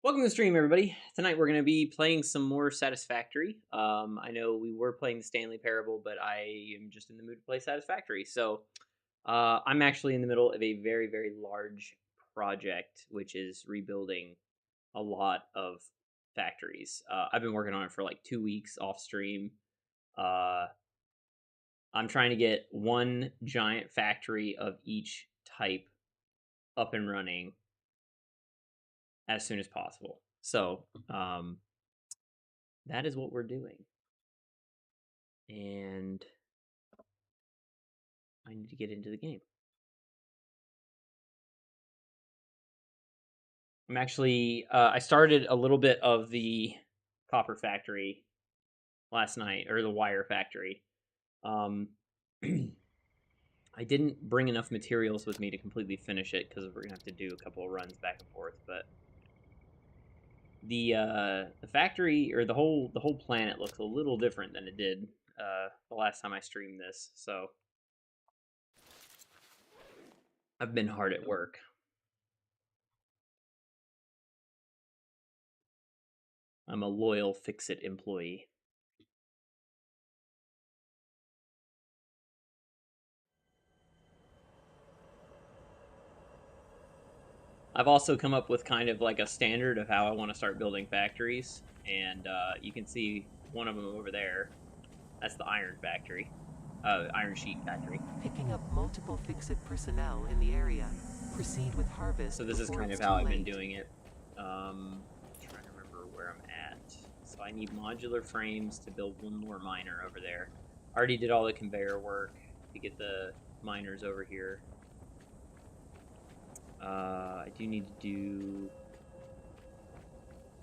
Welcome to the stream, everybody. Tonight we're going to be playing some more Satisfactory. I know we were playing the Stanley Parable, but I am just in the mood to play Satisfactory. So I'm actually in the middle of a very, very large project, which is rebuilding a lot of factories. I've been working on it for like 2 weeks off stream. I'm trying to get one giant factory of each type up and running as soon as possible. So that is what we're doing. And I need to get into the game. I'm actually, I started a little bit of the copper factory last night, or the wire factory. I didn't bring enough materials with me to completely finish it because we're gonna have to do a couple of runs back and forth. But the factory, or the whole planet looks a little different than it did the last time I streamed this. So I've been hard at work. I'm a loyal Fix-It employee. I've also come up with kind of like a standard of how I want to start building factories, and you can see one of them over there. That's the iron factory, iron sheet factory. Picking up multiple Fix-It personnel in the area. Proceed with harvest. So this is kind of how I've been doing it. Trying to remember where I'm at. So I need modular frames to build one more miner over there. I already did all the conveyor work to get the miners over here. I do need to do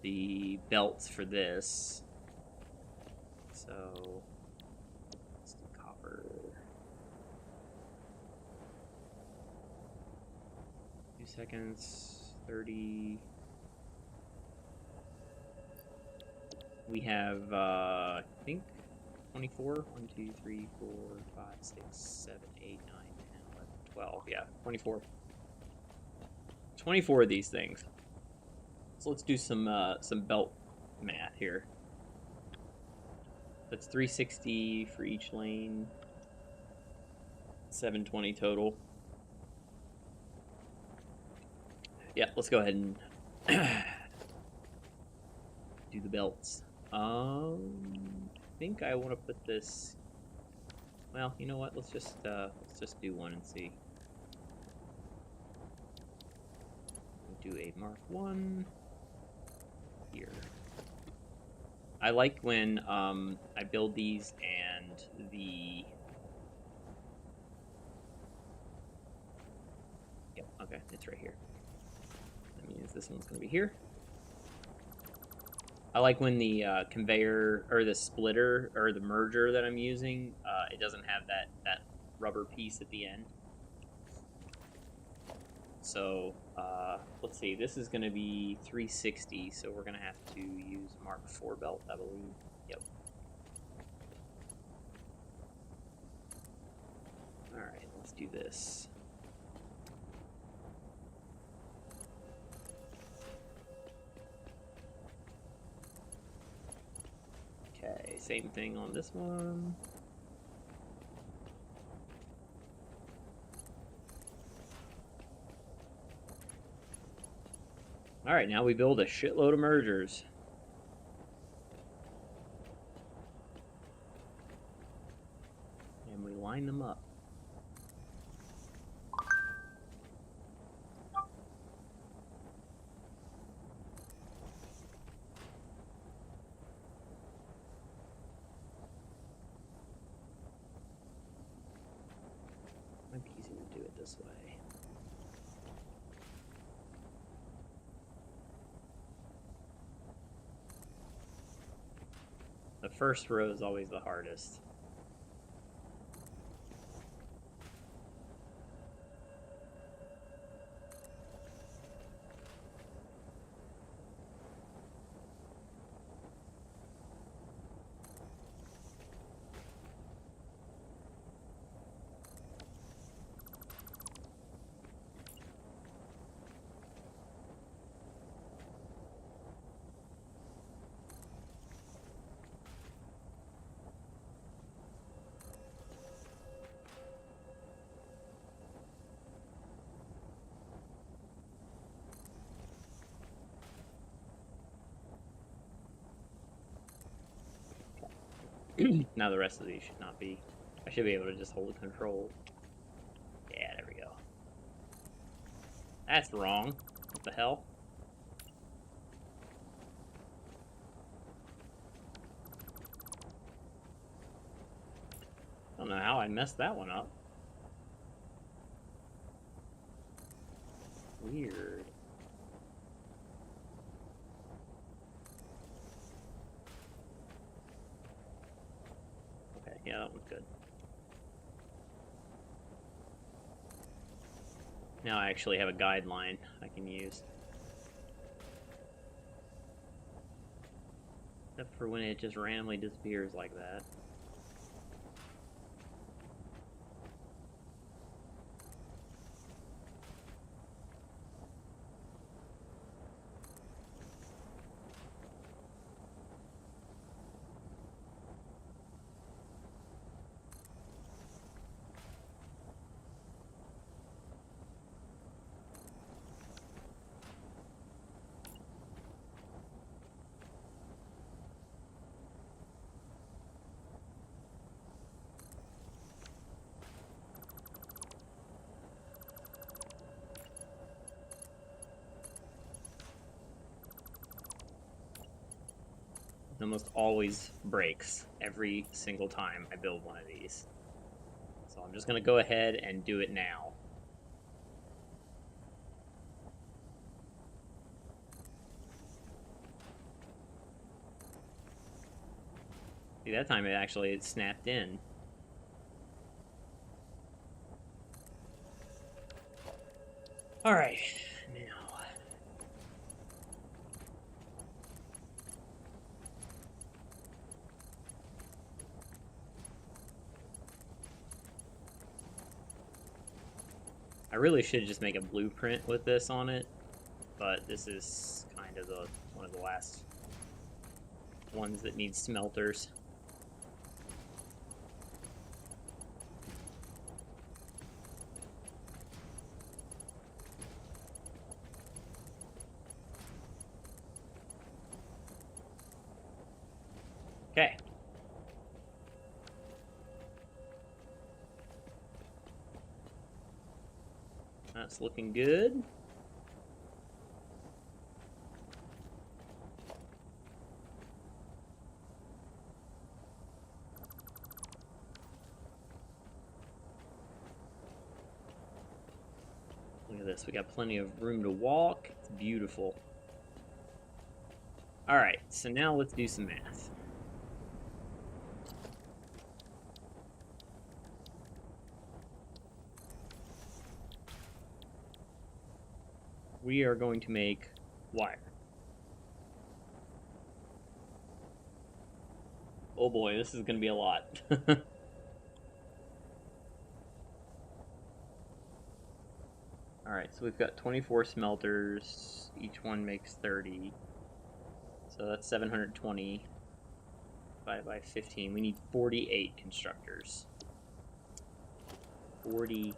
the belts for this. So let's do copper. 2 seconds, 30. We have, I think, 24. 1, 2, 3, 4, 5, 6, 7, 8, 9, 10, 11, 12. Yeah, 24. 24 of these things. So let's do some belt math here. That's 360 for each lane. 720 total. Yeah, let's go ahead and do the belts. I think I want to put this. Well, you know what? Let's just do one and see. Do a Mark 1 here. I like when I build these and the... Yep, okay, it's right here. That means this one's going to be here. I like when the conveyor, or the splitter, or the merger that I'm using, it doesn't have that rubber piece at the end. So, let's see, this is going to be 360, so we're going to have to use Mark 4 belt, I believe. Yep. Alright, let's do this. Okay, same thing on this one. Alright, now we build a shitload of mergers. And we line them up. Might be easier to do it this way. The first row is always the hardest. Now the rest of these should not be. I should be able to just hold control. Yeah, there we go. That's wrong. What the hell? I don't know how I messed that one up. Weird. Okay, yeah, that one's good. Now I actually have a guideline I can use. Except for when it just randomly disappears like that. It almost always breaks every single time I build one of these. So I'm just going to go ahead and do it now. See, that time it snapped in. Alright, now. I really should just make a blueprint with this on it, but this is kind of one of the last ones that needs smelters. Okay. That's looking good. Look at this. We got plenty of room to walk. It's beautiful. Alright, so now let's do some math. We are going to make wire. Oh boy, this is going to be a lot. Alright, so we've got 24 smelters. Each one makes 30. So that's 720 divided by 15. We need 48 constructors. 48.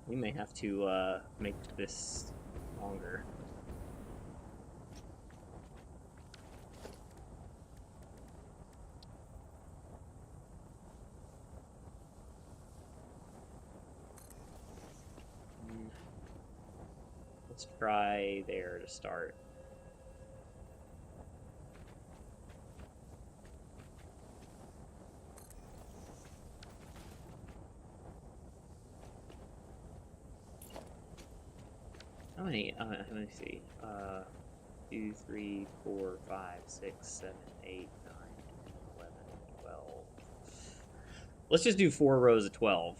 We may have to make this longer. Let's try there to start. How many? Let me see. 2, 3, 4, 5, 6, 7, 8, 9, 10, 11, 12. Let's just do 4 rows of 12.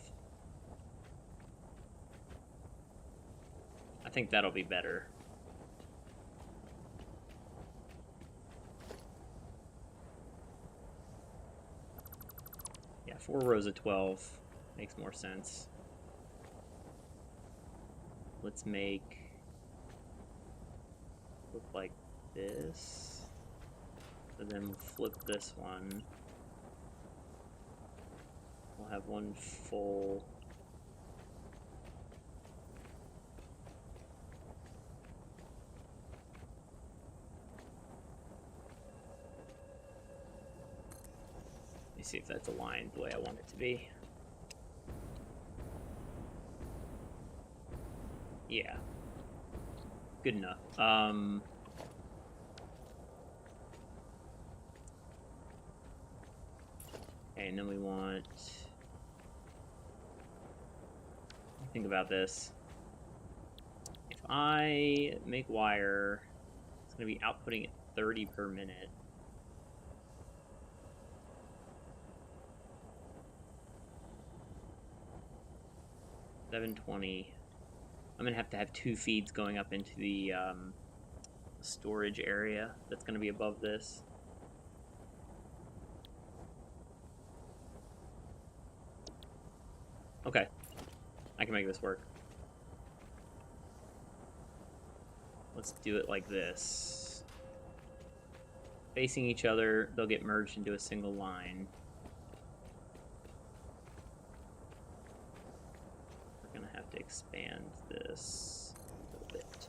I think that'll be better. Yeah, 4 rows of 12 makes more sense. Let's make look like this. So then we'll flip this one. We'll have one full me see if that's aligned the way I want it to be. Yeah. Good enough. Okay, and then we want... Think about this. If I make wire, it's going to be outputting at 30 per minute. $720. I'm going to have 2 feeds going up into the storage area that's going to be above this. Okay. I can make this work. Let's do it like this. Facing each other, they'll get merged into a single line. We're gonna have to expand this a little bit.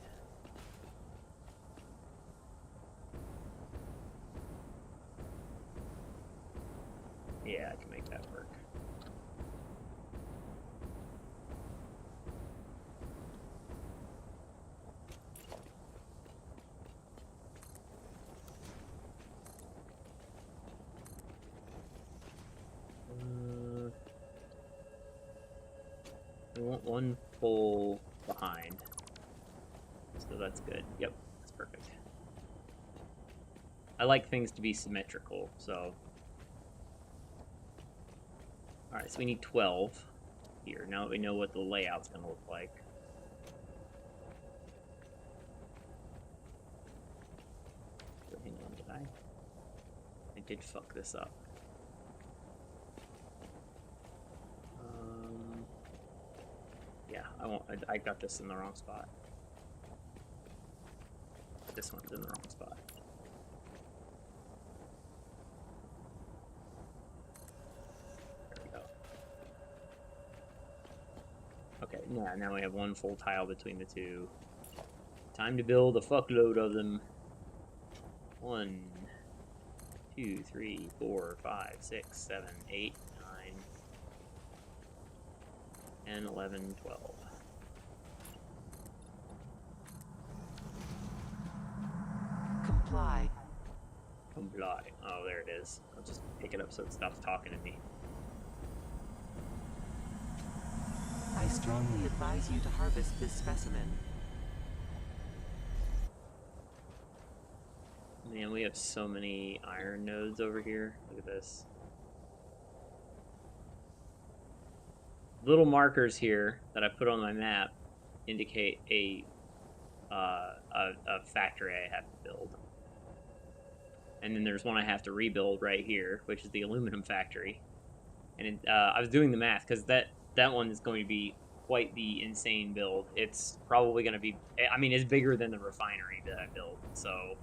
Yeah, I can make that work. We want 1 pole behind. So that's good. Yep, that's perfect. I like things to be symmetrical, so... Alright, so we need 12 here. Now that we know what the layout's going to look like. Hang on, did I did fuck this up. Yeah, I got this in the wrong spot. This one's in the wrong spot. There we go. Okay, yeah, now we have 1 full tile between the 2. Time to build a fuckload of them. 1, 2, 3, 4, 5, 6, 7, 8, 9, 10, 11, 12. Comply. Comply. Oh, there it is. I'll just pick it up so it stops talking to me. I strongly advise you to harvest this specimen. Man, we have so many iron nodes over here. Look at this. Little markers here that I put on my map indicate a factory I have to build. And then there's one I have to rebuild right here, which is the aluminum factory. And I was doing the math, because that one is going to be quite the insane build. It's probably going to be... I mean, it's bigger than the refinery that I built, so...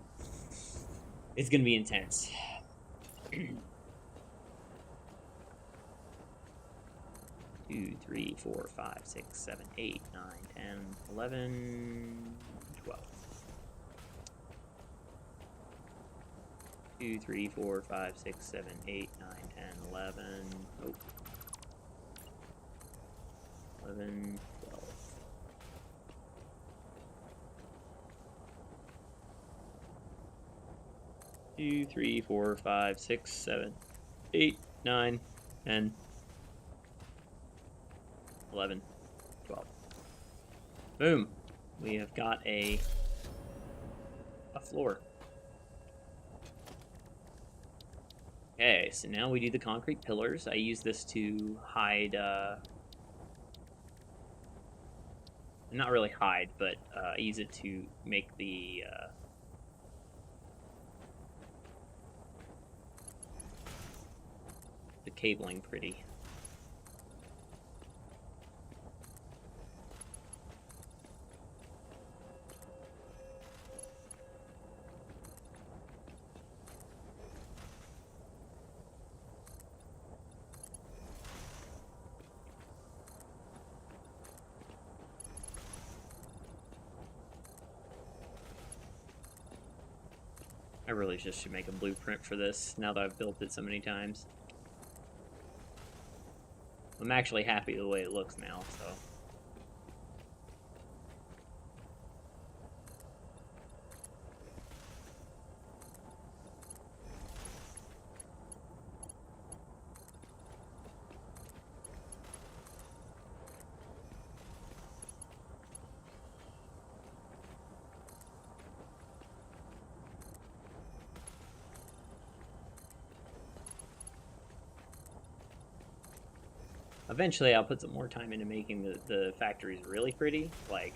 It's going to be intense. 2, 3, 4, 5, 6, 7, 8, 9, 10, 11, 12. 2, 3, 4, 5, 6, 7, 8, 9, 10, 11. Oh. 11, 12. Two, 3, 4, 5, 6, 7, 8, 9, 10, 11, 12. Boom. We have got a floor. Okay, so now we do the concrete pillars. I use this to hide, not really hide, but I use it to make the cabling pretty. I really just should make a blueprint for this now that I've built it so many times. I'm actually happy the way it looks now, so. Eventually, I'll put some more time into making the factories really pretty, like.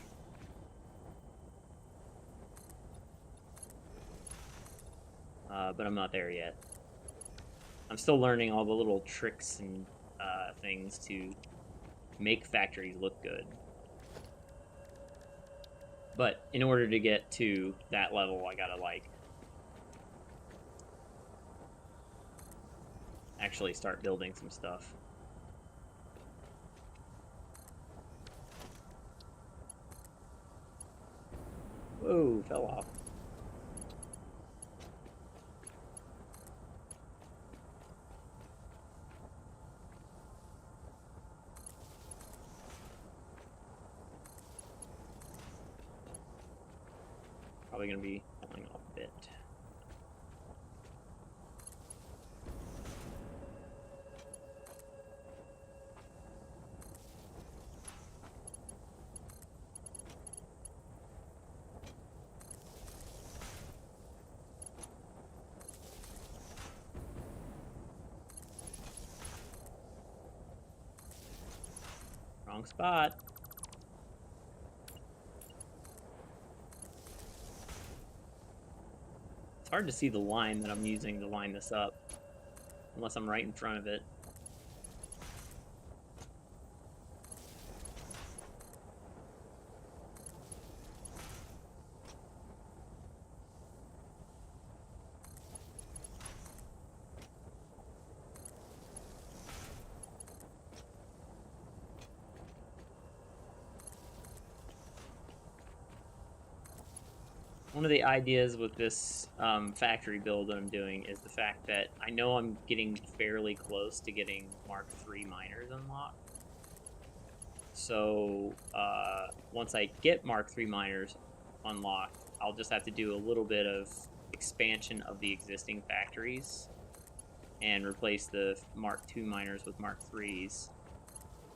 But I'm not there yet. I'm still learning all the little tricks and things to make factories look good. But in order to get to that level, I gotta, like, actually start building some stuff. Whoa, fell off. Probably gonna be falling off a bit. Wrong spot. It's hard to see the line that I'm using to line this up, unless I'm right in front of it. One of the ideas with this factory build that I'm doing is the fact that I know I'm getting fairly close to getting Mark III miners unlocked. So once I get Mark III miners unlocked, I'll just have to do a little bit of expansion of the existing factories and replace the Mark II miners with Mark IIIs.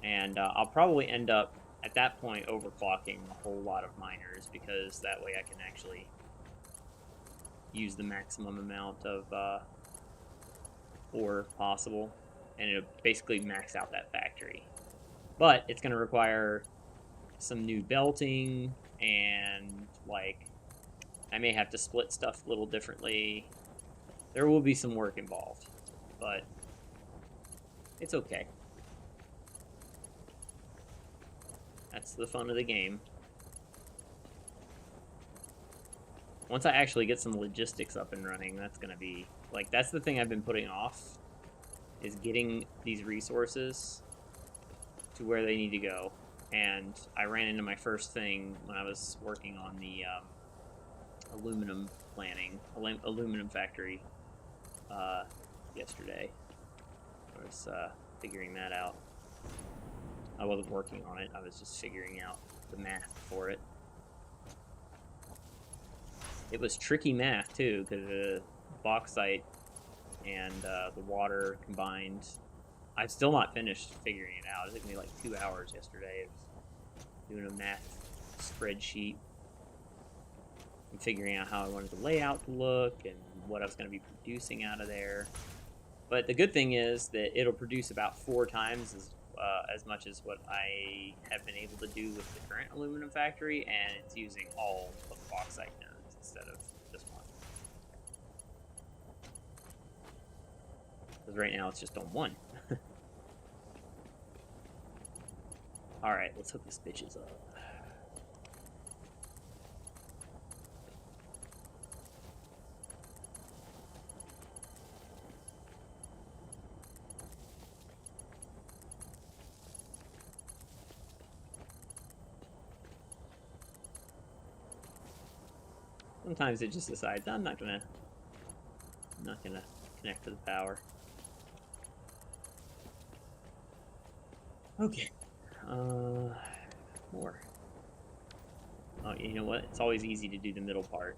And I'll probably end up at that point overclocking a whole lot of miners, because that way I can actually use the maximum amount of ore possible, and it'll basically max out that factory. But it's going to require some new belting, and like I may have to split stuff a little differently. There will be some work involved, but it's okay. That's the fun of the game. Once I actually get some logistics up and running, that's going to be, like, that's the thing I've been putting off, is getting these resources to where they need to go. And I ran into my first thing when I was working on the aluminum factory yesterday. I was figuring that out. I wasn't working on it, I was just figuring out the math for it. It was tricky math too, because the bauxite and the water combined. I've still not finished figuring it out. It took me like 2 hours yesterday. I was doing a math spreadsheet and figuring out how I wanted the layout to look and what I was going to be producing out of there. But the good thing is that it'll produce about 4 times as much as what I have been able to do with the current aluminum factory, and it's using all of the bauxite nodes instead of just one. Because right now it's just on one. Alright, let's hook this bitches up. Sometimes it just decides I'm not gonna connect to the power. Okay. More. Oh, you know what? It's always easy to do the middle part.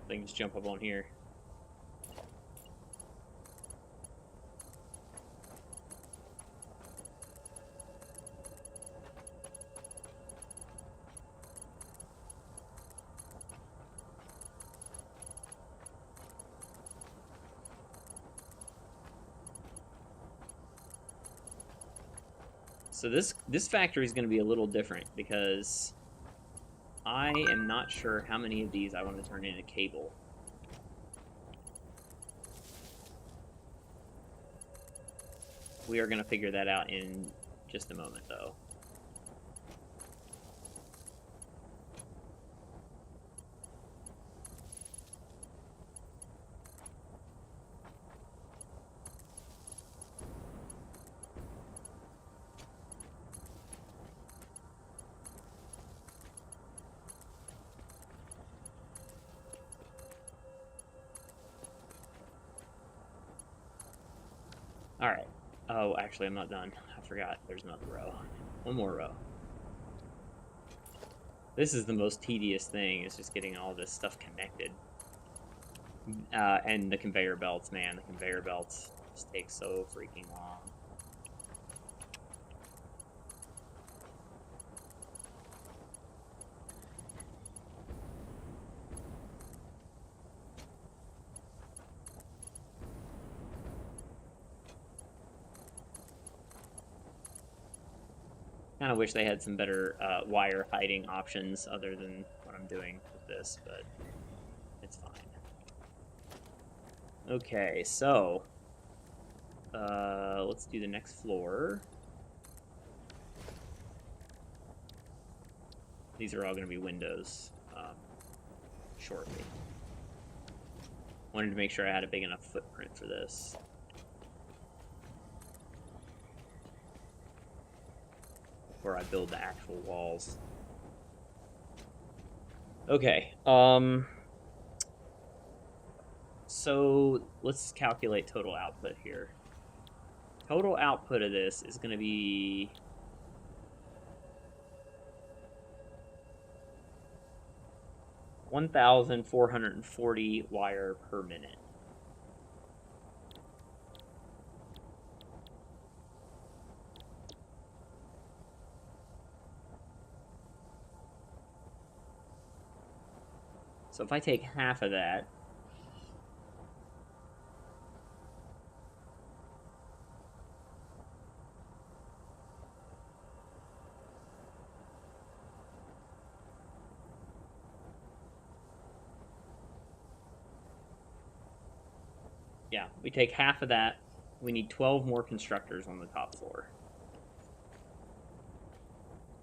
I can just jump up on here. So this factory is going to be a little different because I am not sure how many of these I want to turn into cable. We are going to figure that out in just a moment, though. All right. Oh, actually, I'm not done. I forgot. There's another row. One more row. This is the most tedious thing, is just getting all this stuff connected. And the conveyor belts, man. The conveyor belts just take so freaking long. Kind of wish they had some better wire hiding options other than what I'm doing with this, but it's fine. Okay, so let's do the next floor. These are all going to be windows shortly. Wanted to make sure I had a big enough footprint for this. Where I build the actual walls. Okay, so let's calculate total output here. Total output of this is going to be 1,440 wire per minute. So if I take half of that, yeah, we take half of that, we need 12 more constructors on the top floor.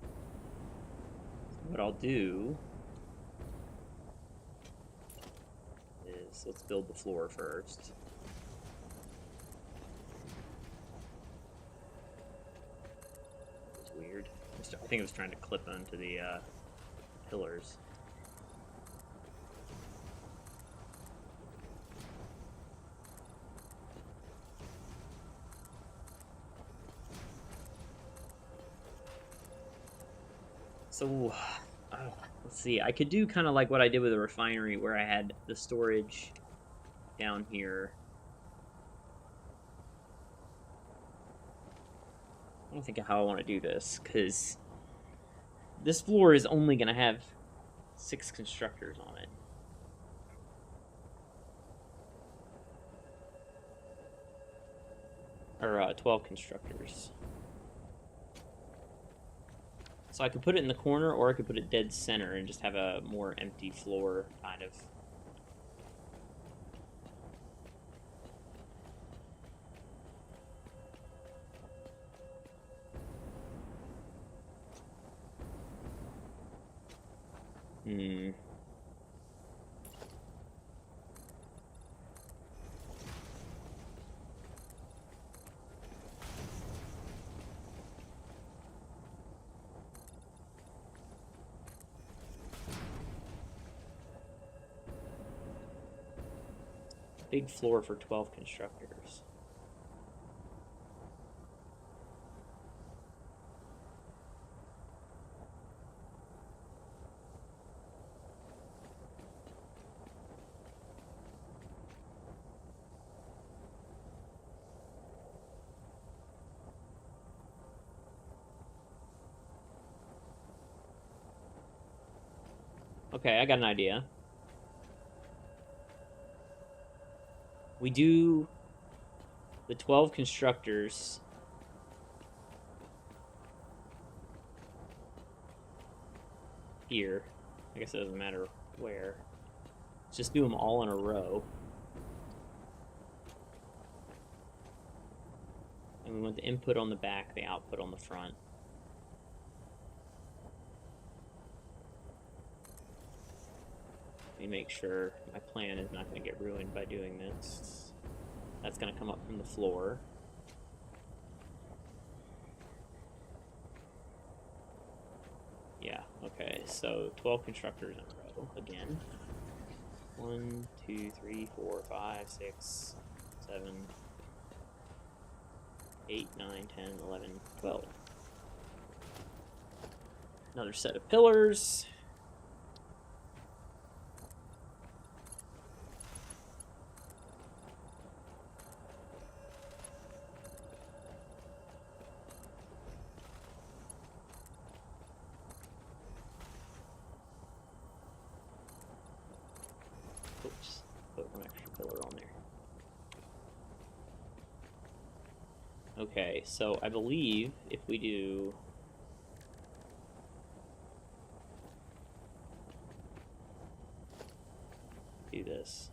So what I'll do is, let's build the floor first. It's weird. I think it was trying to clip onto the pillars. So, let's see. I could do kind of like what I did with the refinery, where I had the storage down here. I don't think of how I want to do this, because this floor is only going to have 6 constructors on it. Or 12 constructors. So I could put it in the corner, or I could put it dead center and just have a more empty floor, kind of. Big floor for 12 constructors. Okay, I got an idea. We do the 12 constructors here. I guess it doesn't matter where. Let's just do them all in a row. And we want the input on the back, the output on the front. Let me make sure my plan is not going to get ruined by doing this. That's going to come up from the floor. Yeah, okay, so 12 constructors in a row again. 1, 2, 3, 4, 5, 6, 7, 8, 9, 10, 11, 12. Another set of pillars. Oops, put one extra pillar on there. Okay, so I believe if we do this.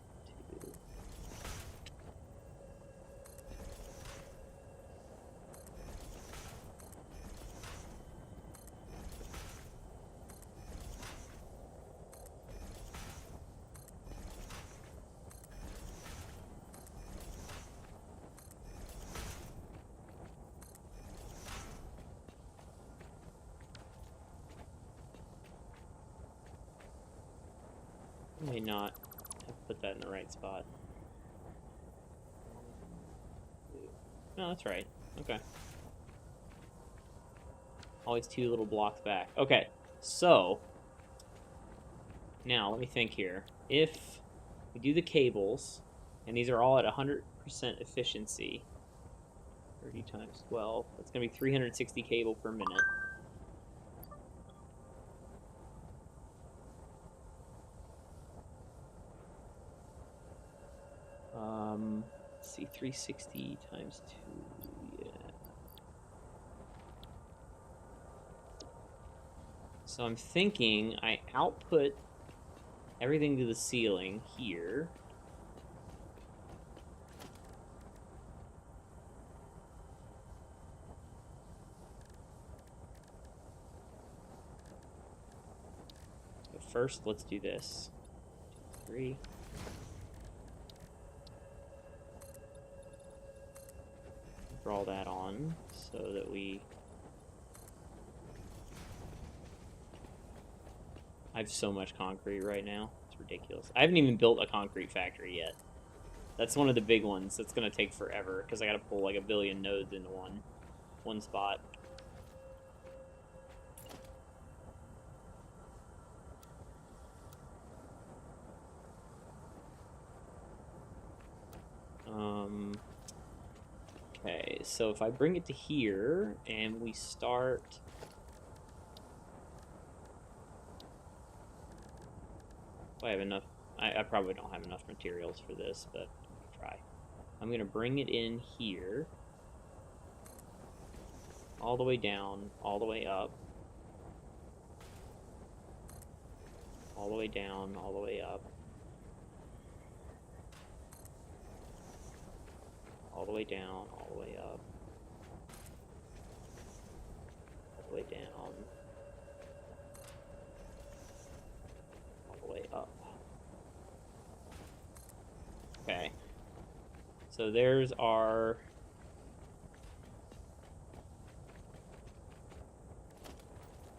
I may not have put that in the right spot. No, that's right. Okay. Always 2 little blocks back. Okay, so now let me think here. If we do the cables, and these are all at 100% efficiency, 30 times 12, that's going to be 360 cable per minute. Let's see, 360 times 2, yeah. So I'm thinking I output everything to the ceiling here. But first, let's do this. 2, 3. Draw that on so that we... I have so much concrete right now. It's ridiculous. I haven't even built a concrete factory yet. That's one of the big ones. That's going to take forever because I got to pull like a billion nodes into one spot. Okay, so if I bring it to here and we start... I have enough. I probably don't have enough materials for this, but I'll try. I'm going to bring it in here. All the way down, all the way up. All the way down, all the way up. All the way down, all the way up. All the way down. All the way up. Okay. So there's our...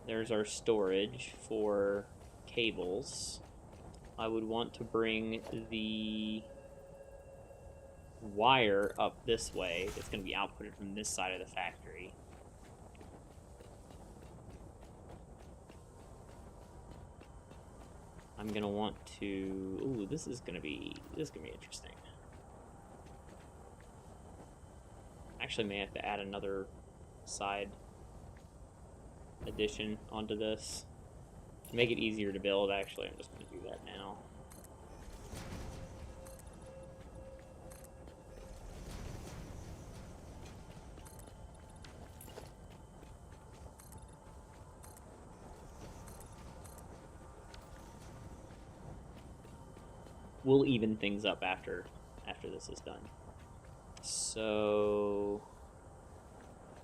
There's our storage for cables. I would want to bring the wire up this way. It's going to be outputted from this side of the factory. I'm going to want to... Ooh, this is going to be interesting. Actually may have to add another side addition onto this. To make it easier to build, actually, I'm just going to do that now. We'll even things up after this is done. So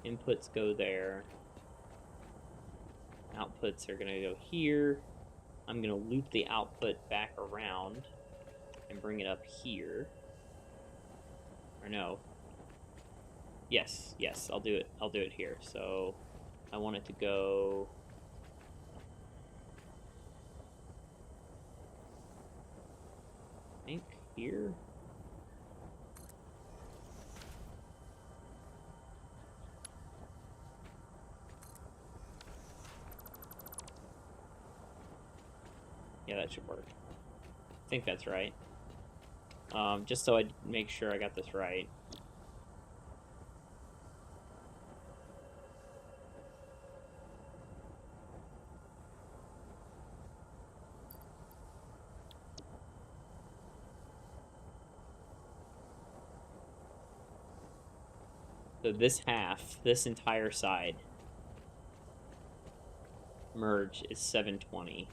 inputs go there. Outputs are gonna go here. I'm gonna loop the output back around and bring it up here. Or no. Yes, I'll do it. I'll do it here. So I want it to go. I think here. Yeah, that should work. I think that's right. Just so I make sure I got this right. So this half, this entire side merge is 720.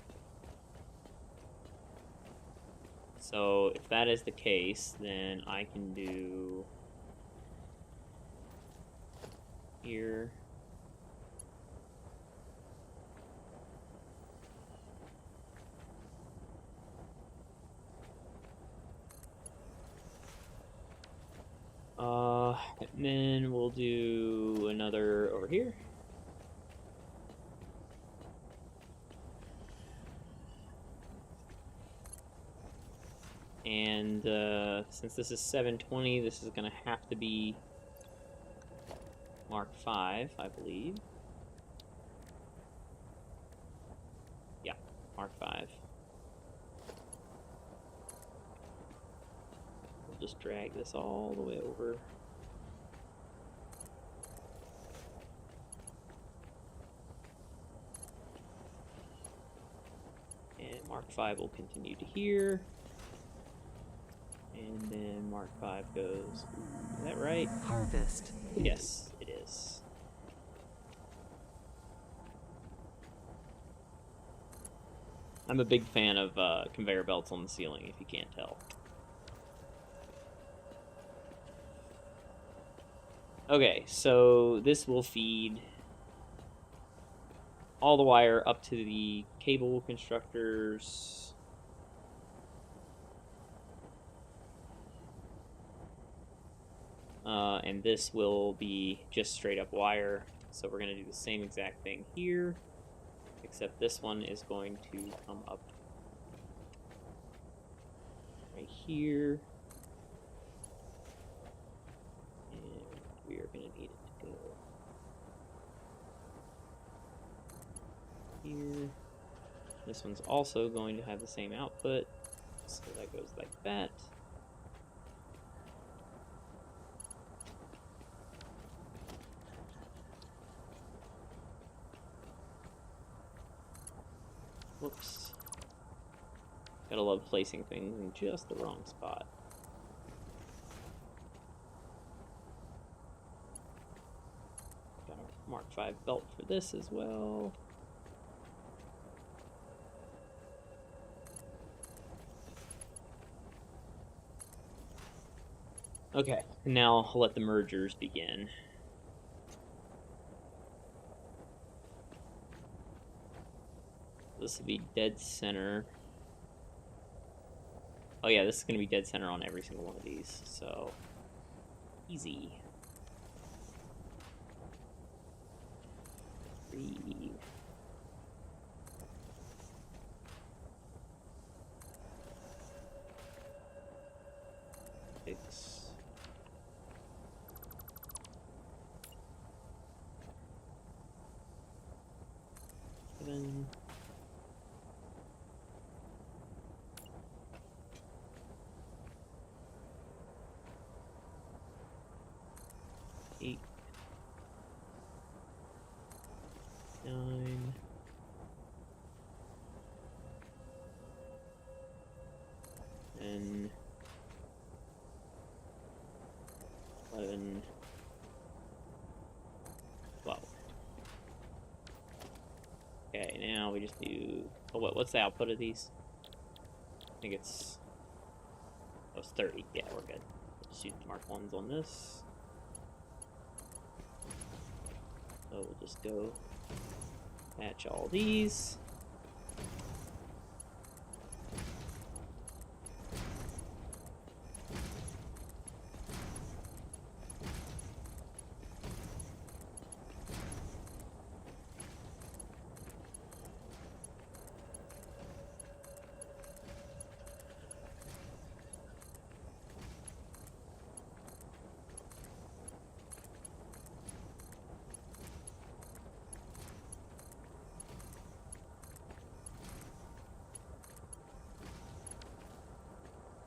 So if that is the case, then I can do here. And then we'll do another over here. And since this is 720, this is going to have to be Mark 5, I believe. Yeah, Mark 5. We'll just drag this all the way over. And Mark 5 will continue to here. And then Mark 5 goes, is that right? Harvest. Yes, it is. I'm a big fan of conveyor belts on the ceiling, if you can't tell. Okay, so this will feed all the wire up to the cable constructors. And this will be just straight up wire. So we're going to do the same exact thing here, except this one is going to come up right here. And we are going to need it to go here. This one's also going to have the same output, so that goes like that. Whoops. Gotta love placing things in just the wrong spot. Got a Mark 5 belt for this as well. Okay, now I'll let the mergers begin. This will be dead center. Oh yeah, this is going to be dead center on every single one of these, so easy. 3. Six. 7. 8. 9. 10, 11, 12. Okay, now we just do... Oh, what's the output of these? I think it's... Oh, it's 30. Yeah, we're good. Just use the mark 1s on this. So we'll just go match all these.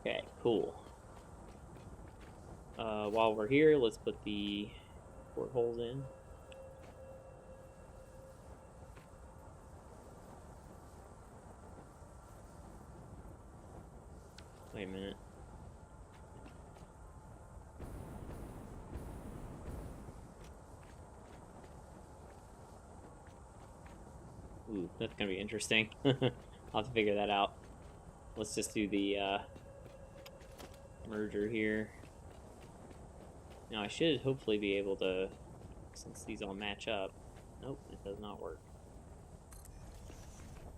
Okay, cool. While we're here, let's put the portholes in. Wait a minute. Ooh, that's gonna be interesting. I'll have to figure that out. Let's just do the merger here. Now I should hopefully be able to, since these all match up. Nope, it does not work.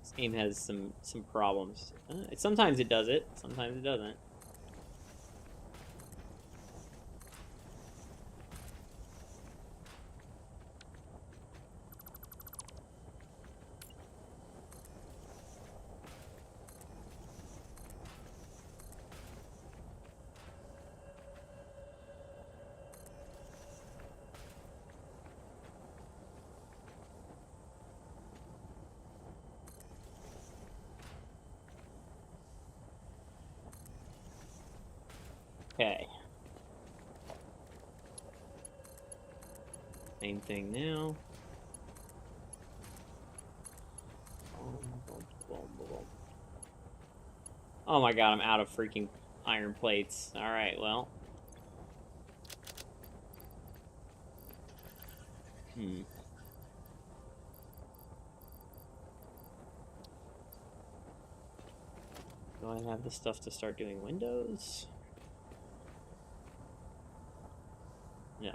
This game has some problems. Sometimes it does it, sometimes it doesn't. Okay. Same thing now. Oh my god, I'm out of freaking iron plates. Alright, well. Do I have the stuff to start doing windows? No.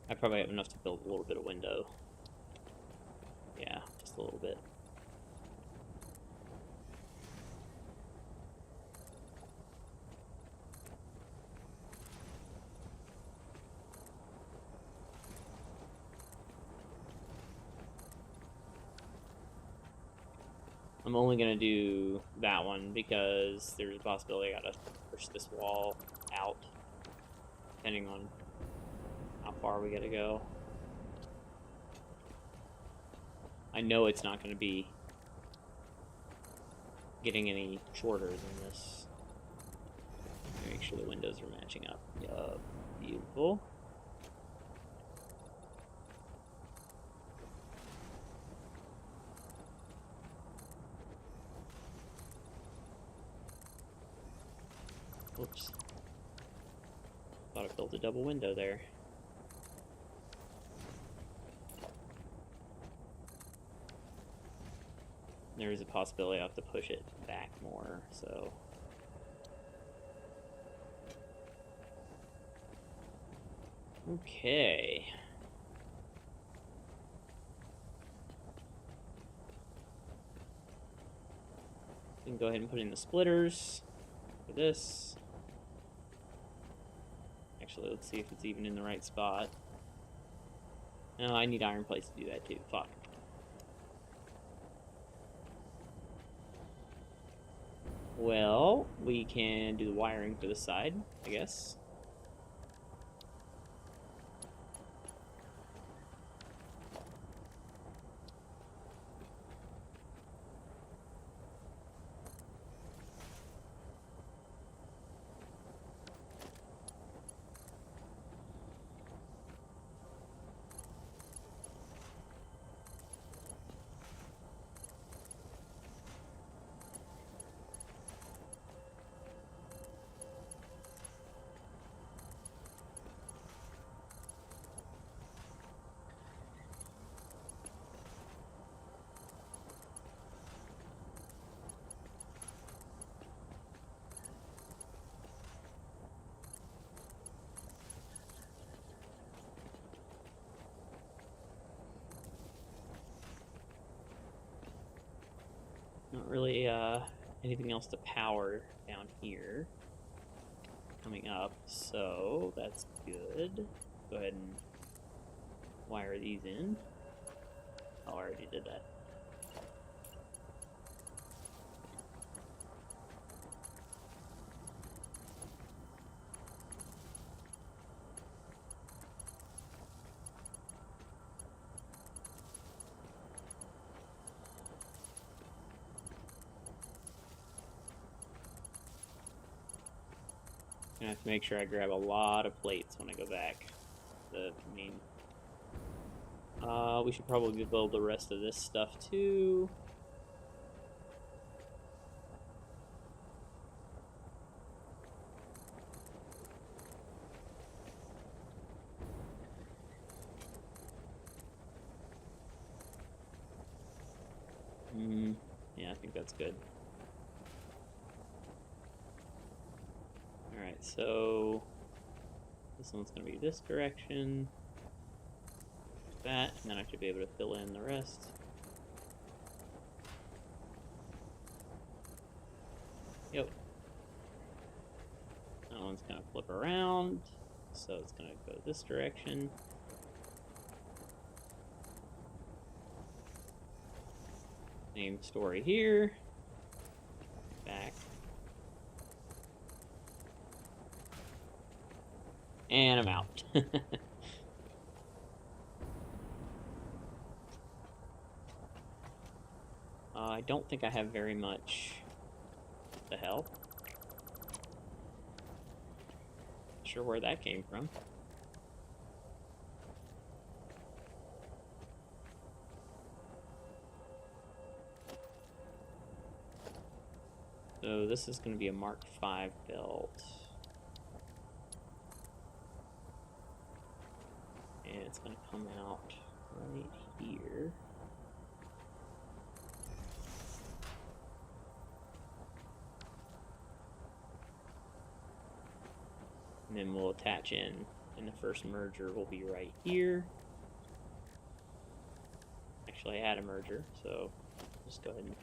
I probably have enough to build a little bit of window. Yeah, just a little bit. I'm only gonna do that one because there's a possibility I gotta push this wall out, depending on how far we gotta go. I know it's not gonna be getting any shorter than this. Make sure the windows are matching up. Yup, beautiful. Oops. Thought I built a double window there. There is a possibility I have to push it back more, so... Okay. We can go ahead and put in the splitters for this. Actually, let's see if it's even in the right spot. No, I need iron plates to do that too. Fuck. Well, we can do the wiring for the side, I guess. Not really anything else to power down here coming up, so that's good. Go ahead and wire these in. Oh, I already did that. I have to make sure I grab a lot of plates when I go back. We should probably build the rest of this stuff too. Yeah, I think that's good. Alright, so this one's going to be this direction. That, and then I should be able to fill in the rest. Yep. That one's going to flip around, so it's going to go this direction. Same story here. Back. And I'm out. I don't think I have very much. What the hell? Not sure where that came from. So this is going to be a Mark V belt. And it's going to come out right here. And then we'll attach in, and the first merger will be right here. Actually, I had a merger, so just go ahead and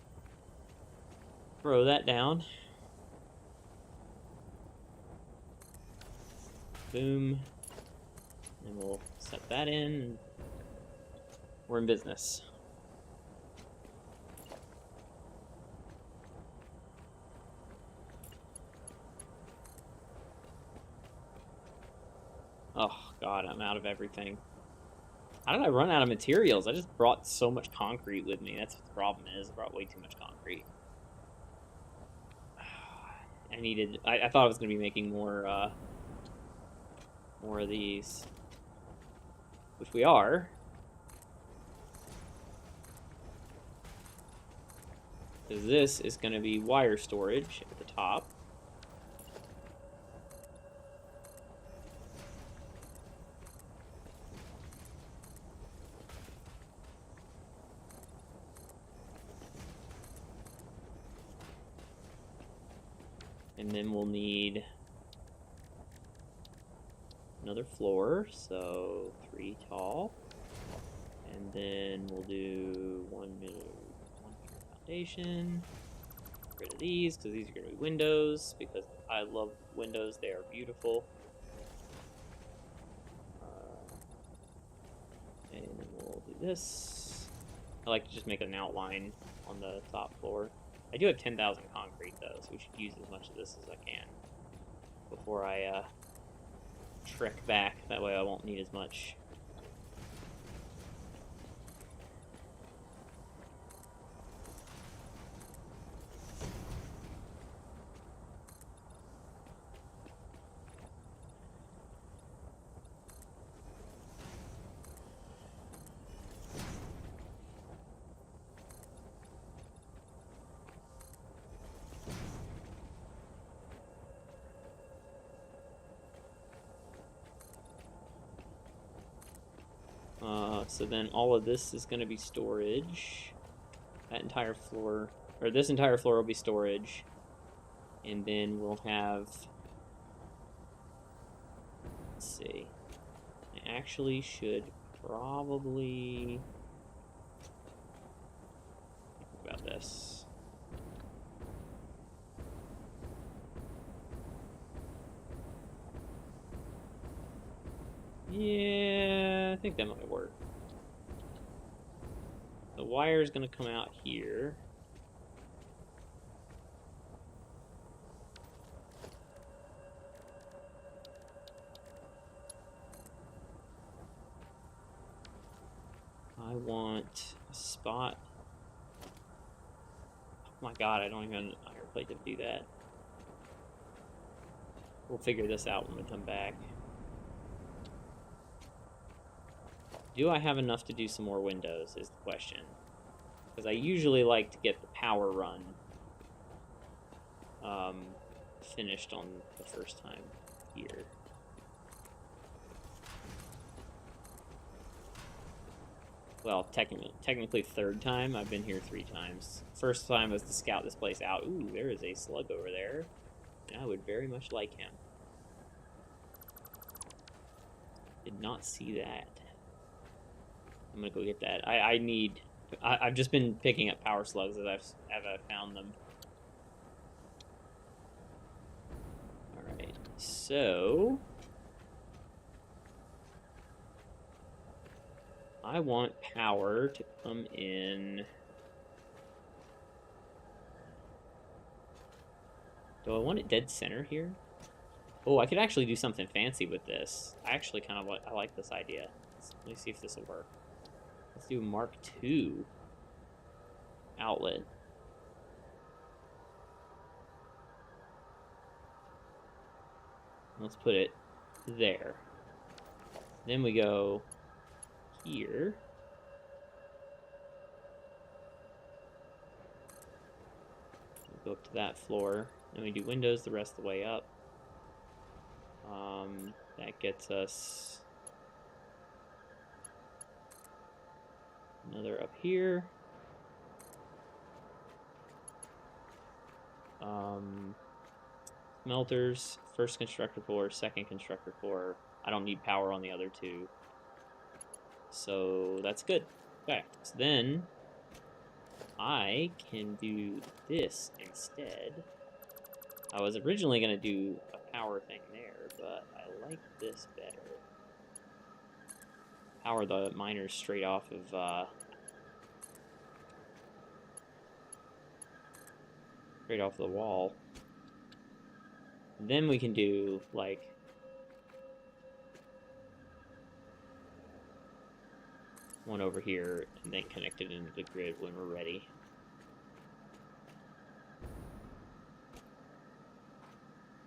throw that down. Boom. And we'll set that in. We're in business. Oh god, I'm out of everything. How did I run out of materials? I just brought so much concrete with me. That's what the problem is. I brought way too much concrete. I thought I was going to be making more of these. Which we are. Because this is going to be wire storage at the top. And then we'll need another floor, so 3 tall. And then we'll do one foundation. Get rid of these, because these are going to be windows, because I love windows, they are beautiful. And then we'll do this. I like to just make an outline on the top floor. I do have 10,000 concrete though, so we should use as much of this as I can before I trek back. That way I won't need as much. So then all of this is going to be storage. That entire floor, or this entire floor will be storage. And then we'll have, let's see, I actually should probably think about this. Yeah, I think that might work. The wire is going to come out here. I want a spot. Oh my god, I don't even have an iron plate to do that. We'll figure this out when we come back. Do I have enough to do some more windows is the question. Because I usually like to get the power run finished on the first time here. Well, technically third time. I've been here 3 times. First time was to scout this place out. Ooh, there is a slug over there. And I would very much like him. Did not see that. I'm gonna go get that. I've just been picking up power slugs as I've found them. Alright, so I want power to come in. Do I want it dead center here? Oh, I could actually do something fancy with this. I actually kind of I like this idea. Let me see if this will work. Let's do Mark II outlet. Let's put it there. Then we go here. We'll go up to that floor. Then we do windows the rest of the way up. That gets us another up here. Smelters, first constructor floor, second constructor floor. I don't need power on the other 2. So that's good. Okay, so then I can do this instead. I was originally going to do a power thing there, but I like this better. Power the miners straight off of the wall. Then we can do like one over here and then connect it into the grid when we're ready.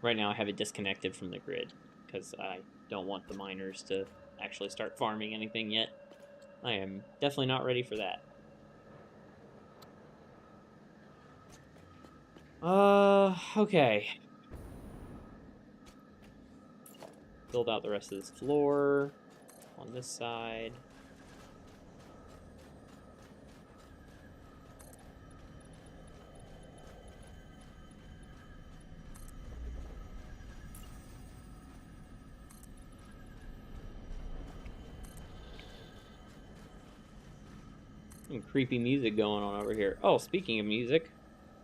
Right now I have it disconnected from the grid because I don't want the miners to actually start farming anything yet. I am definitely not ready for that. Okay. Build out the rest of this floor on this side. Some creepy music going on over here. Oh, speaking of music,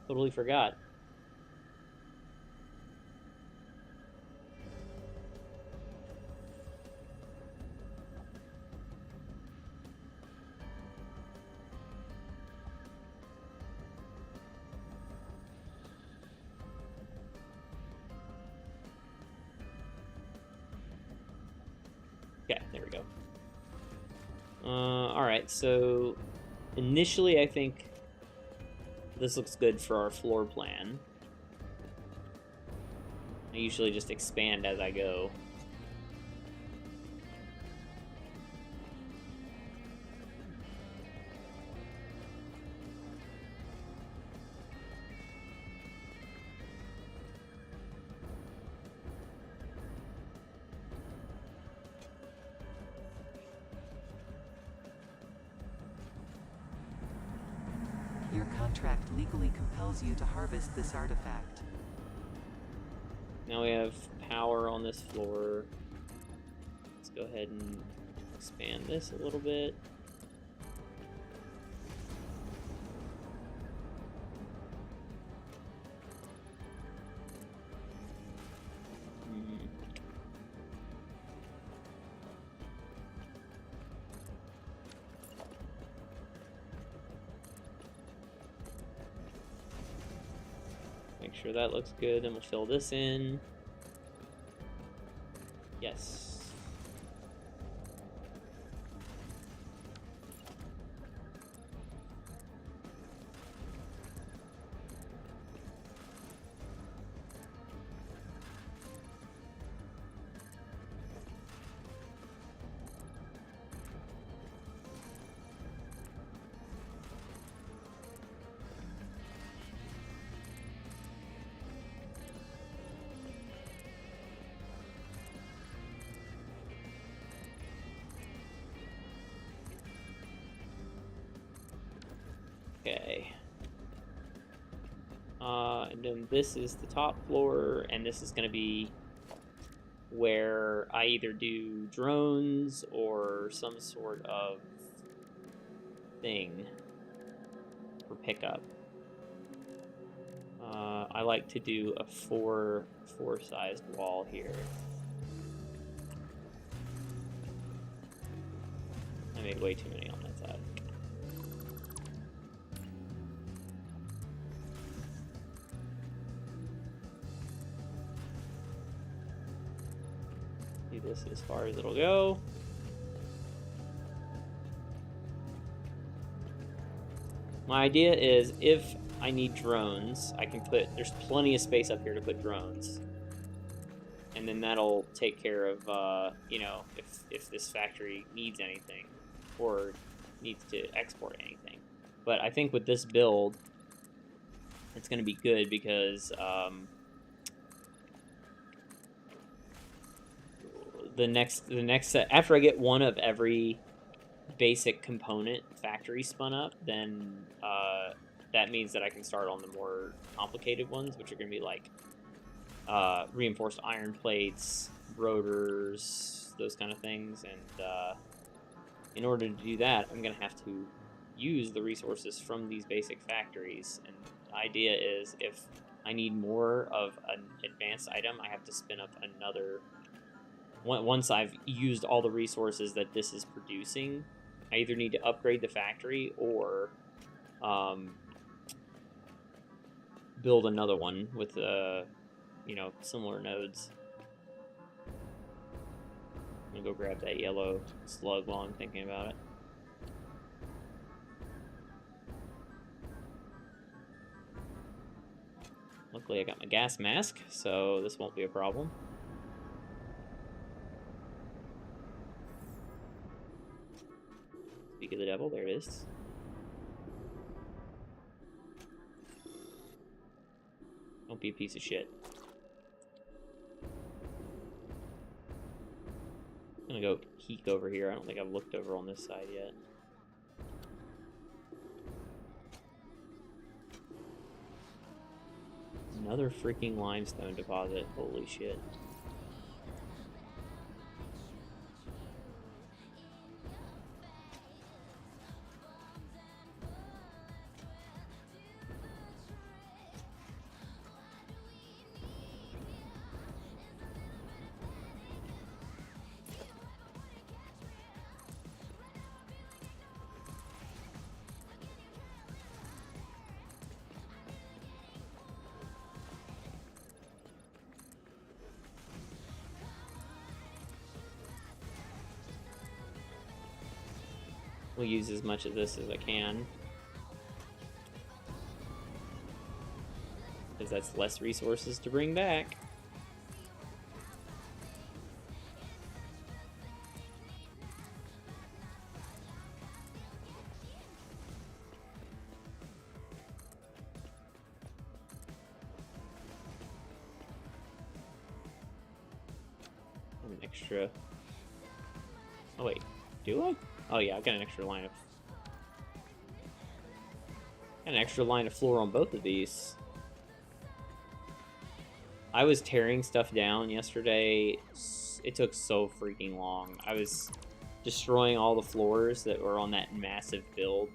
totally forgot. Okay, there we go. Alright, so initially I think this looks good for our floor plan. I usually just expand as I go. Your contract legally compels you to harvest this artifact. Now we have power on this floor. Let's go ahead and expand this a little bit. Make sure that looks good, then we'll fill this in. Yes. Okay. And then this is the top floor, and this is going to be where I either do drones or some sort of thing for pickup. I like to do a four-sized wall here. I made way too many on that side. Do this as far as it'll go. My idea is if I need drones, I can put, there's plenty of space up here to put drones. And then that'll take care of, you know, if this factory needs anything or needs to export anything. But I think with this build, it's going to be good because the next set, after I get one of every basic component factory spun up, then that means that I can start on the more complicated ones, which are going to be like reinforced iron plates, rotors, those kind of things. And in order to do that, I'm going to have to use the resources from these basic factories. And the idea is if I need more of an advanced item, I have to spin up another. Once I've used all the resources that this is producing, I either need to upgrade the factory or build another one with you know, similar nodes. I'm gonna go grab that yellow slug while I'm thinking about it. Luckily I got my gas mask, so this won't be a problem. Speak of the devil, there it is. Don't be a piece of shit. I'm gonna go peek over here. I don't think I've looked over on this side yet. Another freaking limestone deposit. Holy shit. We'll use as much of this as I can, because that's less resources to bring back. An extra. Oh wait, do I? Oh yeah, I've got an extra line of floor on both of these. I was tearing stuff down yesterday. It took so freaking long. I was destroying all the floors that were on that massive build.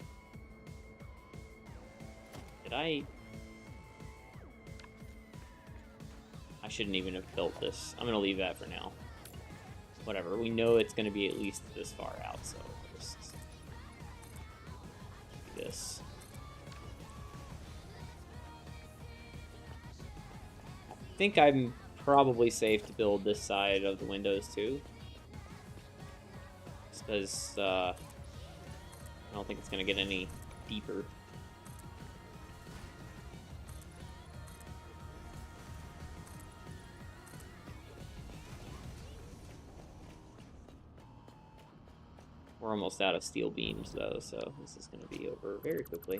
Did I shouldn't even have built this. I'm gonna leave that for now. Whatever, we know it's gonna be at least this far out, so just do this. think I'm probably safe to build this side of the windows too. Just because I don't think it's going to get any deeper. We're almost out of steel beams though, so this is going to be over very quickly.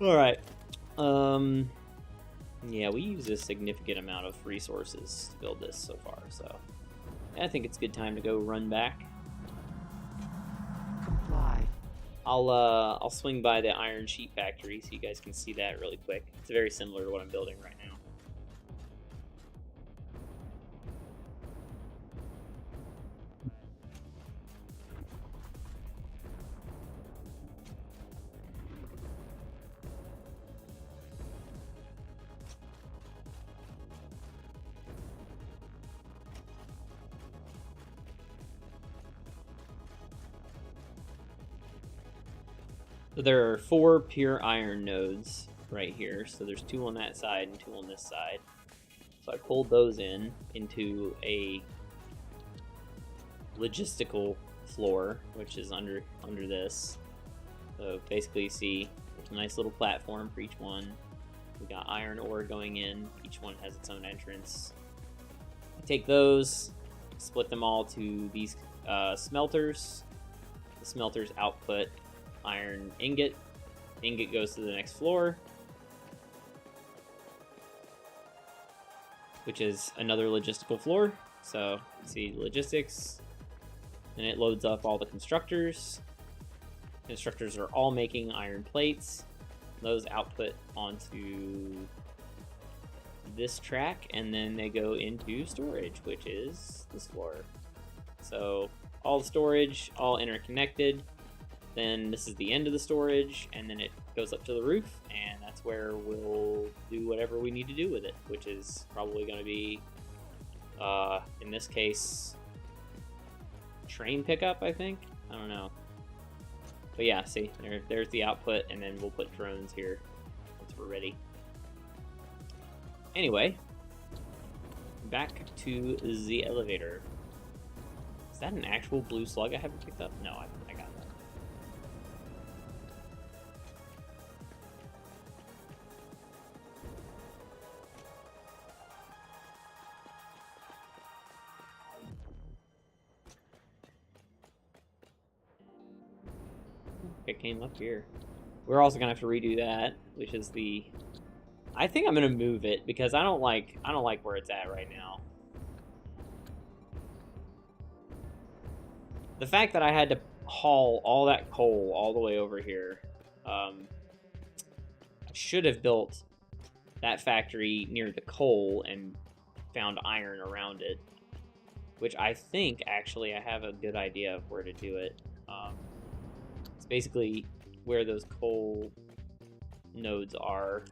All right. Yeah, we use a significant amount of resources to build this so far, so I think it's a good time to go run back. Comply. I'll swing by the iron sheet factory so you guys can see that really quick. It's very similar to what I'm building right now. So there are 4 pure iron nodes right here. So there's 2 on that side and 2 on this side. So I pulled those into a logistical floor, which is under this. So basically you see there's a nice little platform for each one. We got iron ore going in. Each one has its own entrance. I take those, split them all to these smelters. The smelters output iron ingot. Ingot goes to the next floor, which is another logistical floor. So see logistics, and it loads up all the constructors. Constructors are all making iron plates. Those output onto this track, and then they go into storage, which is this floor. So all the storage, all interconnected. Then this is the end of the storage, and then it goes up to the roof, and that's where we'll do whatever we need to do with it, which is probably going to be, in this case, train pickup, I think? I don't know. But yeah, see, there's the output, and then we'll put drones here once we're ready. Anyway, back to the elevator. Is that an actual blue slug I haven't picked up? No, I got that. It came up here. We're also gonna have to redo that, which is the. I think I'm gonna move it because I don't like where it's at right now. The fact that I had to haul all that coal all the way over here, I should have built that factory near the coal and found iron around it, which I think actually I have a good idea of where to do it. It's basically where those coal nodes are.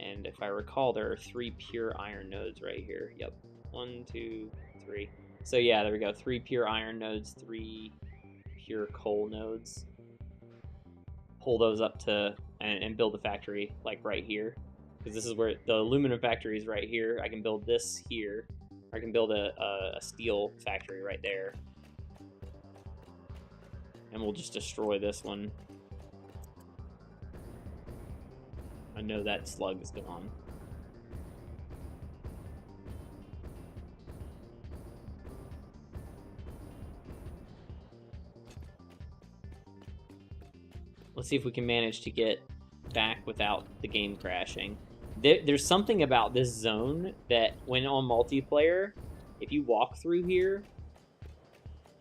And if I recall, there are 3 pure iron nodes right here. Yep. 1, 2, 3. So yeah, there we go. 3 pure iron nodes, 3 pure coal nodes. Pull those up to and build a factory like right here, because this is where the aluminum factory is right here. I can build this here. Or I can build a steel factory right there, and we'll just destroy this one. I know that slug is gone. Let's see if we can manage to get back without the game crashing. There's something about this zone that when on multiplayer, if you walk through here,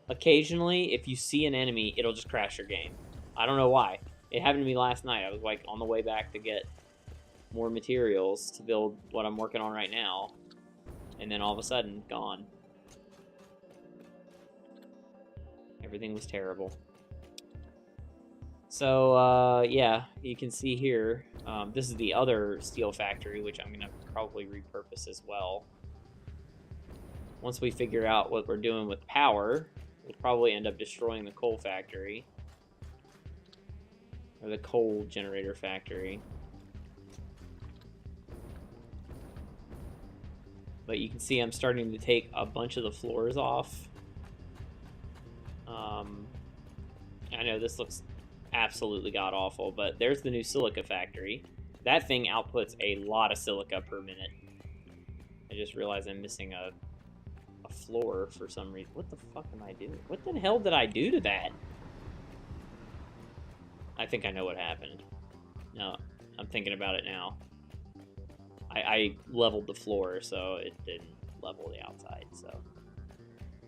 occasionally, if you see an enemy, it'll just crash your game. I don't know why. It happened to me last night. I was like on the way back to get more materials to build what I'm working on right now, and then all of a sudden, gone. Everything was terrible. So, yeah, you can see here, this is the other steel factory, which I'm going to probably repurpose as well. Once we figure out what we're doing with power, we'll probably end up destroying the coal factory. Or the coal generator factory. But you can see I'm starting to take a bunch of the floors off. I know this looks absolutely god-awful, but there's the new silica factory. That thing outputs a lot of silica per minute. I just realized I'm missing a floor for some reason. What the fuck am I doing? What the hell did I do to that? I think I know what happened. No, I'm thinking about it now. I leveled the floor, so it didn't level the outside, so...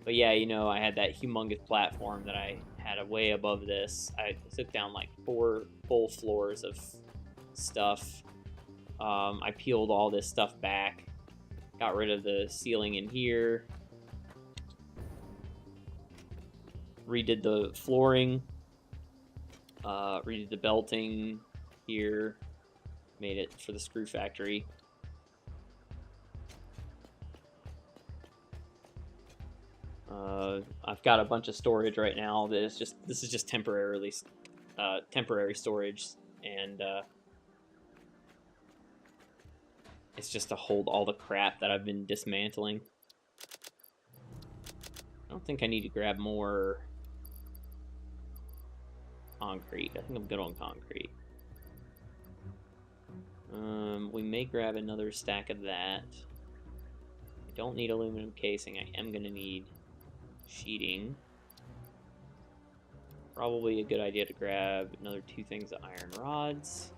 But yeah, you know, I had that humongous platform that I had way above this. I took down like 4 full floors of stuff. I peeled all this stuff back. Got rid of the ceiling in here. Redid the flooring. Redid the belting here. Made it for the screw factory. I've got a bunch of storage right now that is just, this is just temporary storage, and it's just to hold all the crap that I've been dismantling. I don't think I need to grab more concrete. I think I'm good on concrete. We may grab another stack of that. I don't need aluminum casing. I am going to need sheeting. Probably a good idea to grab another 2 things of iron rods.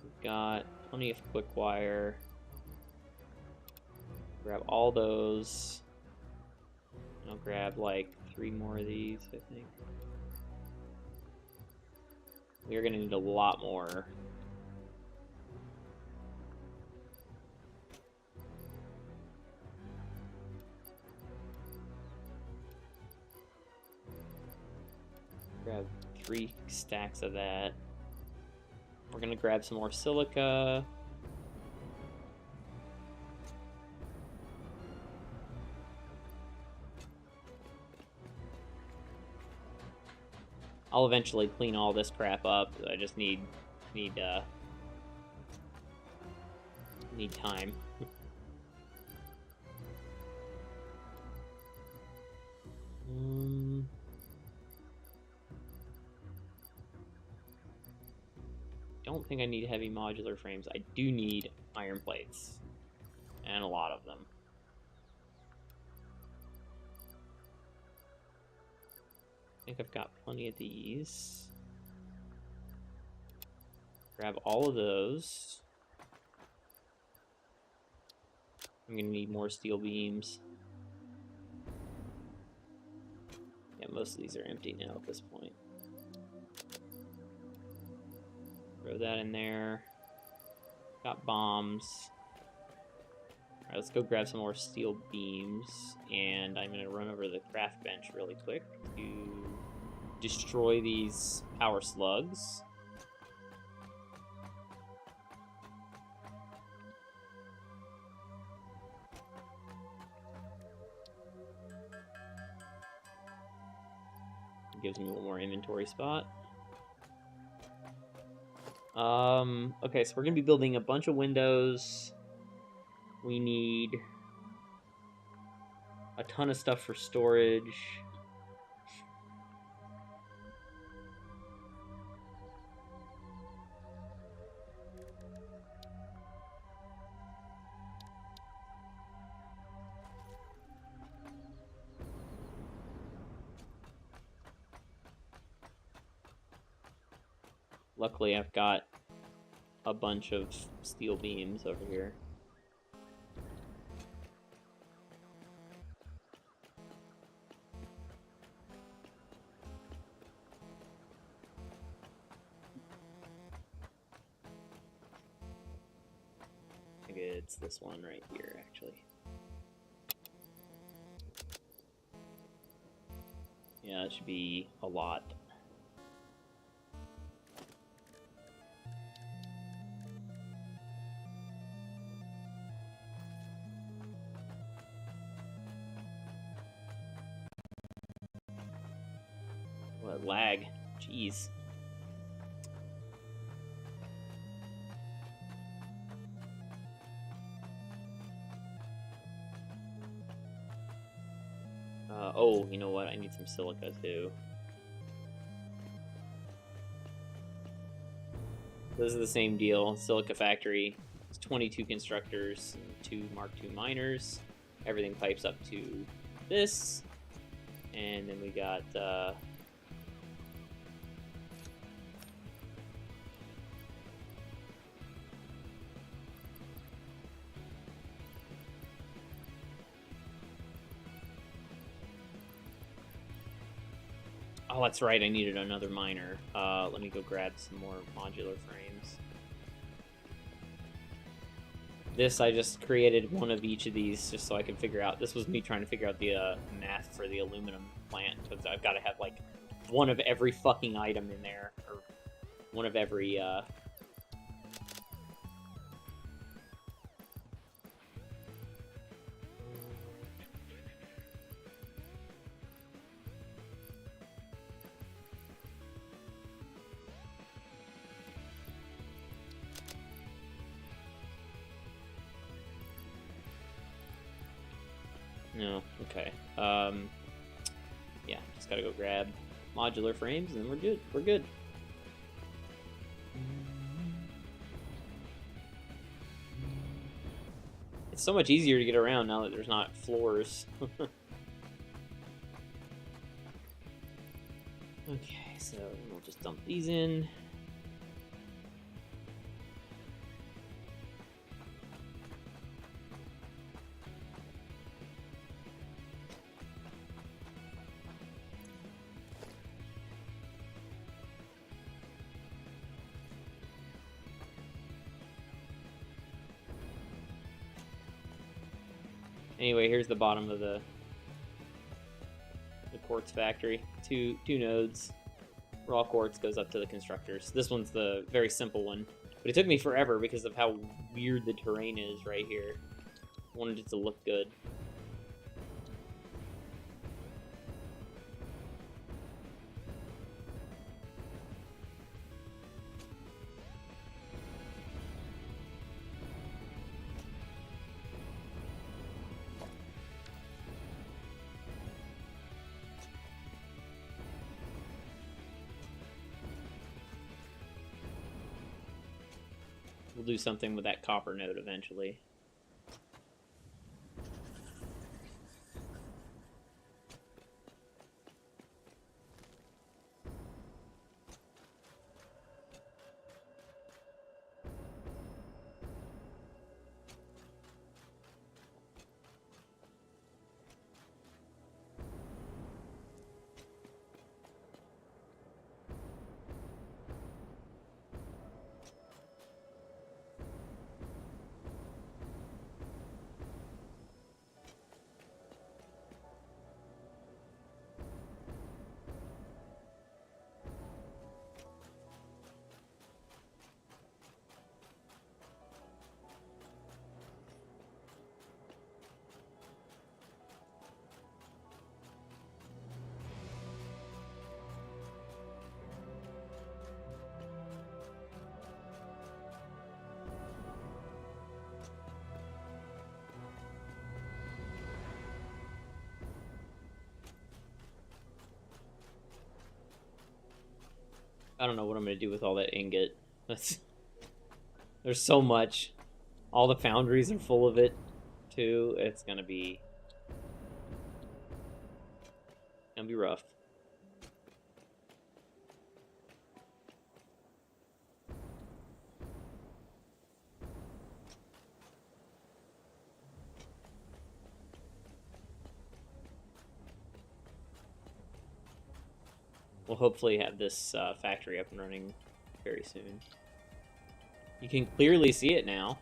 We've got plenty of quick wire. Grab all those. I'll grab like 3 more of these, I think. We're gonna need a lot more. Grab 3 stacks of that. We're gonna grab some more silica. I'll eventually clean all this crap up. I just need time. Don't think I need heavy modular frames. I do need iron plates, and a lot of them. I think I've got plenty of these. Grab all of those. I'm gonna need more steel beams. Yeah, most of these are empty now at this point. Throw that in there. Got bombs. Alright, let's go grab some more steel beams. And I'm gonna run over to the craft bench really quick to destroy these power slugs. Gives me one more inventory spot. Okay, so we're gonna be building a bunch of windows. We need a ton of stuff for storage. Luckily, I've got a bunch of steel beams over here. I think it's this one right here, actually. Yeah, it should be a lot. What lag? Jeez. Oh, you know what? I need some silica too. This is the same deal. Silica factory. It's 22 constructors, and 2 Mark II miners. Everything pipes up to this, and then we got oh, that's right. I needed another miner. Let me go grab some more modular frames. This, I just created one of each of these just so I could figure out. This was me trying to figure out the math for the aluminum plant, because I've got to have like one of every fucking item in there, or one of every no, okay. Yeah, just gotta go grab modular frames and then we're good. We're good. It's so much easier to get around now that there's not floors. Okay, so we'll just dump these in. Anyway, here's the bottom of the quartz factory. Two nodes. Raw quartz goes up to the constructors. This one's the very simple one, but it took me forever because of how weird the terrain is right here. I wanted it to look good. We'll do something with that copper node eventually. I don't know what I'm gonna do with all that ingot. There's so much. All the foundries are full of it, too. It's gonna be rough. we'll hopefully have this factory up and running very soon. You can clearly see it now.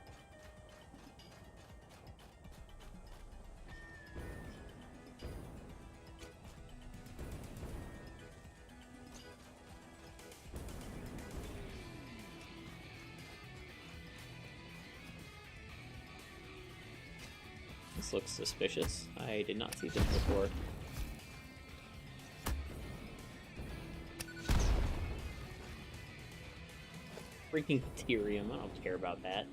This looks suspicious. I did not see this before. Freaking Ethereum, I don't care about that.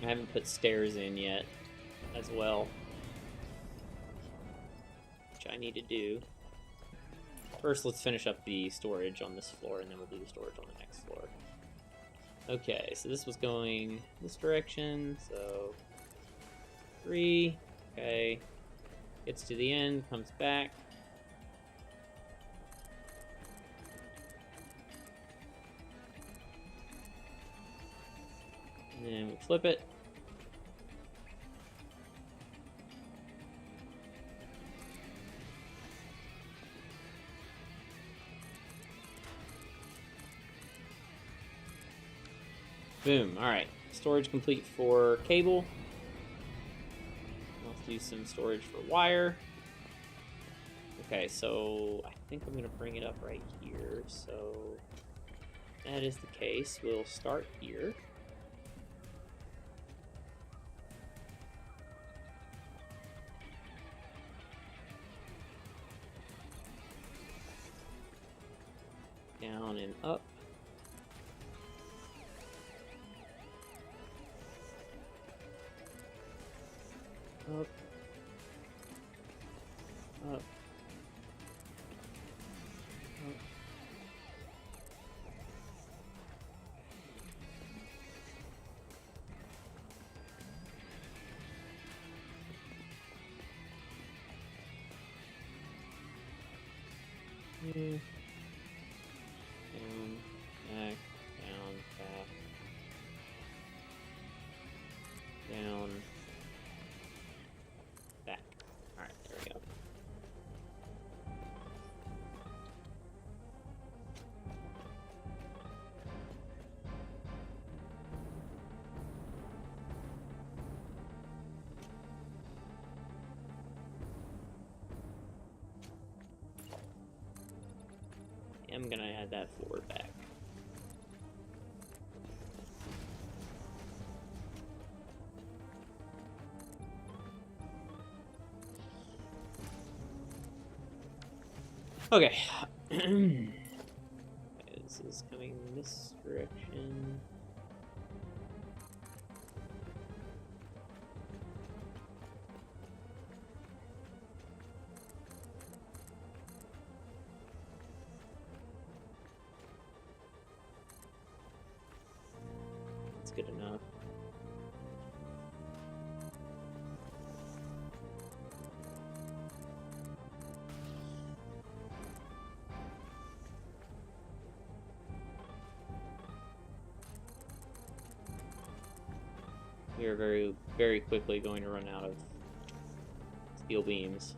I haven't put stairs in yet, as well, which I need to do. First, let's finish up the storage on this floor, and then we'll do the storage on the next floor. Okay, so this was going this direction, so 3, okay, gets to the end, comes back. And then we flip it. Boom. Alright. Storage complete for cable. Let's do some storage for wire. Okay, so I think I'm going to bring it up right here. So that is the case. We'll start here. Down and up. Up. Up. Up. Down, back, down, back, down, back. Alright, there we go. I'm gonna add that floor back. Okay. This is coming this direction. That's good enough. We are very, very quickly going to run out of steel beams.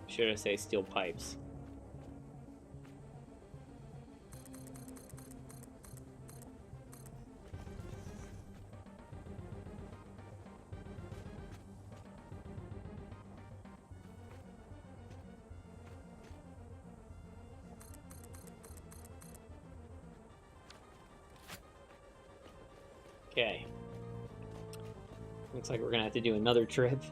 Should I say steel pipes? Okay. Looks like we're gonna have to do another trip.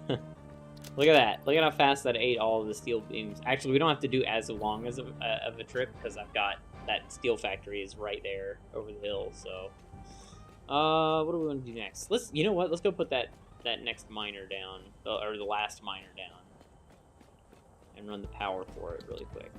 Look at that. Look at how fast that ate all of the steel beams. Actually, we don't have to do as long as of a trip because I've got that steel factory is right there over the hill. So, what do we want to do next? You know what? Let's go put that next miner down, or the last miner down, and run the power for it really quick.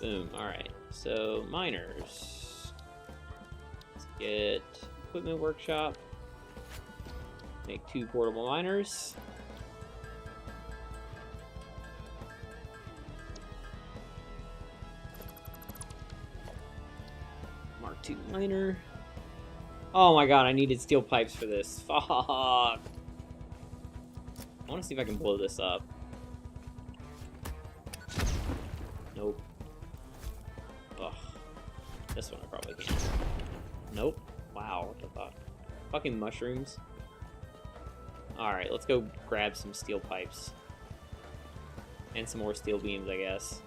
Boom. Alright, so miners. Let's get equipment workshop. Make 2 portable miners. Mark II miner. Oh my god, I needed steel pipes for this. Fuck. I want to see if I can blow this up. Nope. Ugh. This one I probably can't. Nope. Wow, what the fuck? Fucking mushrooms. Alright, let's go grab some steel pipes. And some more steel beams, I guess.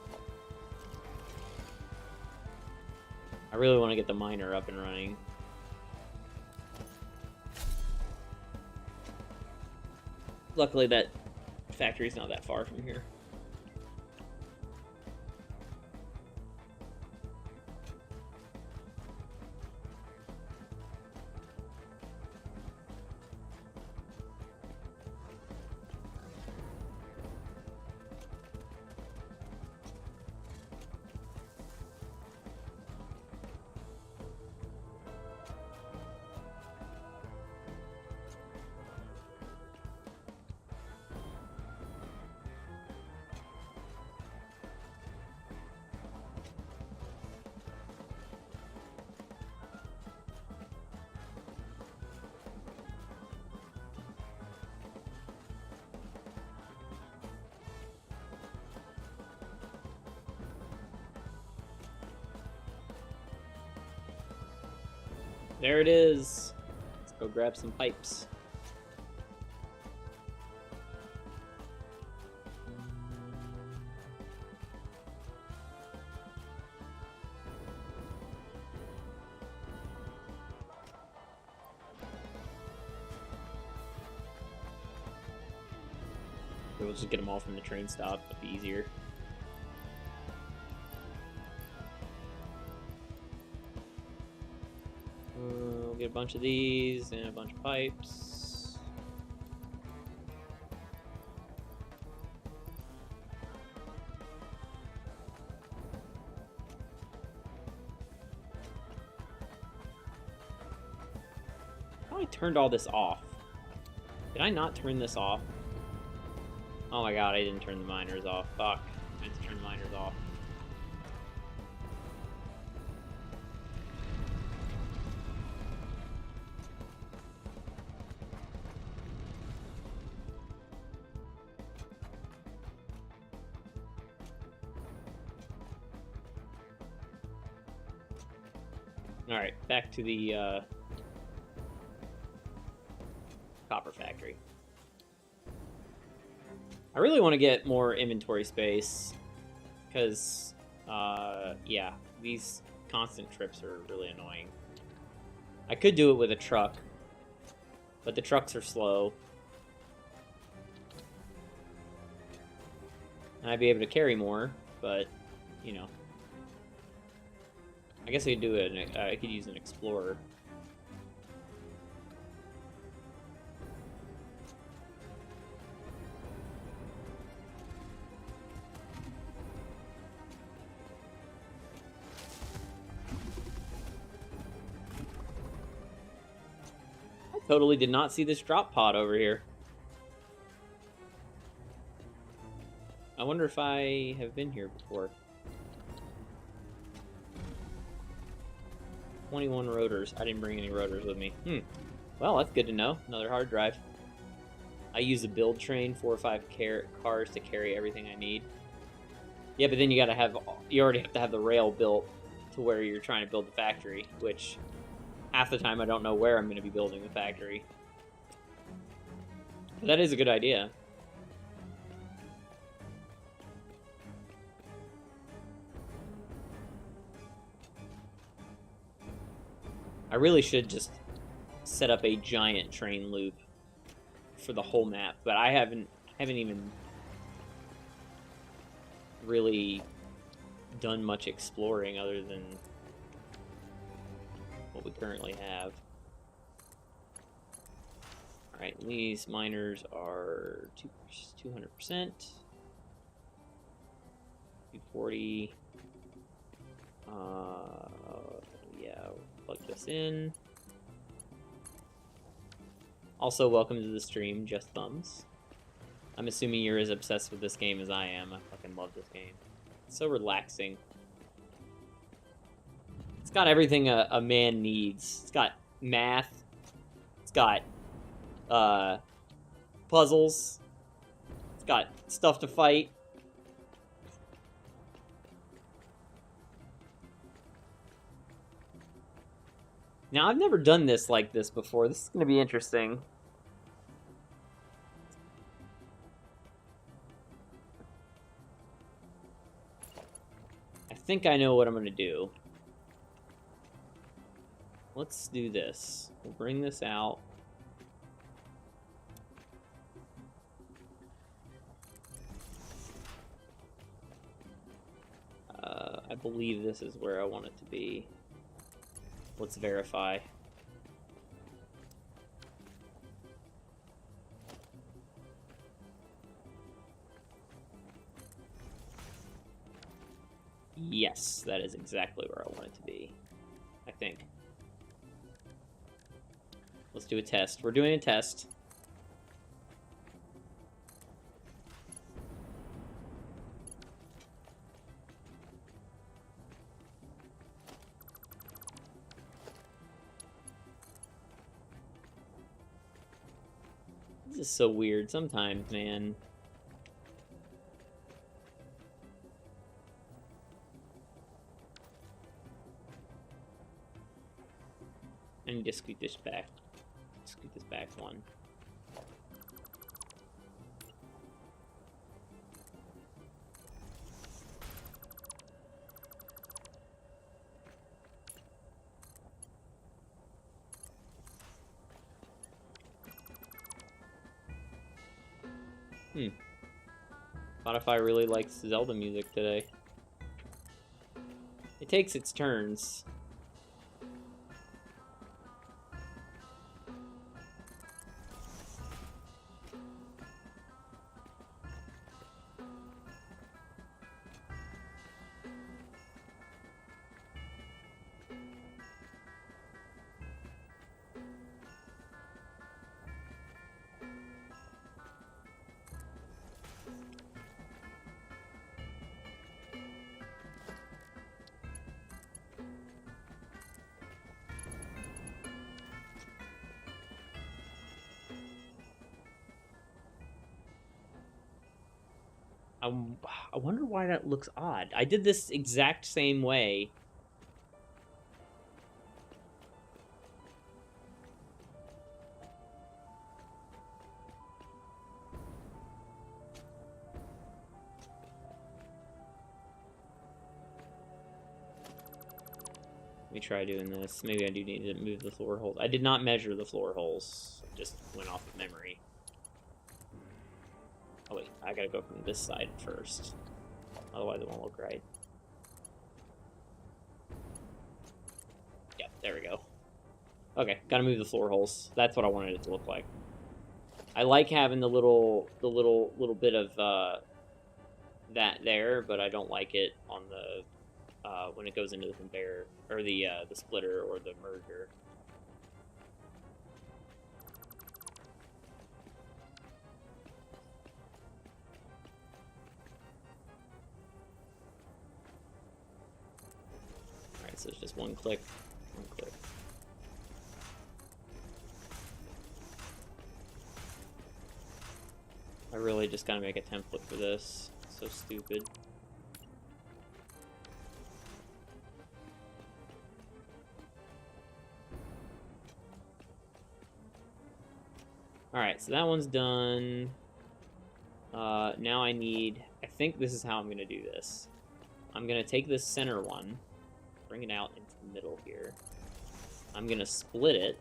I really want to get the miner up and running. Luckily, that factory's not that far from here. There it is. Let's go grab some pipes. We'll just get them all from the train stop. It'll be easier. We'll get a bunch of these and a bunch of pipes. How I turned all this off? Did I not turn this off? Oh my god, I didn't turn the miners off. Fuck. I meant to turn the miners off. Alright, back to the copper factory. I really want to get more inventory space because, yeah, these constant trips are really annoying. I could do it with a truck, but the trucks are slow. And I'd be able to carry more, but, you know. I guess I could do it. I could use an explorer. I totally did not see this drop pod over here. I wonder if I have been here before. 21 rotors. I didn't bring any rotors with me. Well, that's good to know. Another hard drive. I use a build train, 4 or 5 cars to carry everything I need. Yeah, but then you already have to have the rail built to where you're trying to build the factory, which half the time I don't know where I'm going to be building the factory. But that is a good idea. I really should just set up a giant train loop for the whole map, but I haven't even really done much exploring other than what we currently have. Alright, these miners are 200%. 240. Yeah, plug this in. Also, welcome to the stream, Just Thumbs. I'm assuming you're as obsessed with this game as I am. I fucking love this game. It's so relaxing. It's got everything a man needs. It's got math. It's got puzzles. It's got stuff to fight. Now, I've never done this like this before. This is going to be interesting. I think I know what I'm going to do. Let's do this. We'll bring this out. I believe this is where I want it to be. Let's verify. Yes, that is exactly where I want it to be. I think. Let's do a test. We're doing a test. This is so weird sometimes, man. I need to scoot this back. Scoot this back one. Spotify really likes Zelda music today. It takes its turns. I wonder why that looks odd. I did this exact same way. Let me try doing this. Maybe I do need to move the floor holes. I did not measure the floor holes. Just went off of memory. Oh wait, I gotta go from this side first. Otherwise it won't look right. Yep, there we go. Okay, gotta move the floor holes. That's what I wanted it to look like. I like having the little bit of that there, but I don't like it on the when it goes into the conveyor or the splitter or the merger. Alright, so it's just one click, one click. I really just gotta make a template for this. So stupid. Alright, so that one's done. Now I think this is how I'm gonna do this. I'm gonna take this center one, bring it out into the middle here. I'm gonna split it.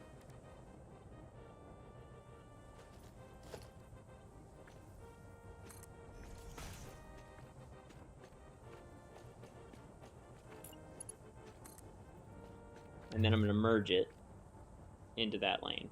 And then I'm gonna merge it into that lane.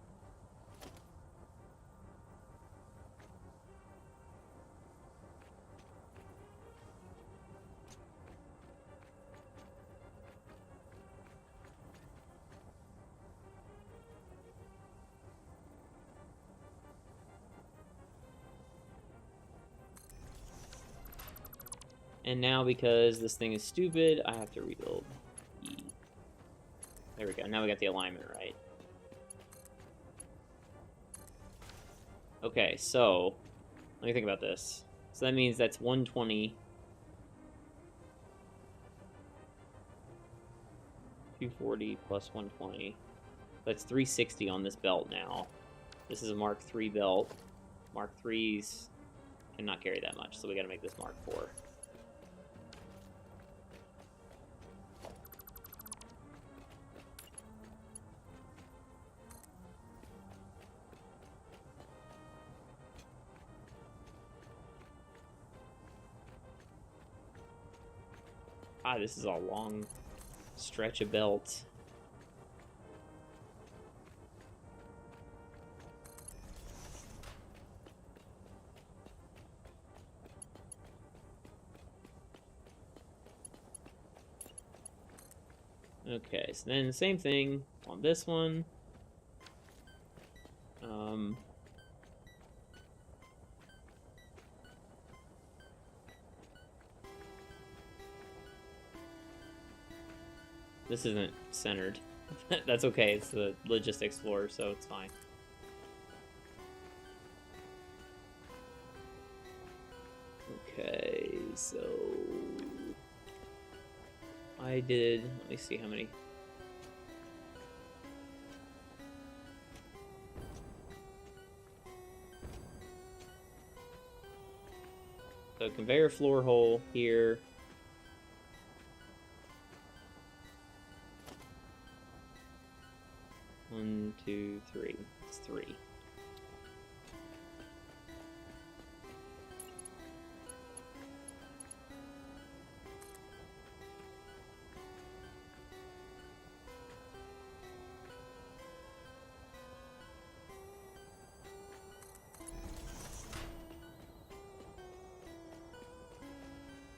And now, because this thing is stupid, I have to rebuild E. There we go. Now we got the alignment right. Okay, so let me think about this. So that means that's 120. 240 plus 120. That's 360 on this belt now. This is a Mark III belt. Mark IIIs cannot carry that much, so we gotta make this Mark IV. Ah, this is a long stretch of belt. Okay, so then the same thing on this one. This isn't centered. That's okay, it's the logistics floor, so it's fine. Okay, so I did, let me see how many. So conveyor floor hole here. One, two, three. It's 3.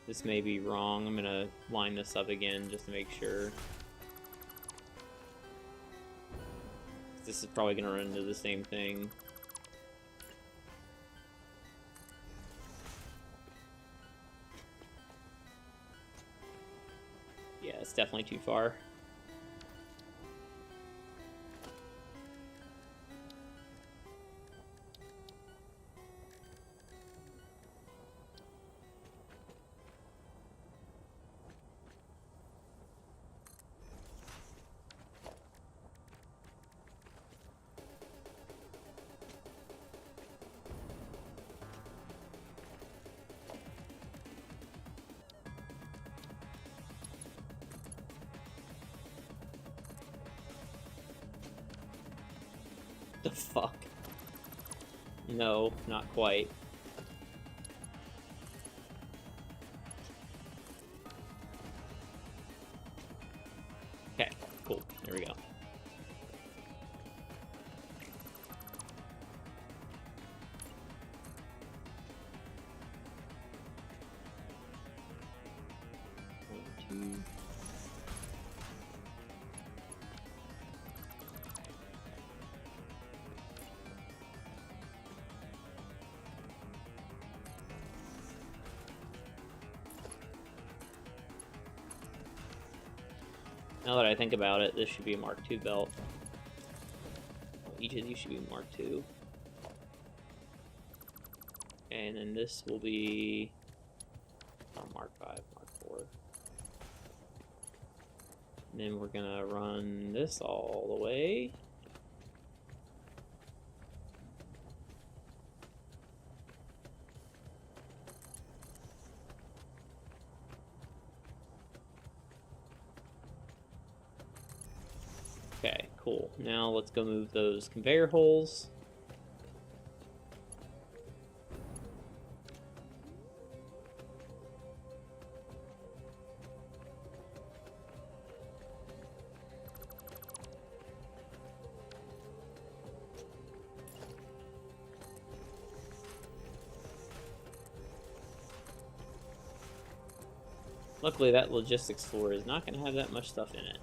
This may be wrong. I'm gonna line this up again just to make sure. This is probably gonna run into the same thing. Yeah, it's definitely too far. The fuck? No, not quite. Okay, cool. There we go. One, 2. Now that I think about it, this should be a Mark II belt. Each of these should be Mark II. Okay, and then this will be Mark 5, Mark 4. And then we're gonna run this all the way. Okay, cool. Now let's go move those conveyor holes. Luckily, that logistics floor is not going to have that much stuff in it.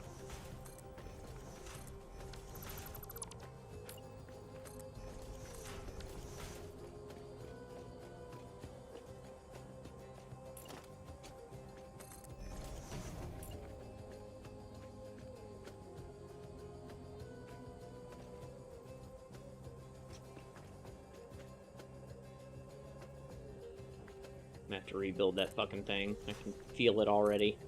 I'm gonna have to rebuild that fucking thing. I can feel it already.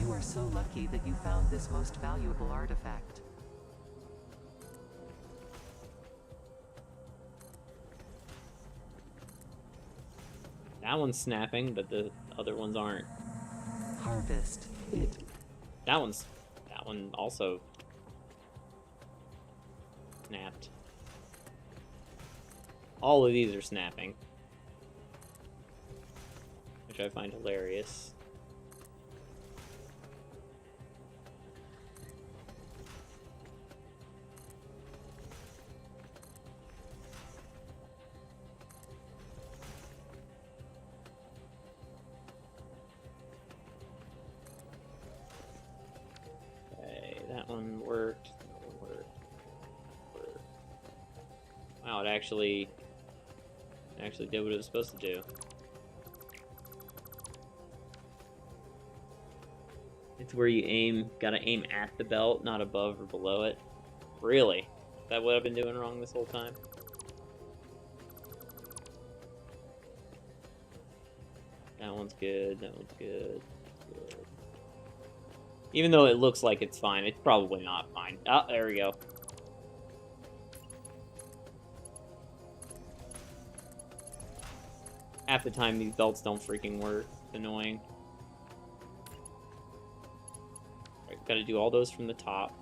You are so lucky that you found this most valuable artifact. That one's snapping, but the other ones aren't. Harvest it. That one also snapped. All of these are snapping, which I find hilarious. That one worked. That one worked. Wow, it actually did what it was supposed to do. It's where you aim. Gotta aim at the belt, not above or below it. Really? Is that what I've been doing wrong this whole time? That one's good. That one's good. Good. Even though it looks like it's fine, it's probably not fine. Oh, there we go. Half the time, these belts don't freaking work. It's annoying. Alright, gotta do all those from the top.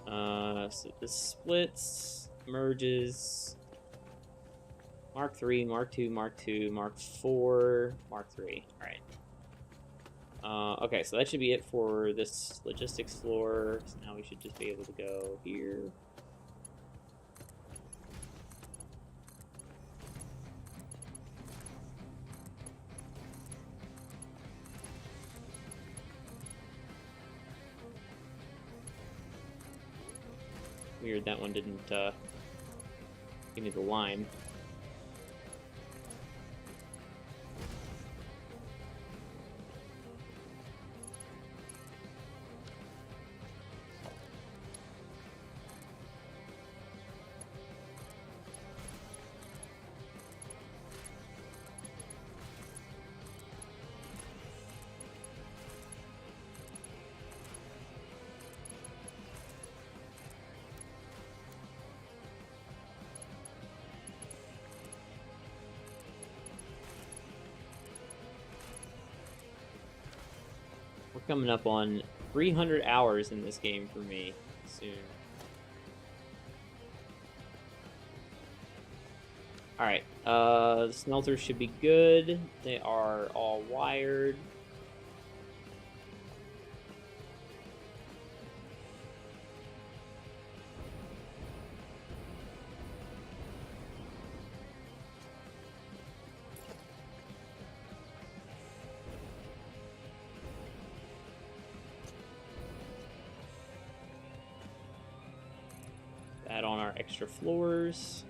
So this splits, merges. Mark 3, Mark 2, Mark 2, Mark 4, Mark 3. Alright. Okay, so that should be it for this logistics floor. So now we should just be able to go here. Weird, that one didn't give me the line. We're coming up on 300 hours in this game for me soon. Alright, the smelters should be good. They are all wired. add on our extra floors.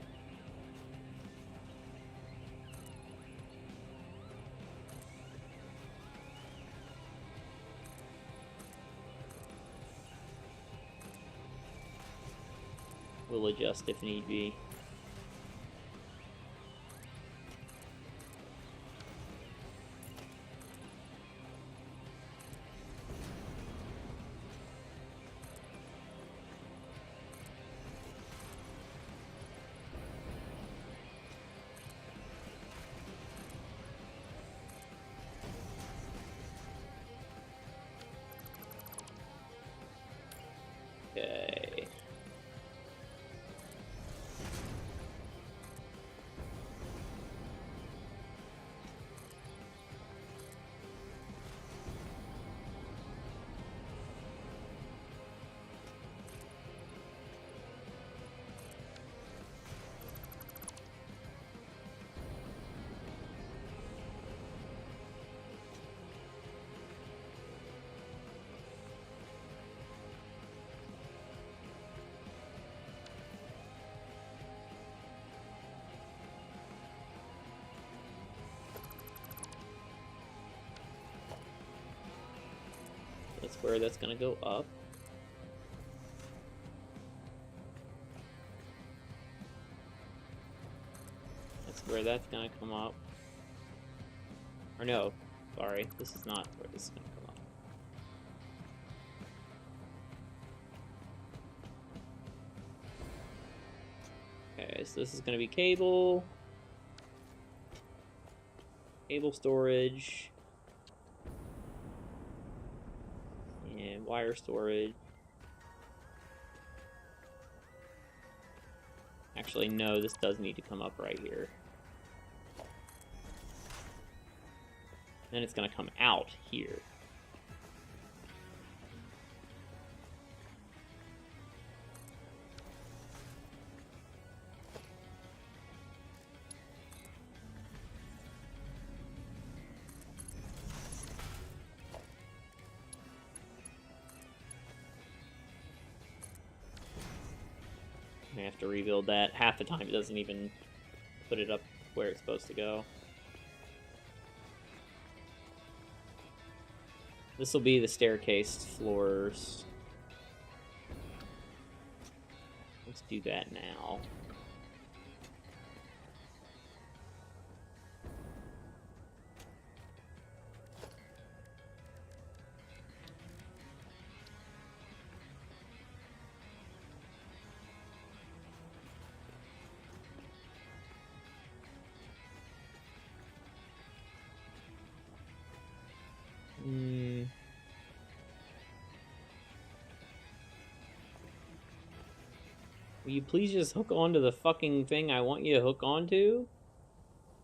We'll adjust if need be. Okay. That's where that's gonna go up. That's where that's gonna come up. Or no, sorry, this is not where this is gonna come up. Okay, so this is gonna be cable. Cable storage. And wire storage. Actually, no, this does need to come up right here. Then it's gonna come out here. I have to rebuild that. Half the time it doesn't even put it up where it's supposed to go. This will be the staircase floors. Let's do that now. Will you please just hook onto the fucking thing I want you to hook onto?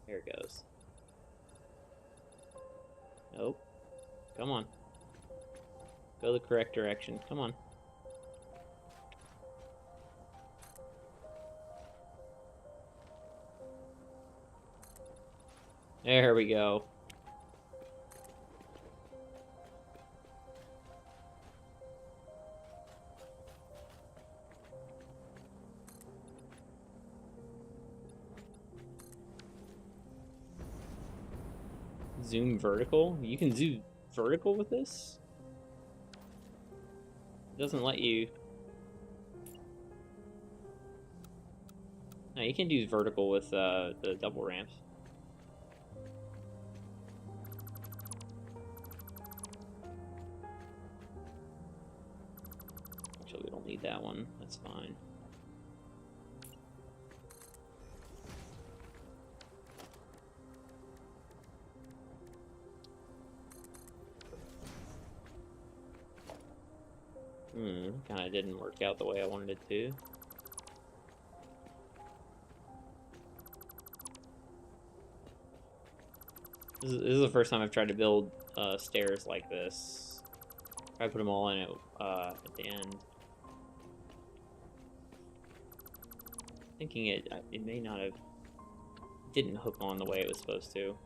There it goes. Nope. Come on. Go the correct direction. Come on. There we go. Zoom vertical? You can zoom vertical with this? It doesn't let you... No, you can do vertical with the double ramps. Actually, we don't need that one. That's fine. Kinda didn't work out the way I wanted it to. This is the first time I've tried to build stairs like this. I put them all in it at the end. Thinking it may not have... didn't hook on the way it was supposed to.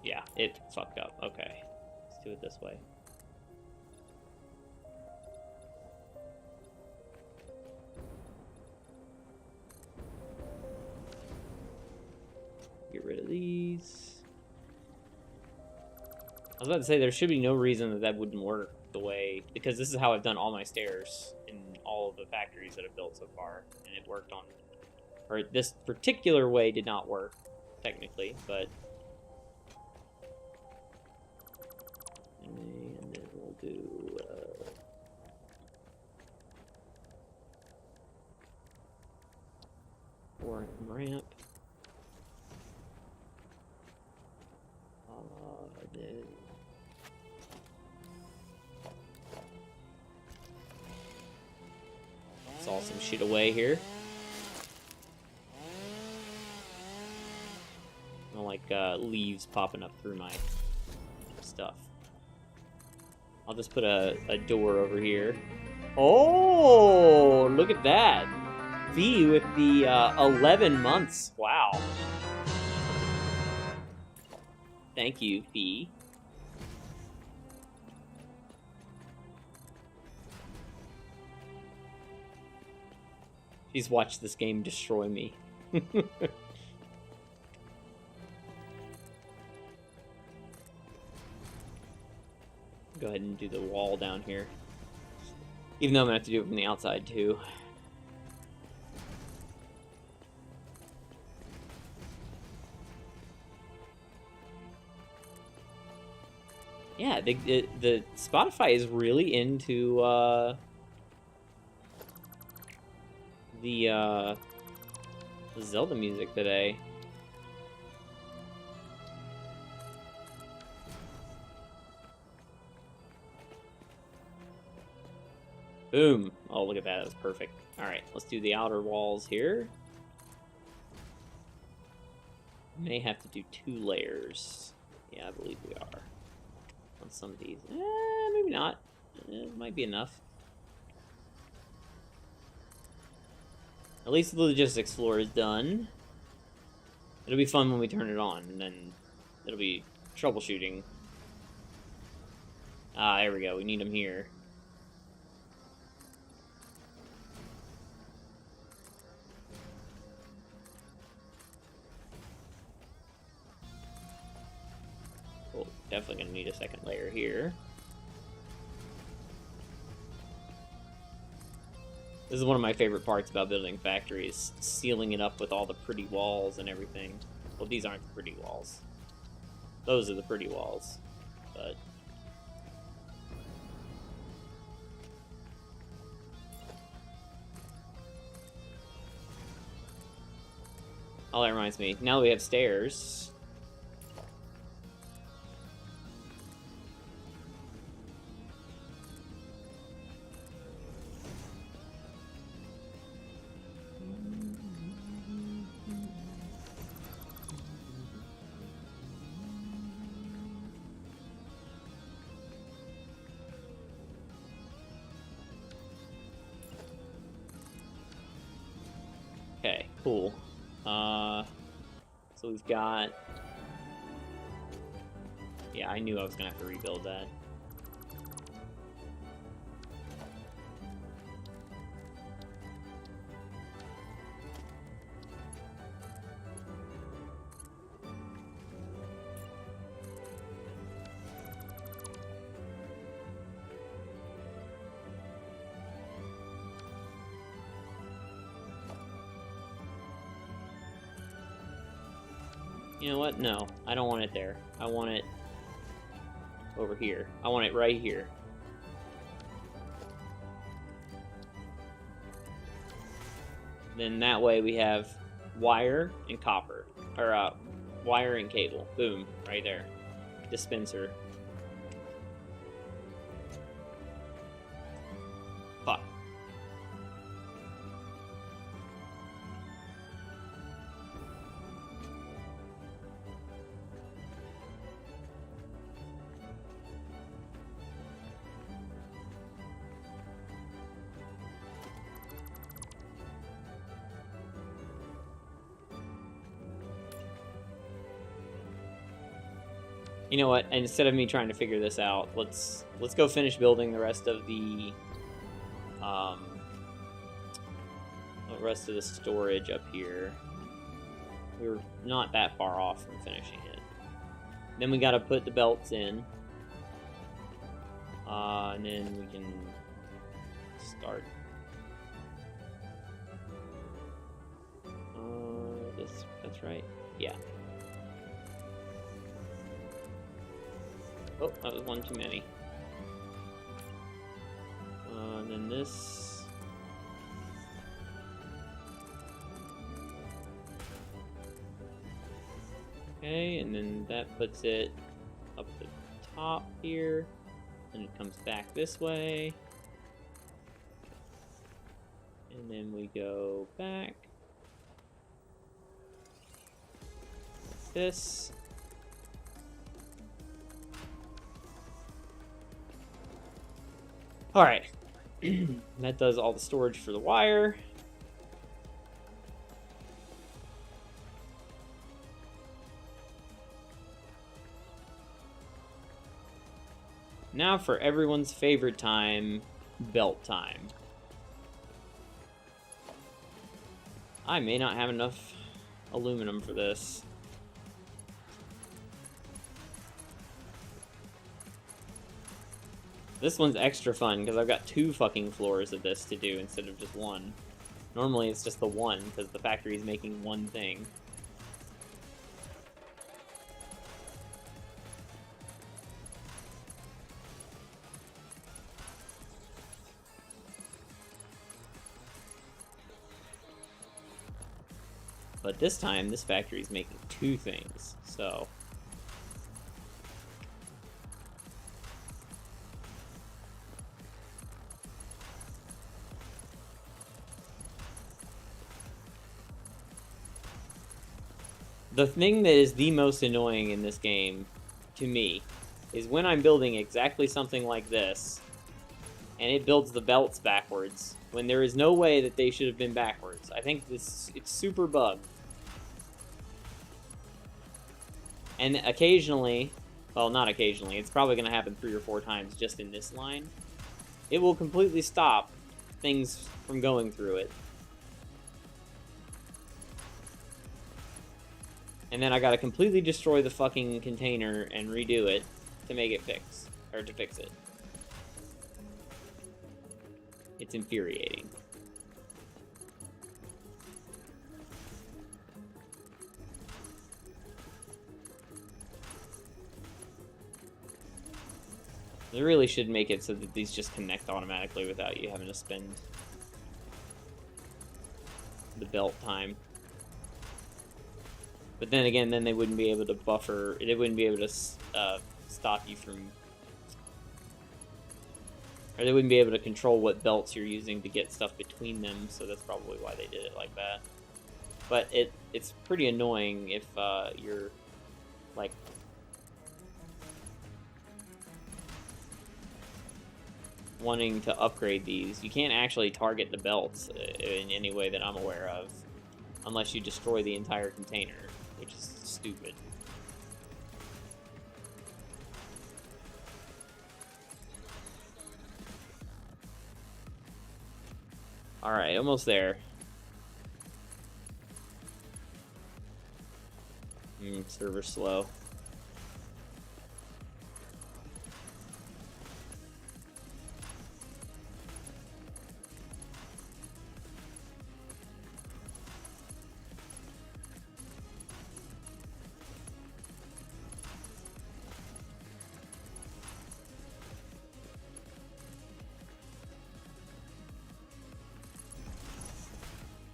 Yeah, it fucked up. Okay. Let's do it this way. was about to say there should be no reason that that wouldn't work the way, because this is how I've done all my stairs in all of the factories that I've built so far, and it worked on, or this particular way did not work technically, but and then we'll do ramp. Then saw some shit away here. I don't like leaves popping up through my stuff. I'll just put a door over here. Oh, look at that. V with the 11 months. Wow. Thank you, V. She's watched this game destroy me. Go ahead and do the wall down here. Even though I'm gonna have to do it from the outside too. Yeah, the Spotify is really into the Zelda music today. Boom. Oh, look at that. That was perfect. All right, let's do the outer walls here. May have to do 2 layers. Yeah, I believe we are. On some of these. Maybe not. It might be enough. At least the logistics floor is done. It'll be fun when we turn it on, and then it'll be troubleshooting. Ah, there we go. We need them here. Cool. Definitely gonna need a second layer here. This is one of my favorite parts about building factories, sealing it up with all the pretty walls and everything. Well, these aren't the pretty walls. Those are the pretty walls, but... Oh, that reminds me. Now that we have stairs... Okay, cool. So we've got... Yeah, I knew I was gonna have to rebuild that. You know what? No, I don't want it there. I want it over here. I want it right here. Then that way we have wire and copper. Or, wire and cable. Boom. Right there. Dispenser. Fuck. You know what? Instead of me trying to figure this out, let's go finish building the rest of the storage up here. We were not that far off from finishing it. Then we got to put the belts in. And then we can start. That's right. Yeah. Oh, that was one too many. And then this. Okay, and then that puts it up the top here. And it comes back this way. And then we go back. Like this. Alright. That does all the storage for the wire. Now for everyone's favorite time, belt time. I may not have enough aluminum for this. This one's extra fun because I've got 2 fucking floors of this to do instead of just 1. Normally it's just the 1 because the factory's making 1 thing. But this time, this factory's making 2 things, so... The thing that is the most annoying in this game, to me, is when I'm building exactly something like this, and it builds the belts backwards, when there is no way that they should have been backwards. I think it's super bugged. And occasionally, well, not occasionally, it's probably going to happen 3 or 4 times just in this line, it will completely stop things from going through it. And then I gotta completely destroy the fucking container and redo it to make it fix, or to fix it. It's infuriating. They really should make it so that these just connect automatically without you having to spend the belt time. But then again, then they wouldn't be able to buffer, they wouldn't be able to stop you from, or they wouldn't be able to control what belts you're using to get stuff between them, so that's probably why they did it like that. But it's pretty annoying if you're, like, wanting to upgrade these. You can't actually target the belts in any way that I'm aware of, unless you destroy the entire container, which is stupid. Alright, almost there. Server's slow.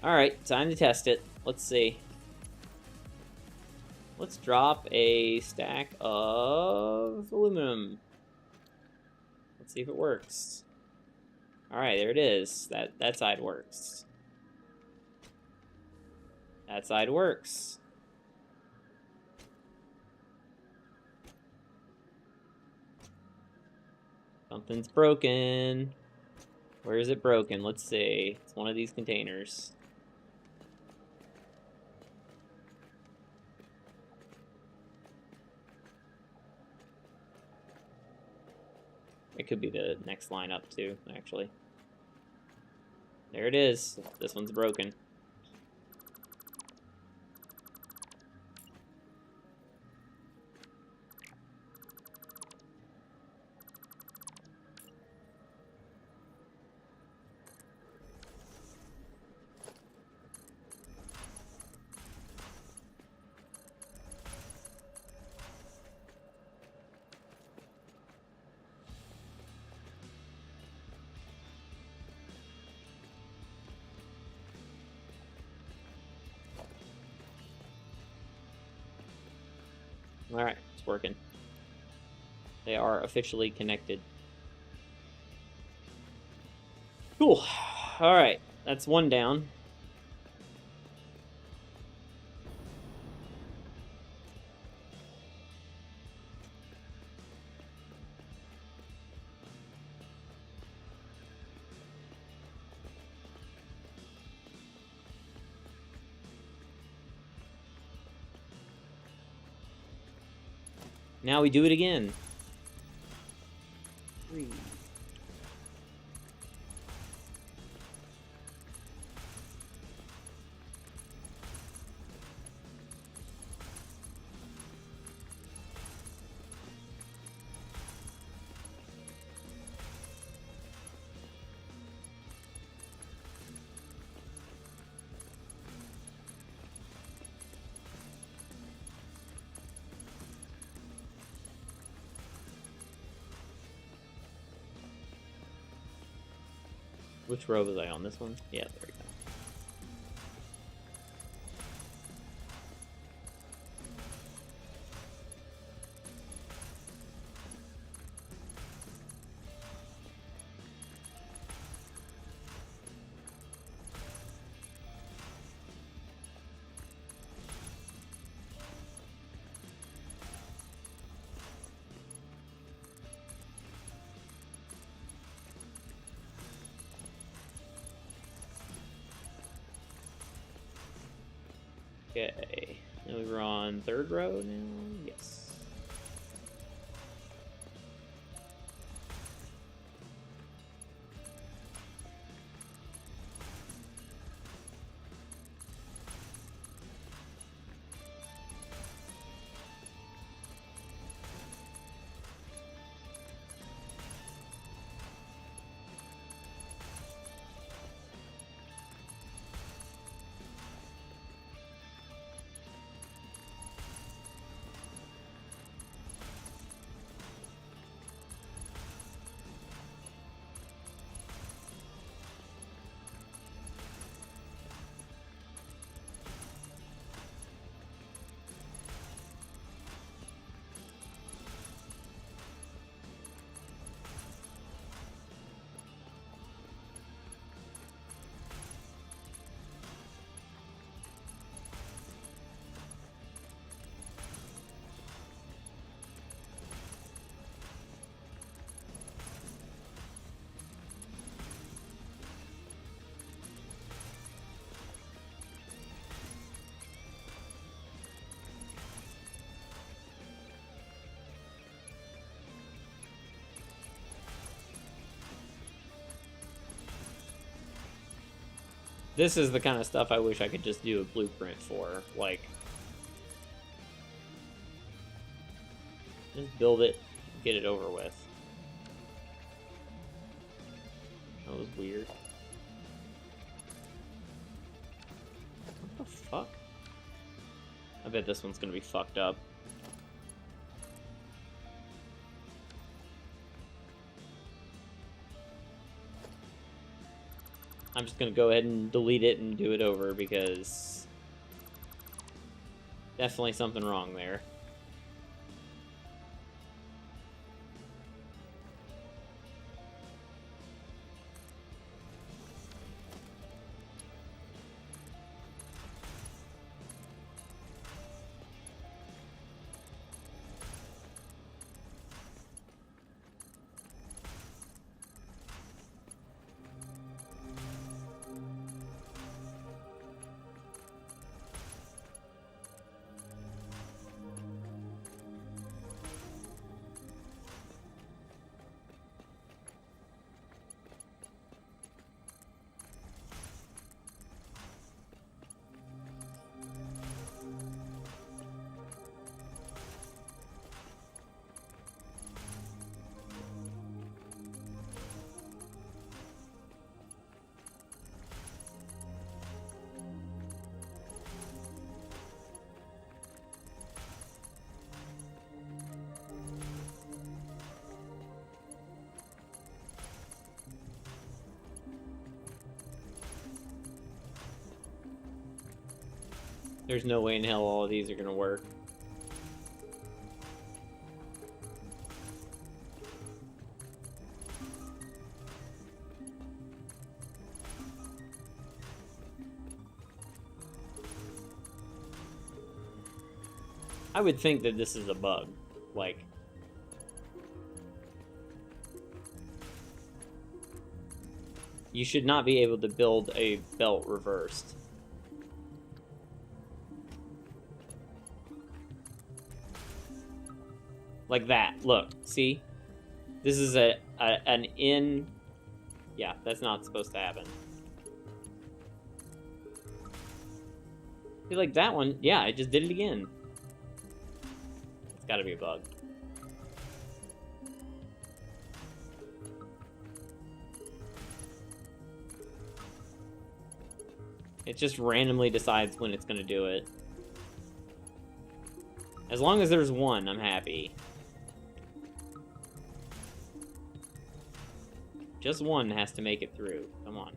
Alright, time to test it. Let's see. Let's drop a stack of aluminum. Let's see if it works. Alright, there it is. That side works. That side works. Something's broken. Where is it broken? Let's see. It's one of these containers. It could be the next line up too, actually. There it is. This one's broken. Alright, it's working. They are officially connected. Cool. Alright, that's one down. Now we do it again. 3. Which row was I on? This one? Yeah, there we go. Okay, now we're on third row now? Yes. This is the kind of stuff I wish I could just do a blueprint for. Like, just build it, get it over with. That was weird. What the fuck? I bet this one's gonna be fucked up. I'm just gonna go ahead and delete it and do it over because definitely something wrong there. There's no way in hell all of these are gonna work. I would think that this is a bug. Like, you should not be able to build a belt reversed. Like that. Look, see? This is an in... Yeah, that's not supposed to happen. See, like that one, yeah, I just did it again. It's gotta be a bug. It just randomly decides when it's gonna do it. As long as there's one, I'm happy. Just one has to make it through. Come on.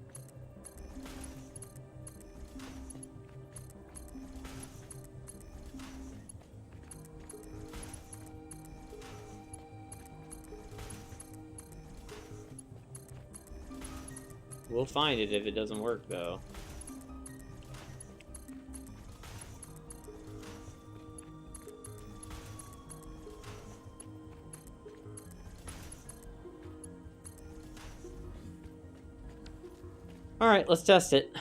We'll find it if it doesn't work, though. Alright, let's test it.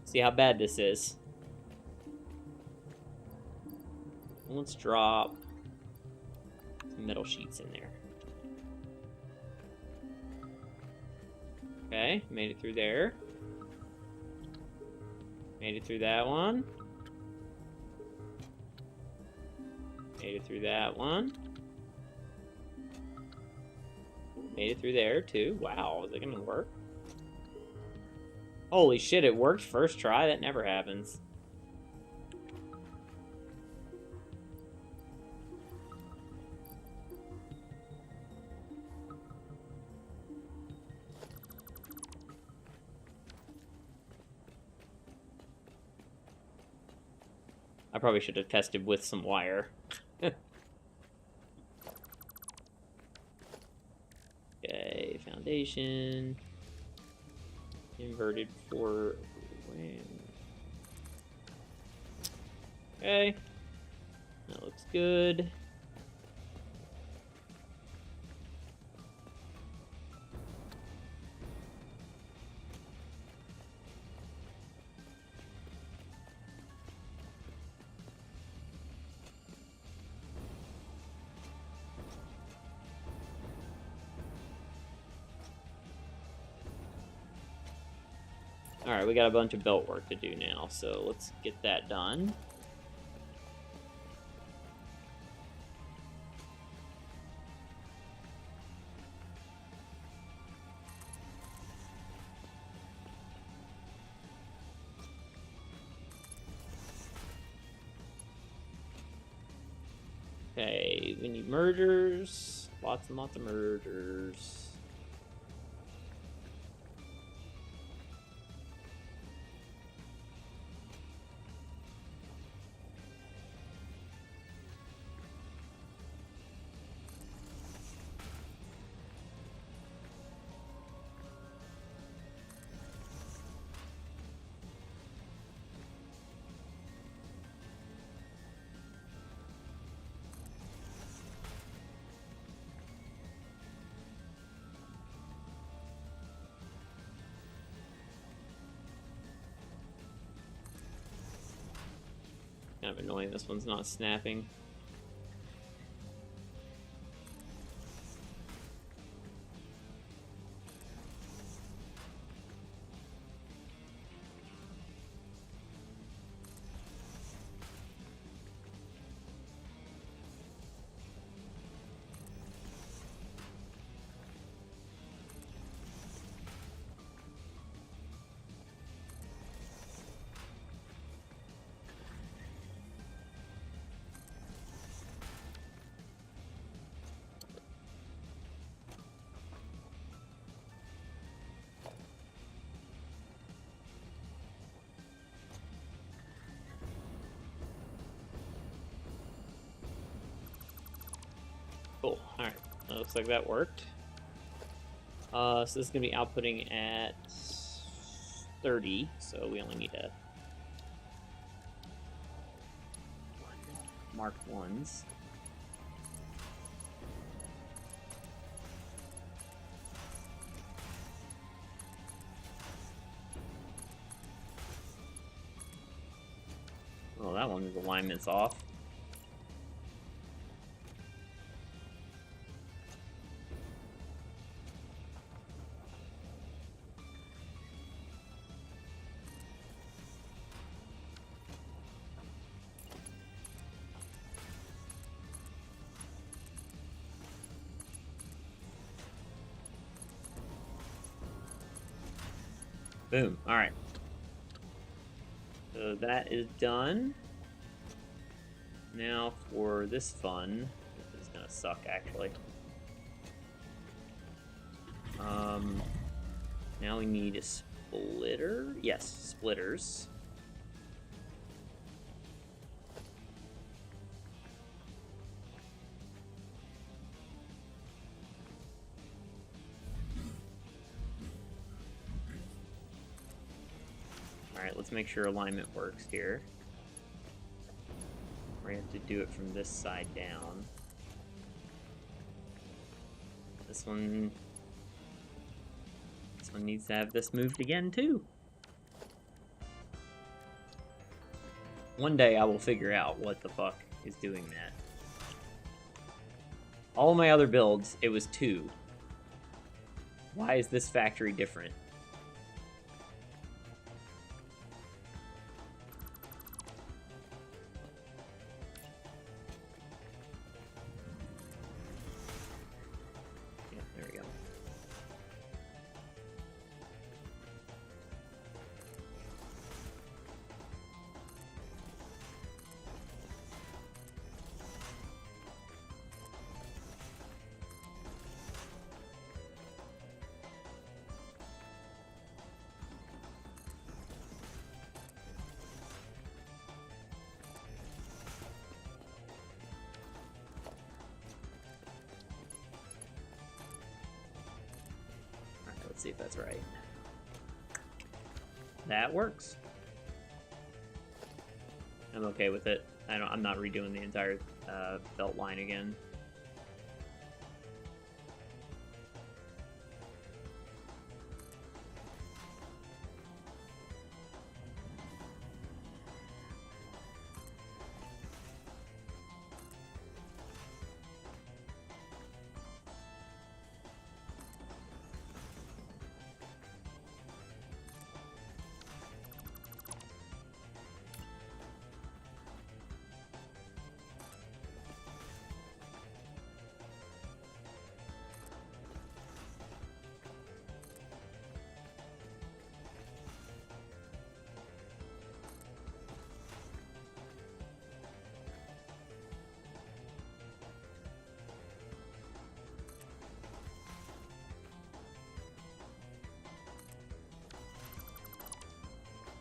See how bad this is. Let's drop some metal sheets in there. Okay, made it through there. Made it through that one. Made it through that one. Made it through there, too. Wow, is it gonna work? Holy shit, it worked first try? That never happens. I probably should have tested with some wire. Okay, foundation. Inverted for wind. Okay. That looks good. Alright, we got a bunch of belt work to do now, so let's get that done. Okay, we need mergers. Lots and lots of mergers. Kind of annoying this one's not snapping. Cool. Alright. Looks like that worked. So this is going to be outputting at 30, so we only need to marked ones. Oh, that one's alignment's off. Boom. All right. So that is done. Now for this fun. This is gonna suck, actually. Now we need a splitter. Yes, splitters. Alright, let's make sure alignment works here. We have to do it from this side down. This one needs to have this moved again, too. One day I will figure out what the fuck is doing that. All my other builds, it was 2. Why is this factory different? Yeah, there we go. Let's see if that's right. That works. I'm okay with it. I'm not redoing the entire belt line again.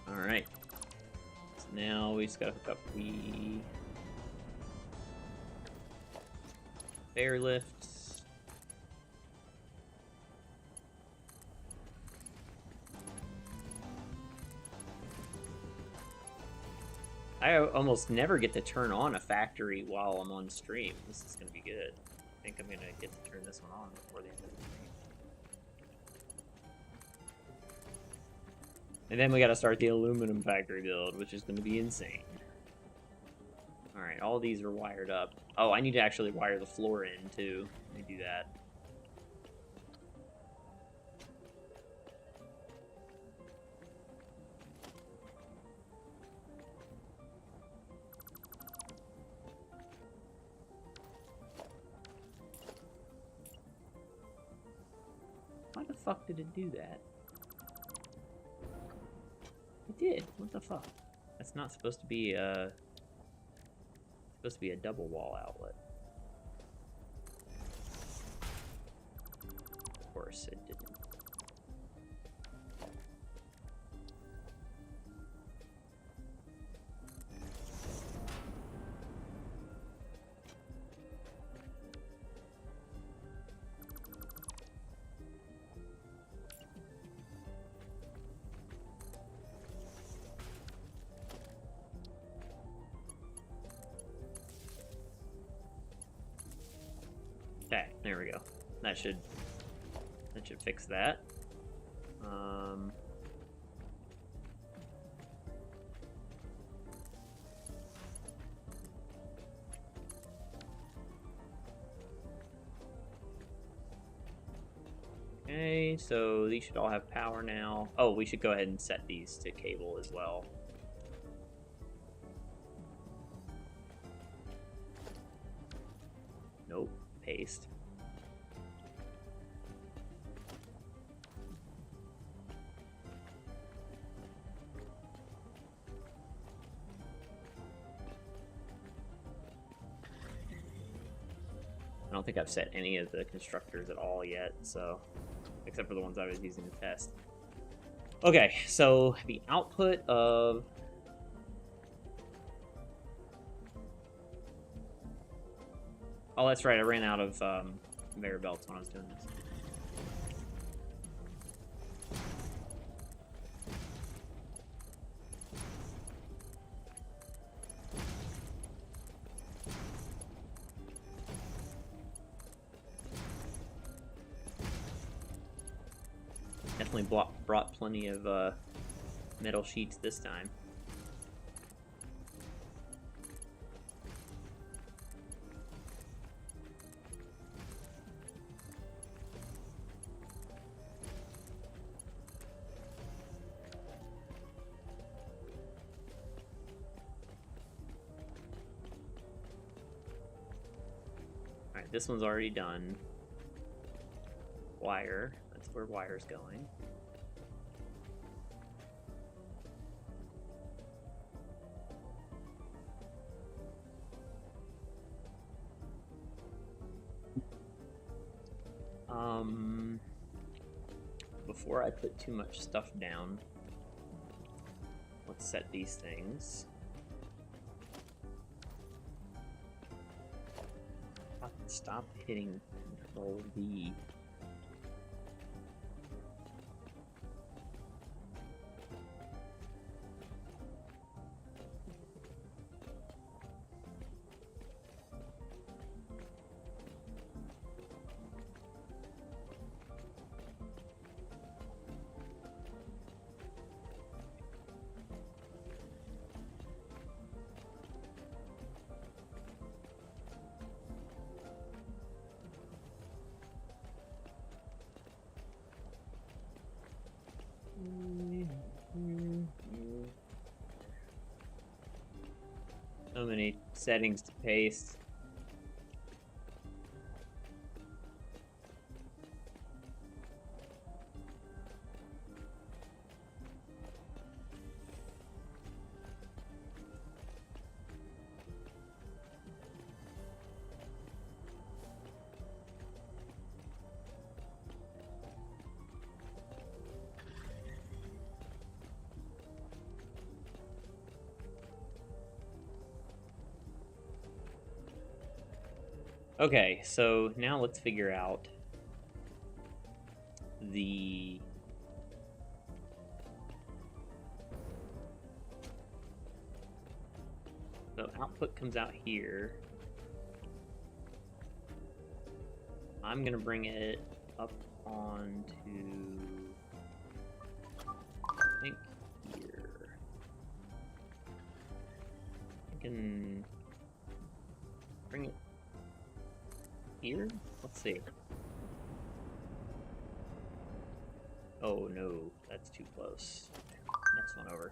Alright. So now we just gotta hook up the bear lifts. I almost never get to turn on a factory while I'm on stream. This is gonna be good. I think I'm gonna get to turn this one on before the end of the stream. And then we gotta start the aluminum factory build, which is gonna be insane. Alright, all these are wired up. Oh, I need to actually wire the floor in, too. Let me do that. Why the fuck did it do that? It did. What the fuck? That's not supposed to be a double wall outlet. Of course it didn't. Okay, there we go. That should fix that. Okay, so these should all have power now. Oh, we should go ahead and set these to cable as well. Nope, paste. I don't think I've set any of the constructors at all yet, so except for the ones I was using to test. Okay, so the output of oh, that's right, I ran out of conveyor belts when I was doing this. Definitely brought plenty of metal sheets this time. Alright, this one's already done. Wire. That's where wire's going. Before I put too much stuff down, let's set these things. Stop hitting Control V. So many settings to paste. Okay, so now let's figure out the output comes out here. I'm gonna bring it up onto I think here. I can bring it here? Let's see. Oh no, that's too close. Next one over.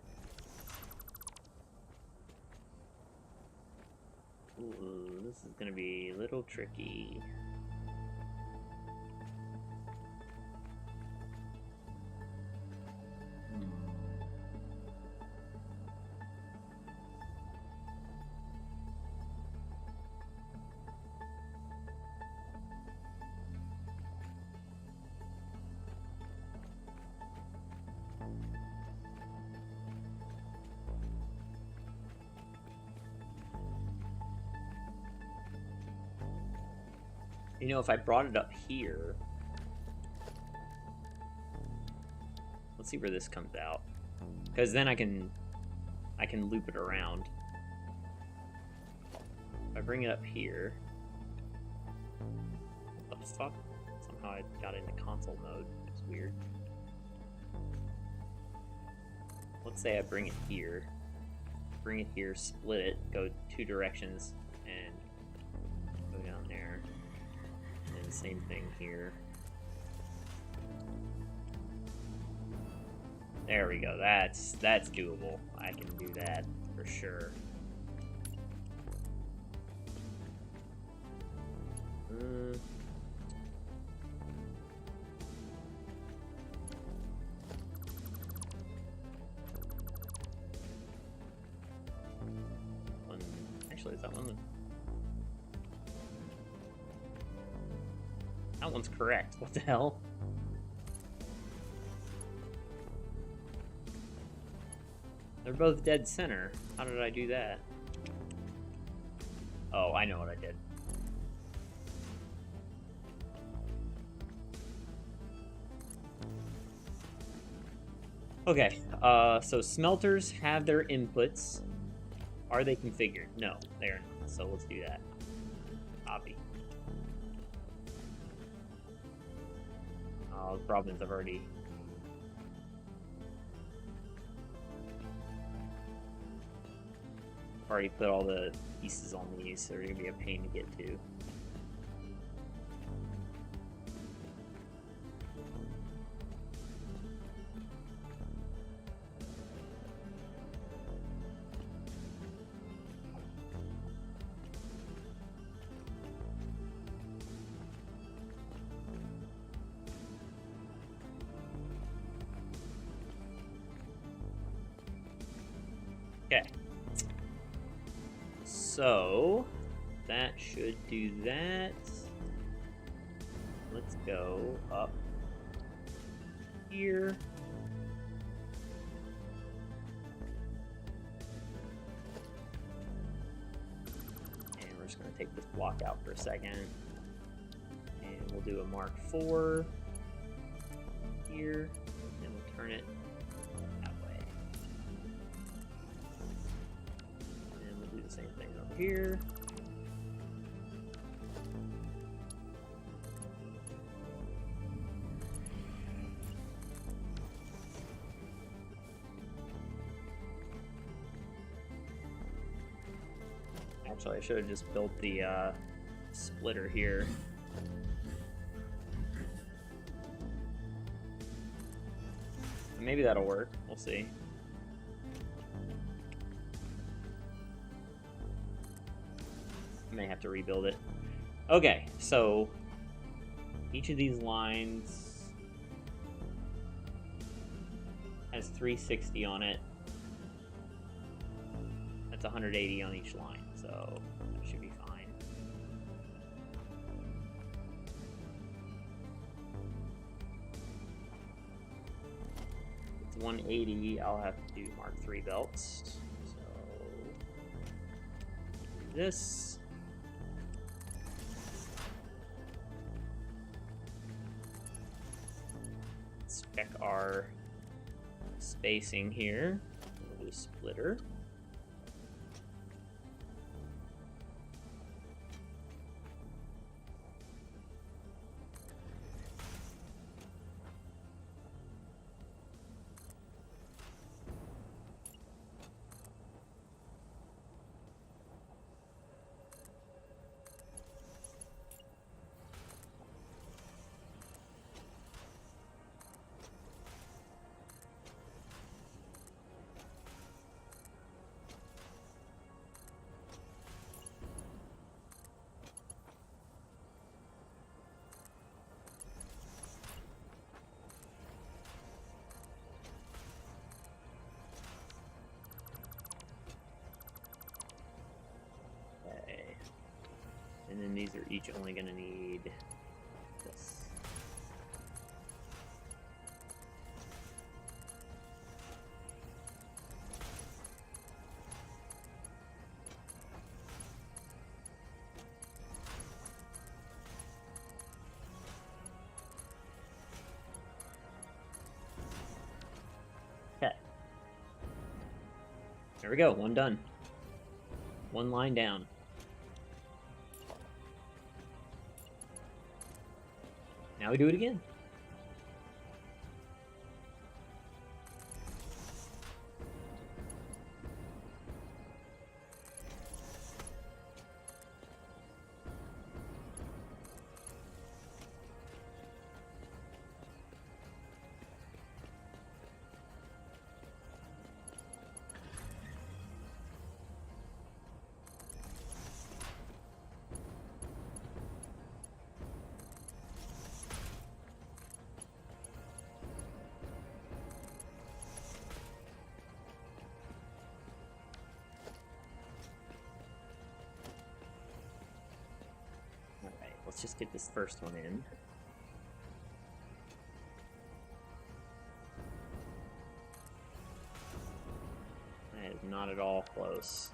Ooh, this is gonna be a little tricky. You know, if I brought it up here, let's see where this comes out, because then I can loop it around. If I bring it up here, fuck? Somehow I got into console mode. It's weird. Let's say I bring it here. Bring it here, split it, go 2 directions, and go down there. And then same thing here. There we go. That's doable. I can do that for sure. Actually, is that one? That one's correct. What the hell? They're both dead center. How did I do that? Oh, I know what I did. Okay, so smelters have their inputs. Are they configured? No, they are not. So let's do that. Copy. Oh, the problem is I've already... put all the pieces on these, so they're going to be a pain to get to. Okay. So, that should do that. Let's go up here. And we're just going to take this block out for a second. And we'll do a Mark IV here. And we'll turn it that way. And we'll do the same thing over here. Actually, I should have just built the splitter here. Maybe that'll work. We'll see. I may have to rebuild it. Okay, so each of these lines has 360 on it. That's 180 on each line, so that should be fine. It's 180, I'll have to do Mark III belts. So do this. Let's check our spacing here. We'll do splitter. And then these are each only going to need this. Okay. There we go, one done. One line down. Now we do it again. Let's just get this first one in. That is not at all close.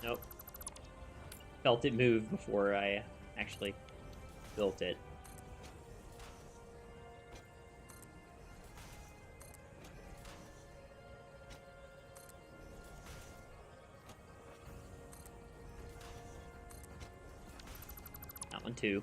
Nope. Felt it move before I actually built it. That one too.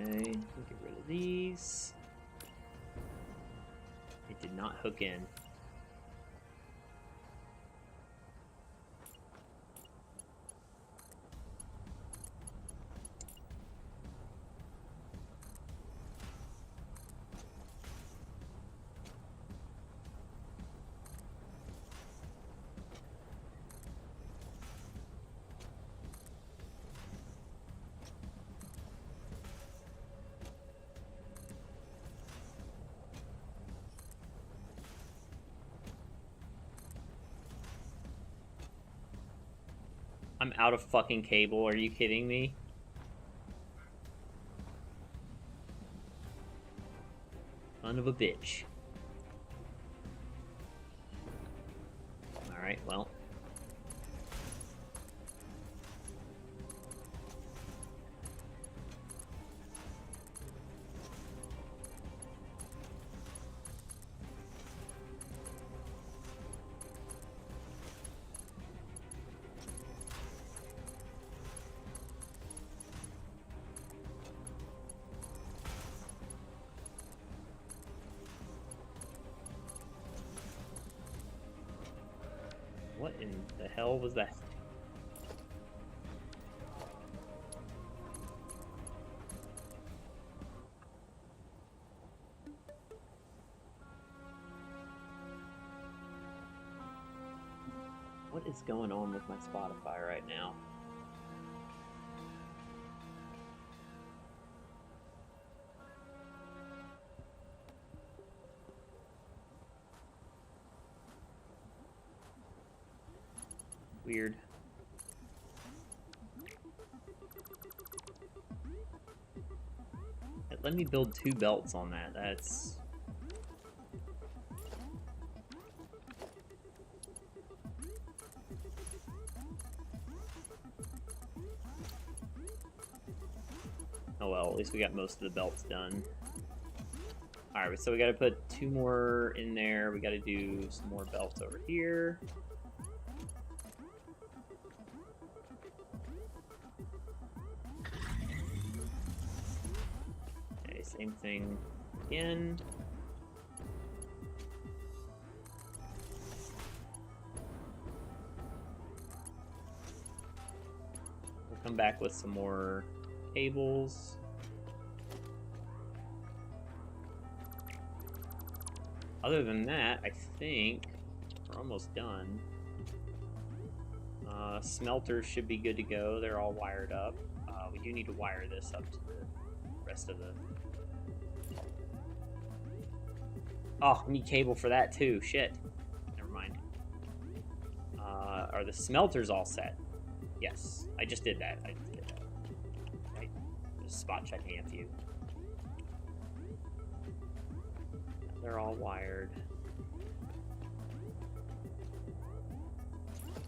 Okay, get rid of these. It did not hook in. I'm out of fucking cable, are you kidding me? Son of a bitch. Alright, well. What in the hell was that? What is going on with my Spotify right now? Weird. Let me build 2 belts on that. That's... Oh well, at least we got most of the belts done. Alright, so we gotta put 2 more in there. We gotta do some more belts over here. Okay, same thing again. We'll come back with some more cables. Other than that, I think we're almost done. Smelters should be good to go. They're all wired up. We do need to wire this up to the rest of the... Oh, we need cable for that too. Shit. Never mind. Are the smelters all set? Yes. I just did that. I just did that. Right? Just spot checking a few. They're all wired.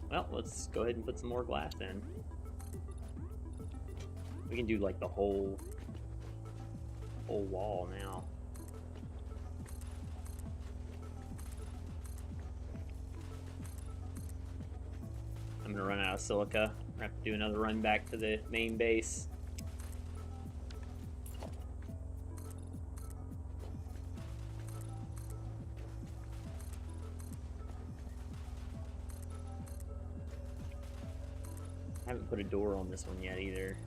Well, let's go ahead and put some more glass in. We can do like the whole wall now. I'm gonna run out of silica. I'm gonna have to do another run back to the main base. I haven't put a door on this one yet either.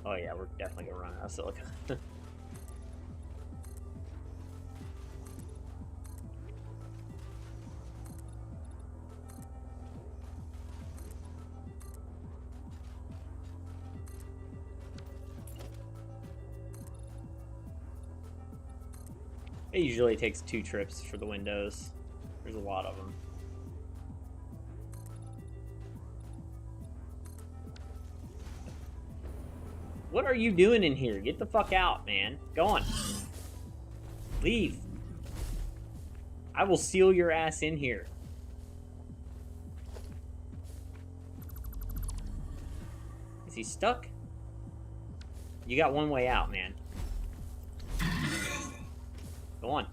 Oh yeah, we're definitely gonna run out of silica. It usually takes 2 trips for the windows. There's a lot of them. What are you doing in here? Get the fuck out, man. Go on. Leave. I will seal your ass in here. Is he stuck? You got one way out, man. Go on.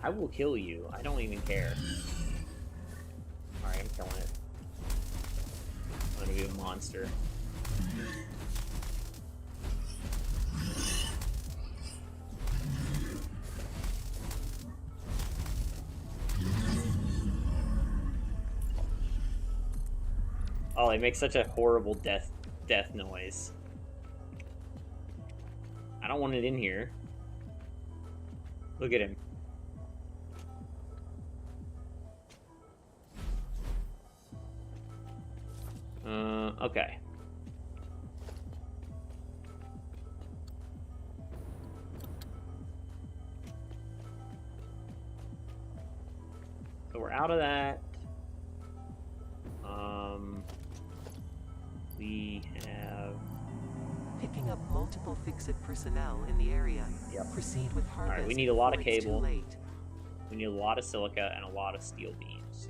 I will kill you. I don't even care. Alright, I'm killing it. I'm gonna be a monster. Oh, they make such a horrible death noise. I don't want it in here. Look at him. Okay. So we're out of that. We have... Picking up multiple fix-it personnel in the area. Yep. Proceed with harvest. Alright, we need a lot of before it's too cable. late. We need a lot of silica and a lot of steel beams.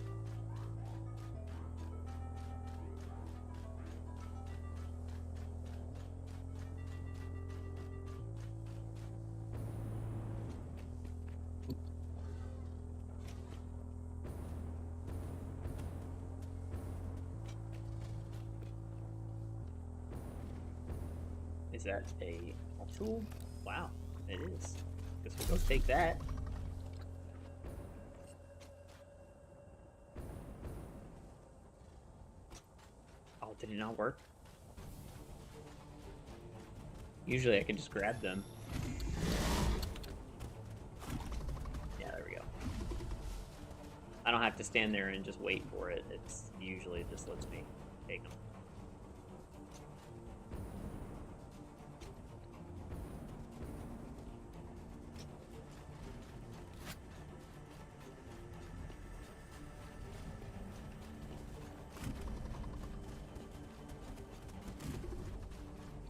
Is that a tool? Wow, it is. Guess we'll go take that. Oh, did it not work? Usually I can just grab them. Yeah, there we go. I don't have to stand there and just wait for it. It's usually it just lets me take them.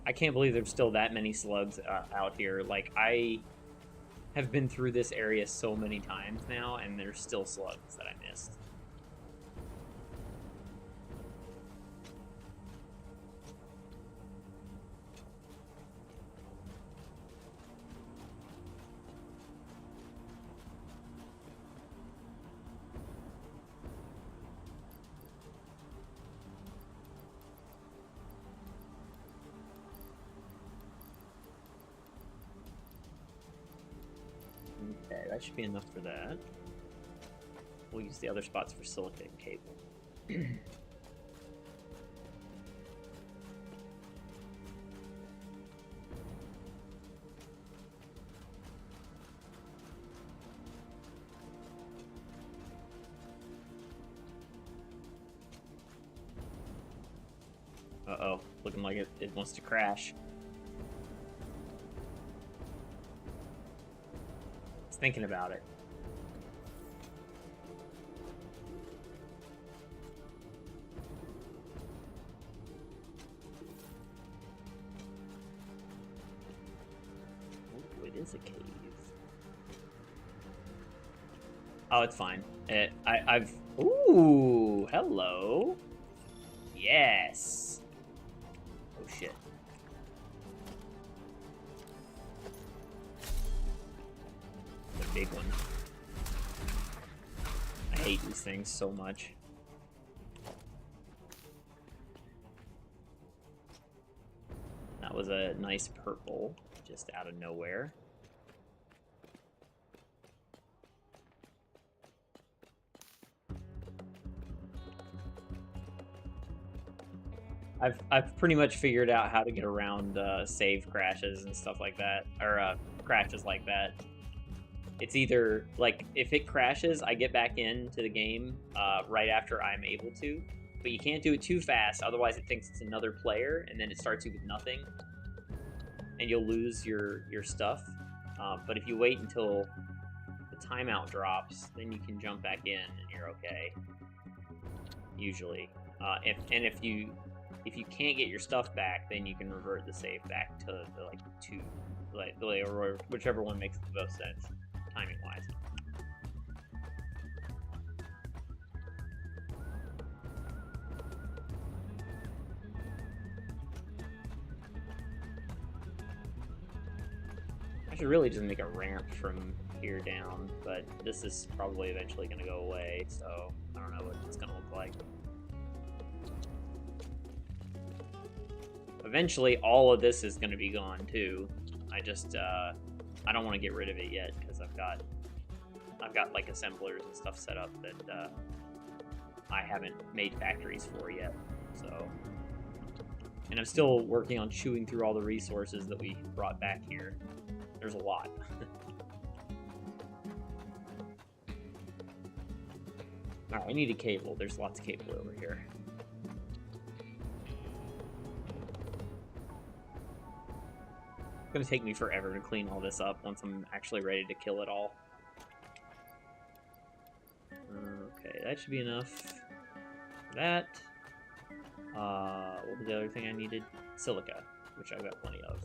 I can't believe there's still that many slugs out here. Like, I have been through this area so many times now, and there's still slugs that I missed. Okay, that should be enough for that. We'll use the other spots for silica and cable. Uh-oh, looking like it wants to crash. It's thinking about it. is a cave? Oh, it's fine. I've... Ooh, hello. Yes. Oh, shit. The big one. I hate these things so much. That was a nice purple, just out of nowhere. I've pretty much figured out how to get around save crashes and stuff like that, or crashes like that. It's either, like, if it crashes, I get back into the game right after I'm able to, but you can't do it too fast, otherwise it thinks it's another player, and then it starts you with nothing, and you'll lose your stuff. But if you wait until the timeout drops, then you can jump back in, and you're okay, usually. If you can't get your stuff back, then you can revert the save back to or whichever one makes the most sense, timing wise. I should really just make a ramp from here down, but this is probably eventually going to go away, so I don't know what it's going to look like. Eventually, all of this is going to be gone too. I just I don't want to get rid of it yet because I've got like assemblers and stuff set up that I haven't made factories for yet. So, and I'm still working on chewing through all the resources that we brought back here. There's a lot. All right, I need a cable. There's lots of cable over here. It's gonna take me forever to clean all this up once I'm actually ready to kill it all. Okay, that should be enough for that. What was the other thing I needed? Silica, which I've got plenty of.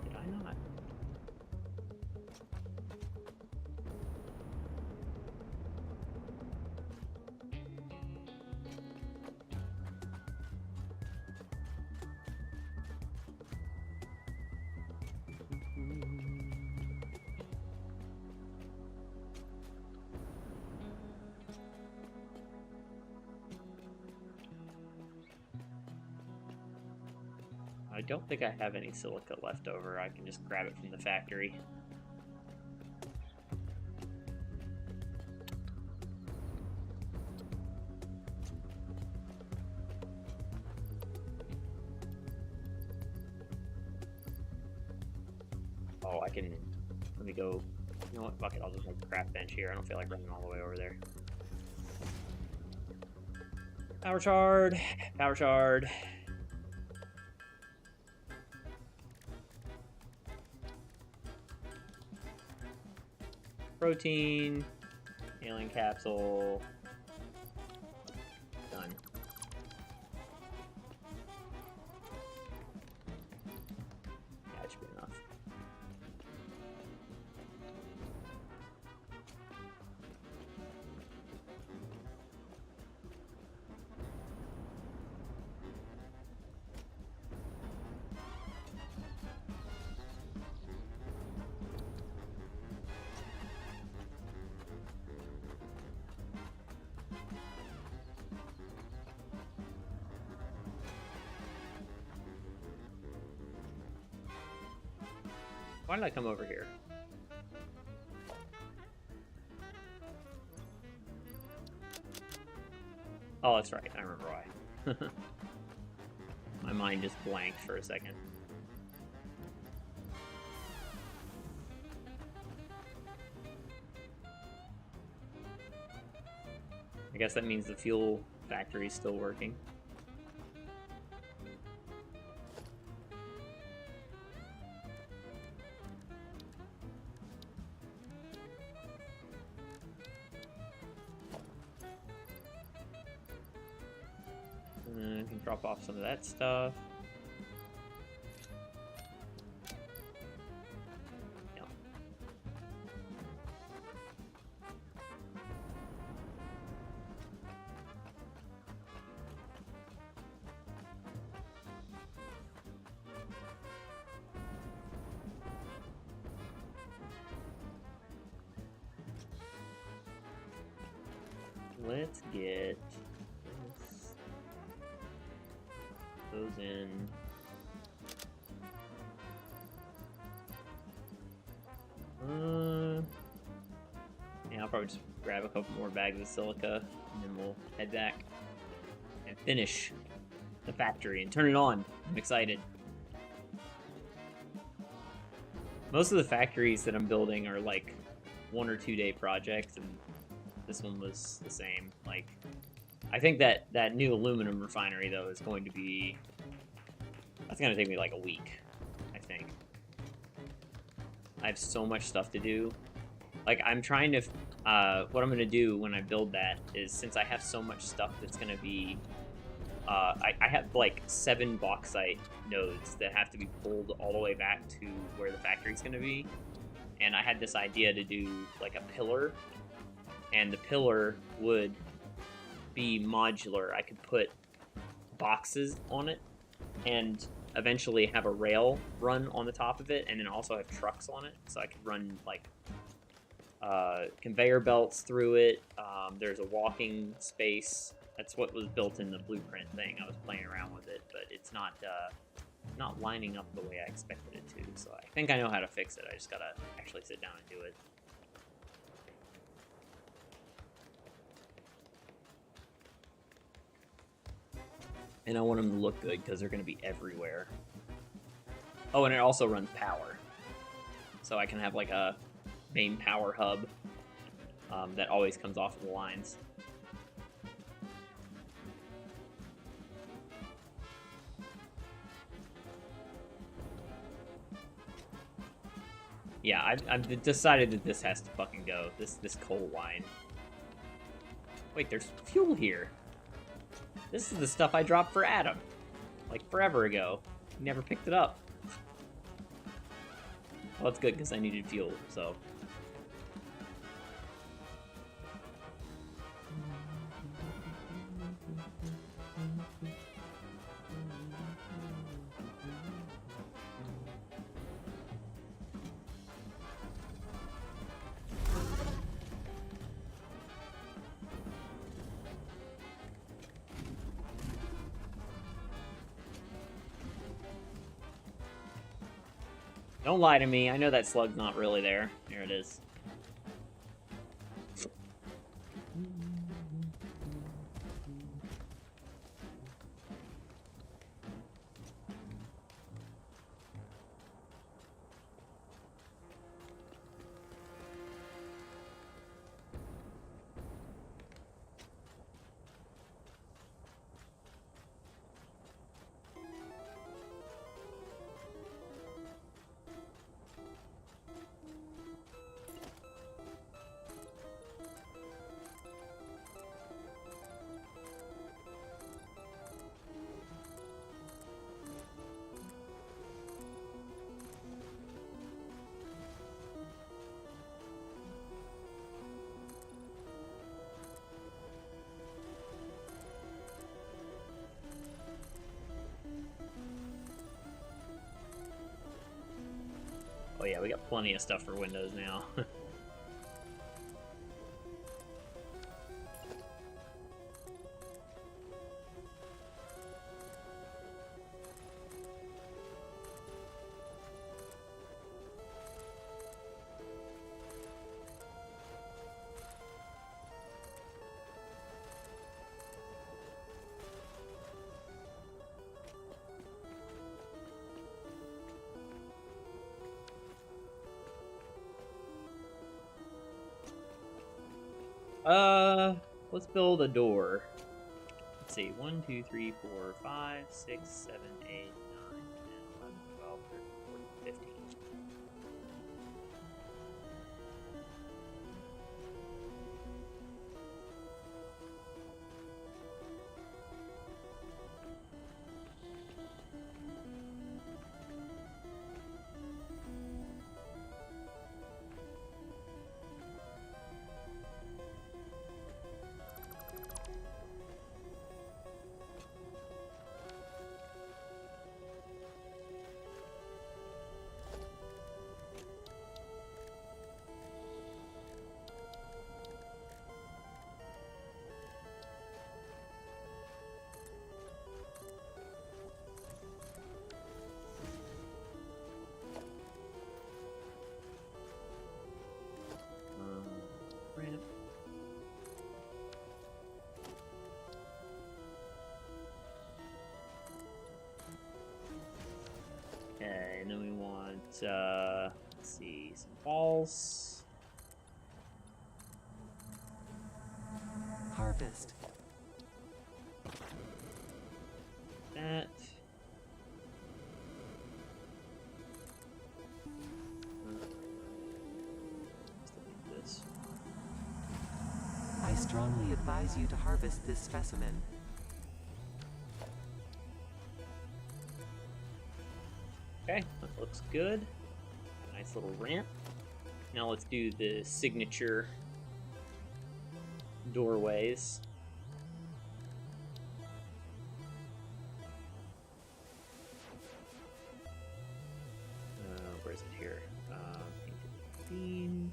Did I not? I don't think I have any silica left over. I can just grab it from the factory. Oh, I can... Let me go... You know what? Fuck it. I'll just make a craft bench here. I don't feel like running all the way over there. Power shard. Power shard. Protein, alien capsule, done. Yeah, it should be enough. Why did I come over here? Oh, that's right. I remember why. My mind just blanked for a second. I guess that means the fuel factory is still working. drop off some of that stuff. Yeah. Let's get this. Those in. Yeah, I'll probably just grab a couple more bags of silica, and then we'll head back and finish the factory and turn it on. I'm excited. Most of the factories that I'm building are like 1 or 2 day projects, and this one was the same. Like, I think that new aluminum refinery though is going to be. That's gonna take me like a week, I think. I have so much stuff to do. Like, I'm trying to. What I'm gonna do when I build that is, since I have so much stuff that's gonna be. I have like 7 bauxite nodes that have to be pulled all the way back to where the factory's gonna be. And I had this idea to do like a pillar. And the pillar would be modular. I could put boxes on it and eventually have a rail run on the top of it, and then also have trucks on it, so I could run like conveyor belts through it. There's a walking space. That's what was built in the blueprint thing. I was playing around with it, but it's not lining up the way I expected it to, so I think I know how to fix it. I just gotta actually sit down and do it. And I want them to look good because they're going to be everywhere. Oh, and it also runs power. So I can have like a main power hub that always comes off of the lines. Yeah, I've decided that this has to fucking go. This coal line. Wait, there's fuel here. This is the stuff I dropped for Adam, like forever ago. He never picked it up. Well, that's good because I needed fuel, so. Don't lie to me. I know that slug's not really there. There it is. Oh yeah, we got plenty of stuff for Windows now. Let's build a door. Let's see, 1, 2, 3, 4, 5, 6, 7, 8, 9, 10, 11, 12, 13, 14, 15. let's see, some balls. Harvest. That. Let's look at this. I strongly advise you to harvest this specimen. Okay, that looks good. Nice little ramp. Now let's do the signature doorways. Where is it here? Painted green.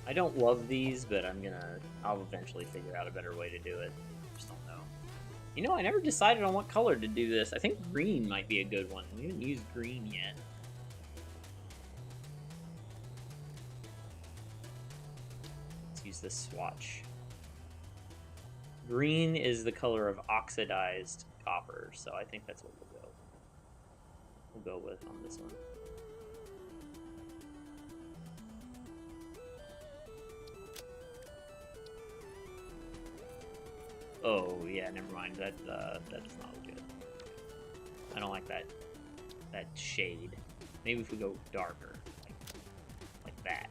I don't love these, but I'll eventually figure out a better way to do it. Just don't know. You know, I never decided on what color to do this. I think green might be a good one. We haven't used green yet. Let's use this swatch. Green is the color of oxidized copper, so I think that's what we'll go with on this one. Oh yeah, never mind. That does not look good. I don't like that shade. Maybe if we go darker, like that.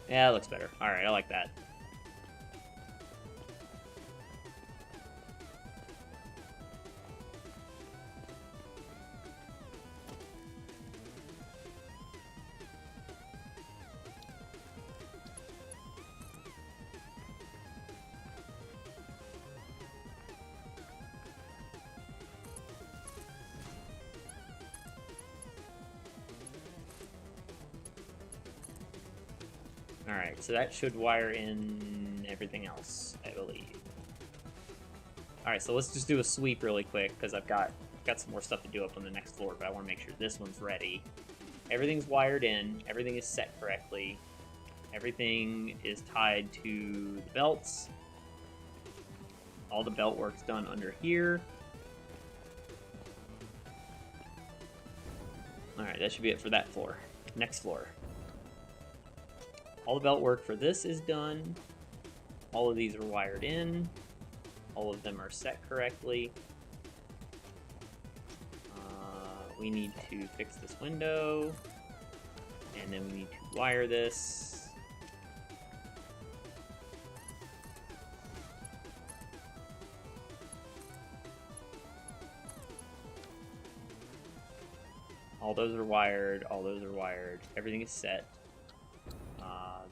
Yeah, it looks better. All right, I like that. Alright, so that should wire in everything else, I believe. Alright, so let's just do a sweep really quick, because I've got some more stuff to do up on the next floor, but I want to make sure this one's ready. Everything's wired in, everything is set correctly, everything is tied to the belts. All the belt work's done under here. Alright, that should be it for that floor. Next floor. All the belt work for this is done. All of these are wired in. All of them are set correctly. We need to fix this window. And then we need to wire this. All those are wired. All those are wired. Everything is set.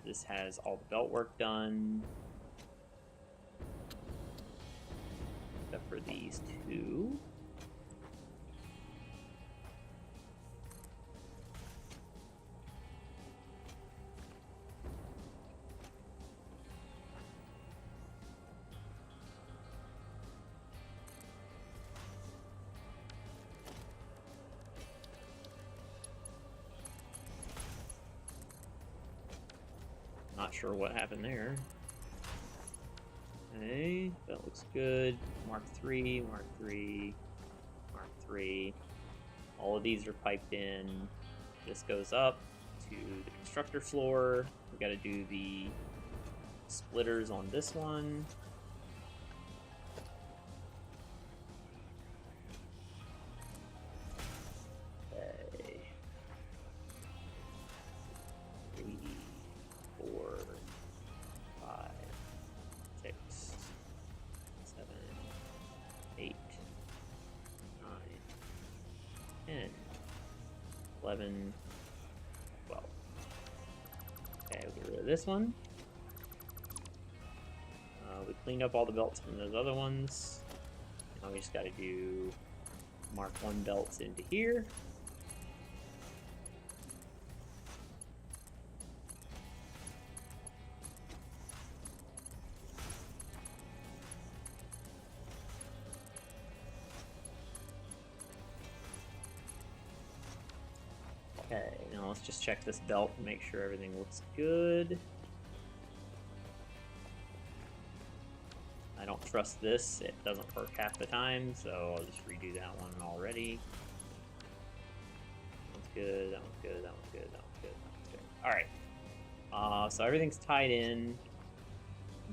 This has all the belt work done, except for these two. Not sure what happened there. Okay, that looks good. Mark 3, Mark 3, Mark 3. All of these are piped in. This goes up to the constructor floor. We gotta do the splitters on this one. Okay. 3, 4, 5, 6, 7, 8, 9, 10, 11, 12. Okay, we'll get rid of this one. We cleaned up all the belts from those other ones. Now we just got to do Mark 1 belts into here. Okay, now let's just check this belt and make sure everything looks good. I don't trust this. It doesn't work half the time, so I'll just redo that one already. That one's good, that one's good, that one's good, that one's good, that one's good. Alright. So everything's tied in.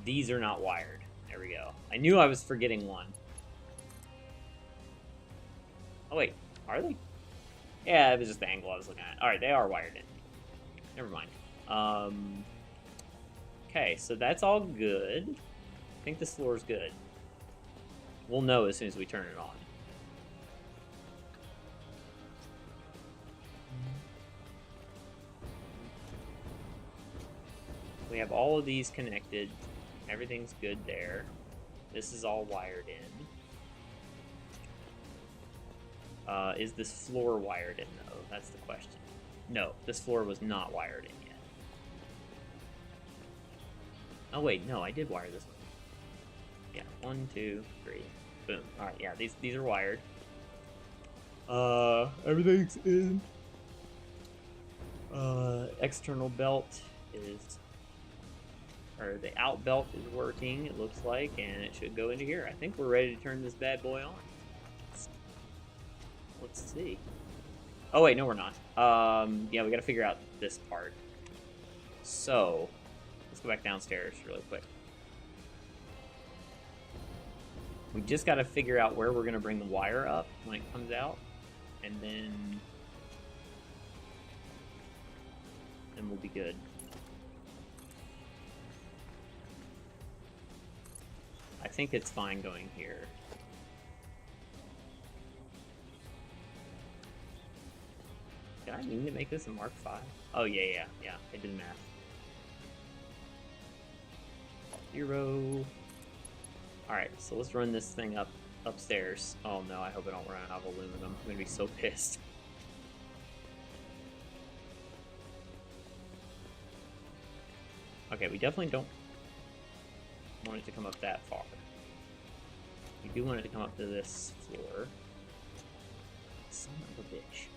These are not wired. There we go. I knew I was forgetting one. Oh wait, are they? Yeah, it was just the angle I was looking at. Alright, they are wired in. Never mind. Okay, so that's all good. I think this floor is good. We'll know as soon as we turn it on. We have all of these connected. Everything's good there. This is all wired in. Is this floor wired in, though? That's the question. No, this floor was not wired in yet. Oh, wait, no, I did wire this one. Yeah, 1, 2, 3. Boom. Alright, yeah, these are wired. Everything's in. External belt is... or the out belt is working, it looks like, and it should go into here. I think we're ready to turn this bad boy on. Let's see. Oh wait, no we're not. Yeah, we gotta figure out this part. So, let's go back downstairs really quick. We just gotta figure out where we're gonna bring the wire up when it comes out, and then we'll be good. I think it's fine going here. Did I mean to make this a Mark V? Oh, yeah. I did math. 0. Alright, so let's run this thing upstairs. Oh no, I hope I don't run out of aluminum. I'm gonna be so pissed. Okay, we definitely don't want it to come up that far. We do want it to come up to this floor. Son of a bitch.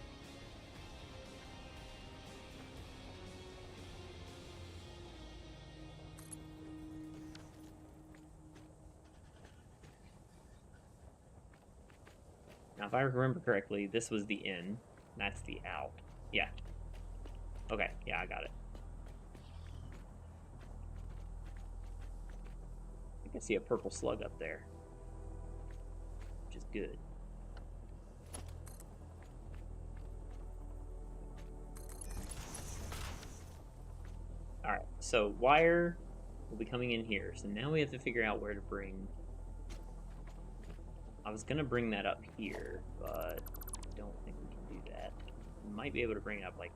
Now, if I remember correctly, this was the in. That's the out. Yeah. Okay, yeah, I got it. I can see a purple slug up there, which is good. Alright, so wire will be coming in here. So now we have to figure out where to bring... I was going to bring that up here, but I don't think we can do that. We might be able to bring it up, like,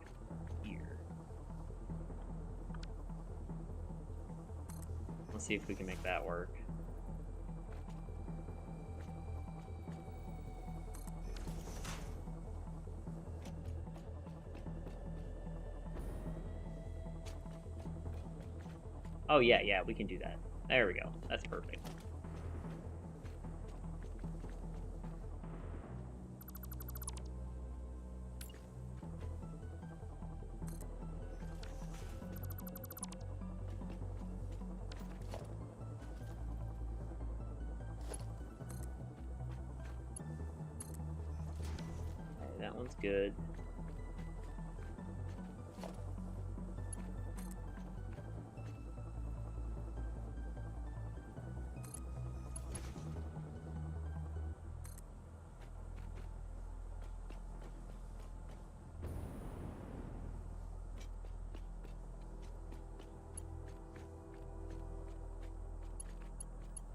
here. Let's see if we can make that work. Oh, yeah, we can do that. There we go. That's perfect. That one's good.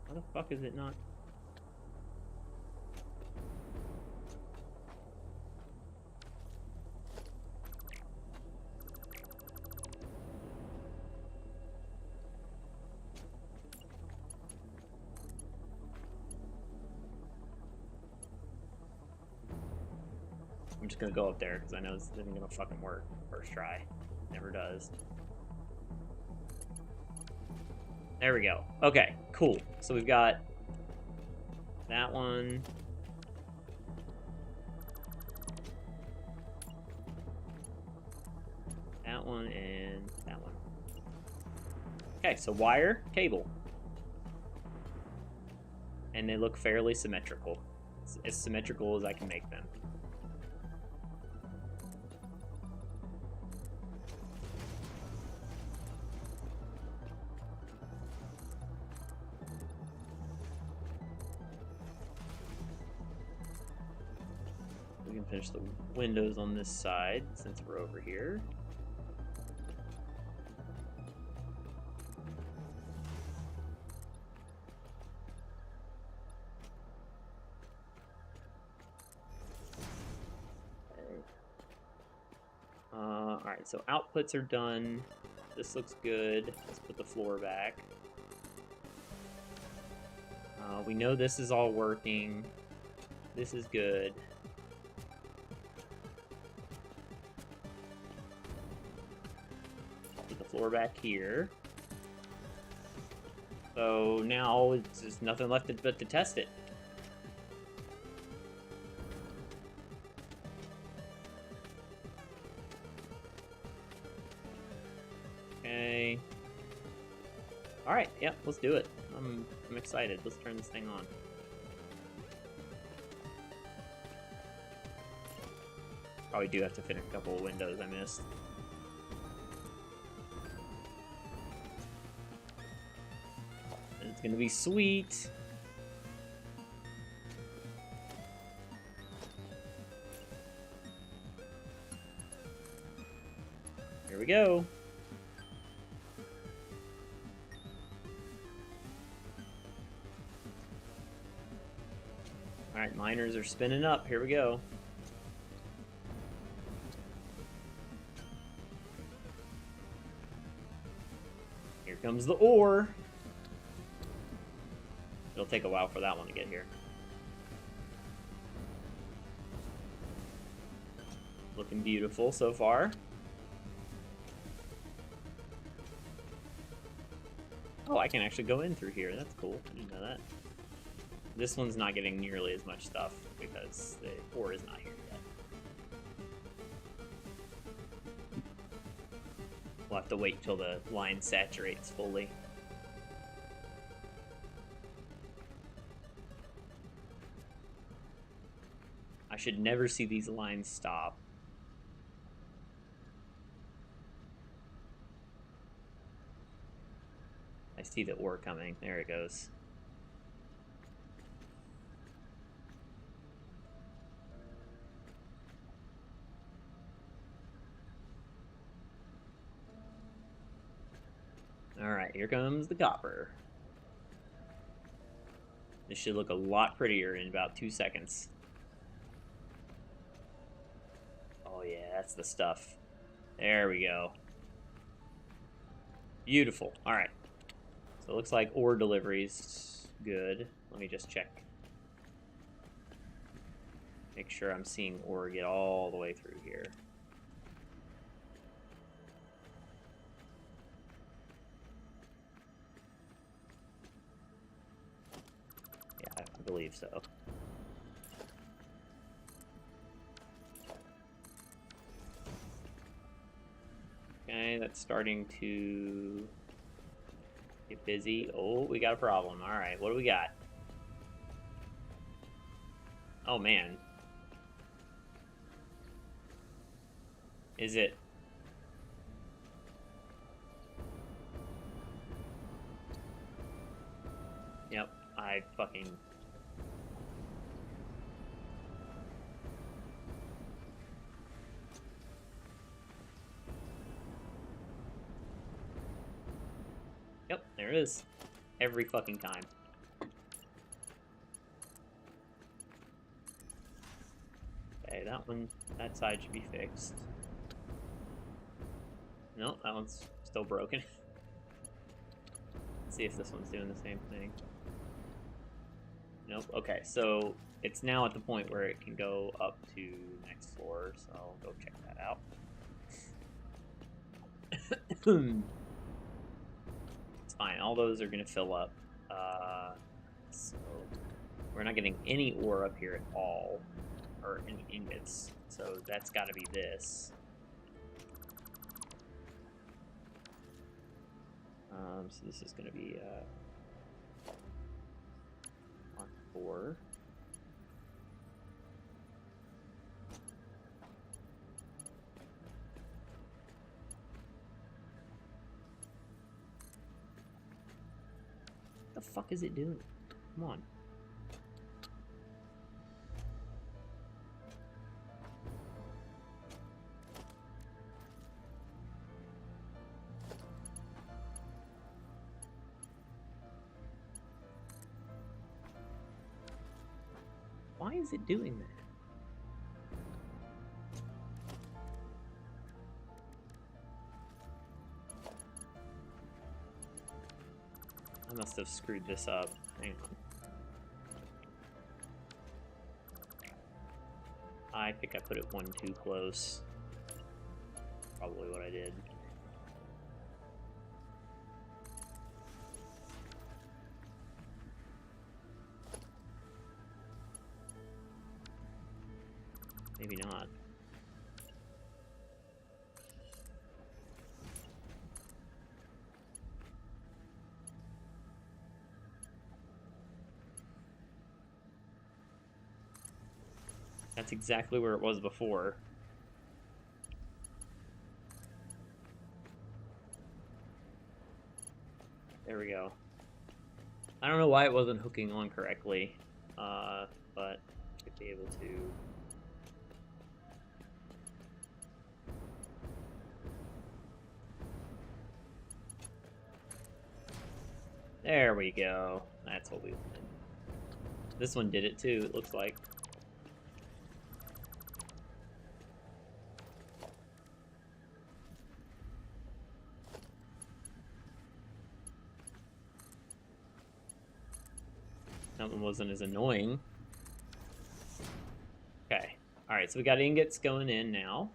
How the fuck is it not? I'm just gonna go up there because I know this isn't gonna fucking work first try. Never does. There we go. Okay, cool. So we've got that one. that one, and that one. Okay, so wire, cable. And they look fairly symmetrical. It's as symmetrical as I can make them. We can finish the windows on this side since we're over here. Alright, so outputs are done. This looks good. Let's put the floor back. We know this is all working. This is good. Put the floor back here. So now it's just nothing left but to test it. Okay. Alright, yep, let's do it. I'm excited. Let's turn this thing on. Probably do have to finish a couple of windows I missed. And it's gonna be sweet. Here we go. Alright, miners are spinning up. Here we go. Here comes the ore. It'll take a while for that one to get here. Looking beautiful so far. Oh, I can actually go in through here. That's cool. I didn't know that. This one's not getting nearly as much stuff because the ore is not here yet. We'll have to wait till the line saturates fully. I should never see these lines stop. I see the ore coming. There it goes. Alright, here comes the copper. This should look a lot prettier in about 2 seconds. Oh yeah, that's the stuff. There we go. Beautiful. Alright. So it looks like ore delivery's good. Let me just check. Make sure I'm seeing ore get all the way through here. Yeah, I believe so. Okay, that's starting to get busy. Oh, we got a problem. Alright, what do we got? Oh, man. Is it... Yep, I fucking... Yep, there it is. Every fucking time. Okay, that side should be fixed. No, that one's still broken. Let's see if this one's doing the same thing. Nope, okay, so it's now at the point where it can go up to next floor, so I'll go check that out. It's fine, all those are gonna fill up. So we're not getting any ore up here at all, or any ingots, so that's gotta be this. So this is going to be Mark 4. What the fuck is it doing? Come on. Why is it doing that? I must have screwed this up. Hang on. I think I put it one too close. Probably what I did. Maybe not. That's exactly where it was before. There we go. I don't know why it wasn't hooking on correctly, but should be able to. There we go. That's what we wanted. This one did it too, it looks like. That one wasn't as annoying. Okay. Alright, so we got ingots going in now.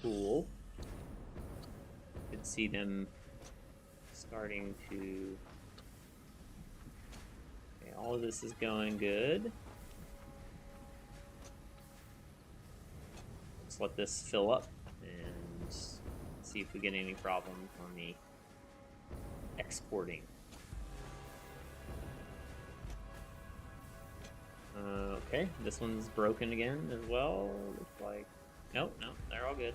Cool. You can see them starting to... Okay, all of this is going good. Let's let this fill up and see if we get any problems on the exporting. Okay, this one's broken again as well. Looks like. Nope, no, they're all good.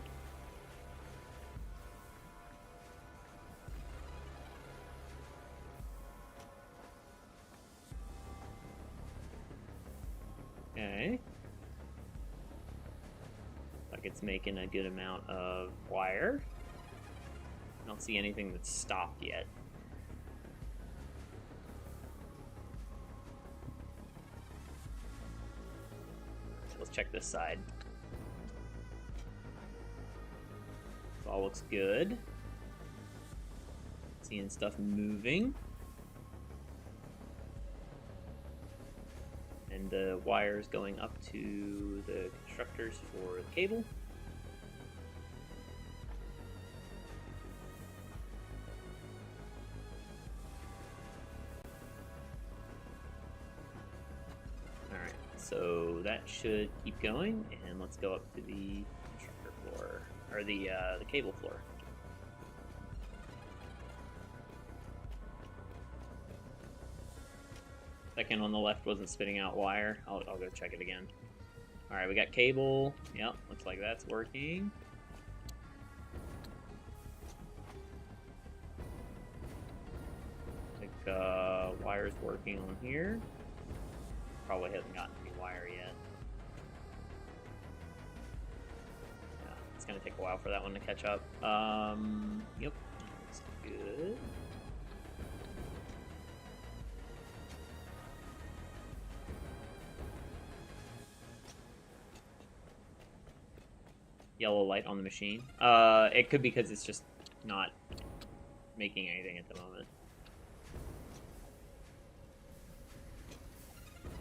Okay. Like it's making a good amount of wire. I don't see anything that's stopped yet. Let's check this side. It all looks good. Seeing stuff moving. And the wires going up to the constructors for the cable. Alright, so that should keep going, and let's go up to the constructor floor, or the cable floor. Second on the left wasn't spitting out wire. I'll go check it again. Alright, we got cable. Yep, looks like that's working. I think wire's working on here. Probably hasn't gotten any wire yet. Yeah, it's gonna take a while for that one to catch up. Yep, looks good. Yellow light on the machine. It could be because it's just not making anything at the moment.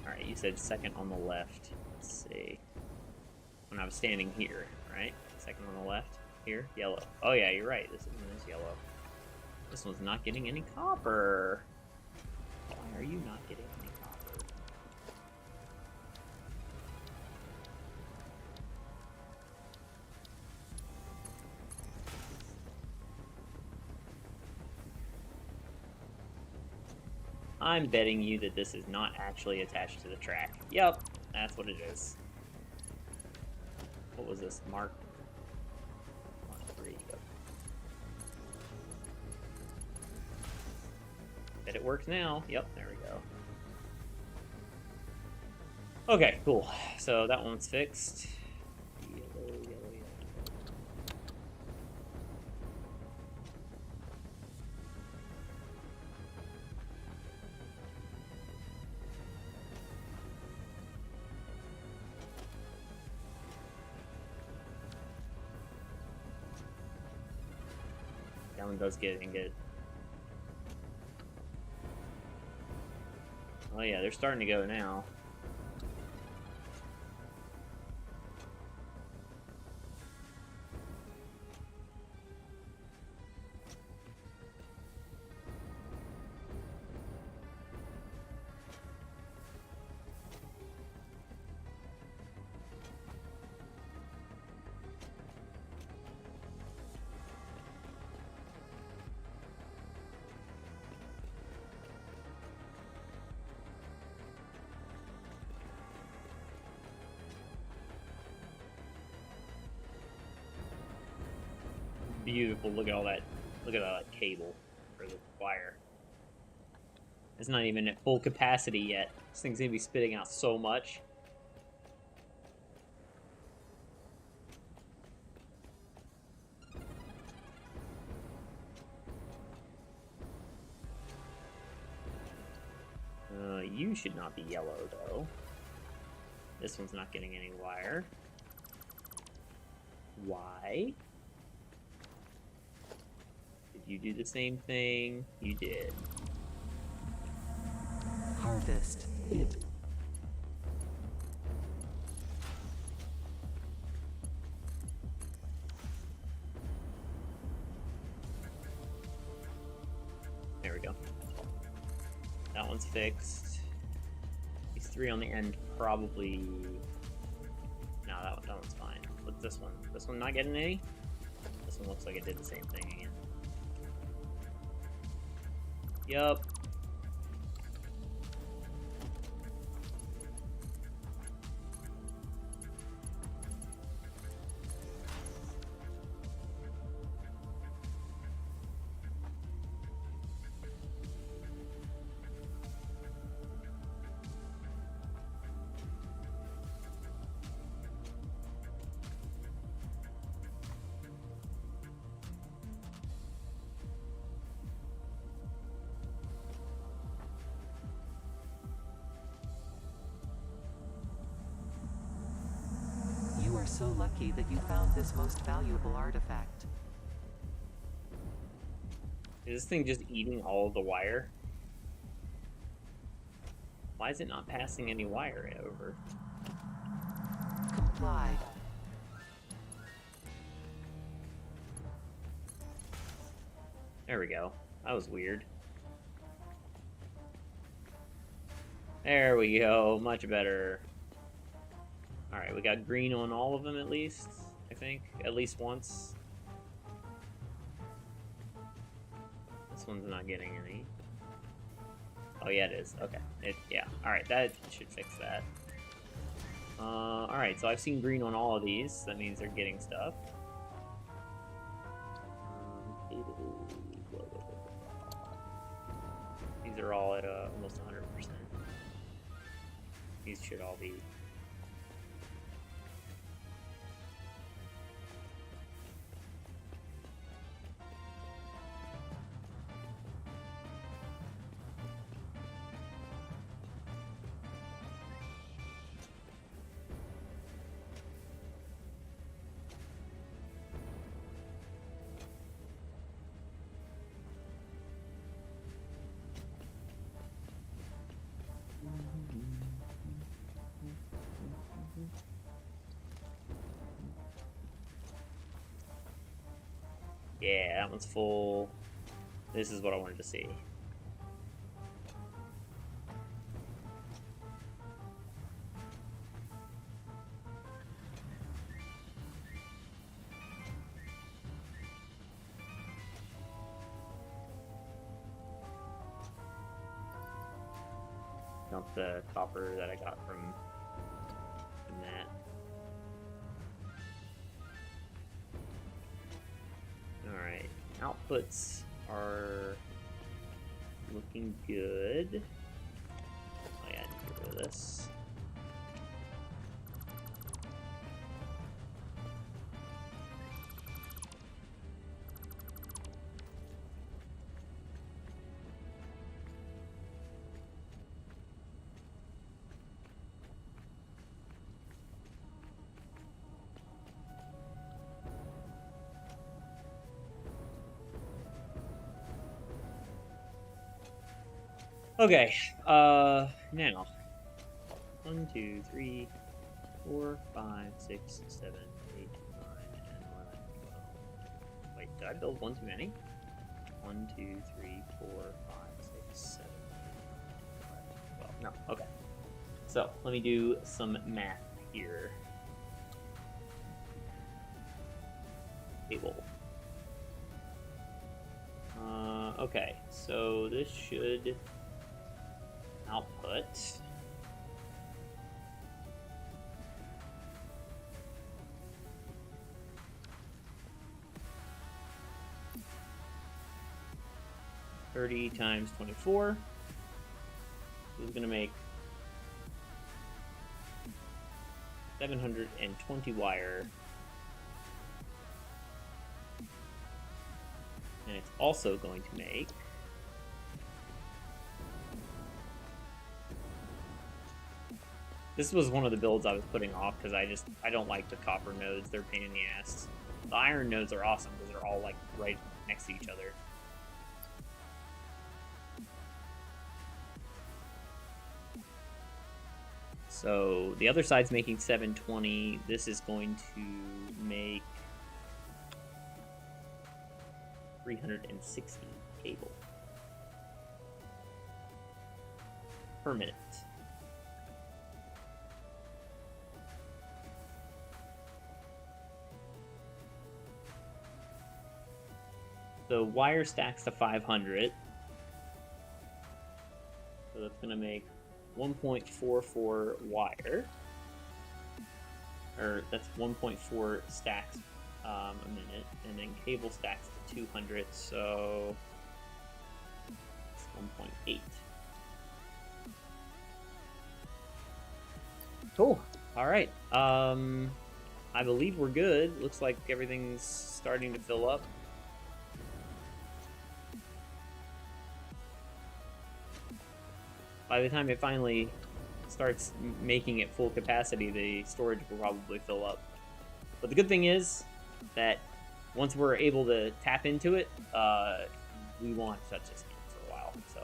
Alright, you said second on the left. Let's see. When I was standing here, right? Second on the left. Here, yellow. Oh yeah, you're right. This one is yellow. This one's not getting any copper. Why are you not getting any copper? I'm betting you that this is not actually attached to the track. Yep, that's what it is. What was this? Mark 3. Yep. Bet it works now. Yep, there we go. Okay, cool. So that one's fixed. Yellow, yellow, yellow. That one does getting good. Oh yeah, they're starting to go now. Beautiful. Look at all that. Look at all that cable for the wire. It's not even at full capacity yet. This thing's gonna be spitting out so much. You should not be yellow though. This one's not getting any wire. Why? Did you do the same thing? You did. Harvest. There we go. That one's fixed. These 3 on the end probably... No, that one's fine. What's this one? This one not getting any? This one looks like it did the same thing again. Yup. You are so lucky that you found this most valuable artifact. Is this thing just eating all of the wire? Why is it not passing any wire over? Comply. There we go. That was weird. There we go. Much better. Alright, we got green on all of them at least, I think. At least once. This one's not getting any. Oh yeah, it is. Okay. Yeah. Alright, that should fix that. Alright, so I've seen green on all of these. That means they're getting stuff. These are all at almost 100%. These should all be... Yeah, that one's full. This is what I wanted to see. Not the copper that I got from that. Alright, outputs are looking good. Oh yeah, I need to get rid of this. Okay, now 1, 2, 3, 4, 5, 6, 7, 8, 9, and 11, 12. Wait, did I build one too many? 1, 2, 3, 4, 5, 6, 7, 8, 9, 10, 11, 12. No, okay. So let me do some math here. Table. Okay, so this should output $30 times 24. This is going to make 720 wire. And it's also going to make this was one of the builds I was putting off because I don't like the copper nodes. They're a pain in the ass. The iron nodes are awesome because they're all like right next to each other. So the other side's making 720. This is going to make 360 cable per minute. The wire stacks to 500. So that's going to make 1.44 wire. Or that's 1.4 stacks a minute. And then cable stacks to 200, so it's 1.8. Cool. All right. I believe we're good. Looks like everything's starting to fill up. By the time it finally starts making it full capacity, the storage will probably fill up. But the good thing is that once we're able to tap into it, we won't have to touch this game for a while. So.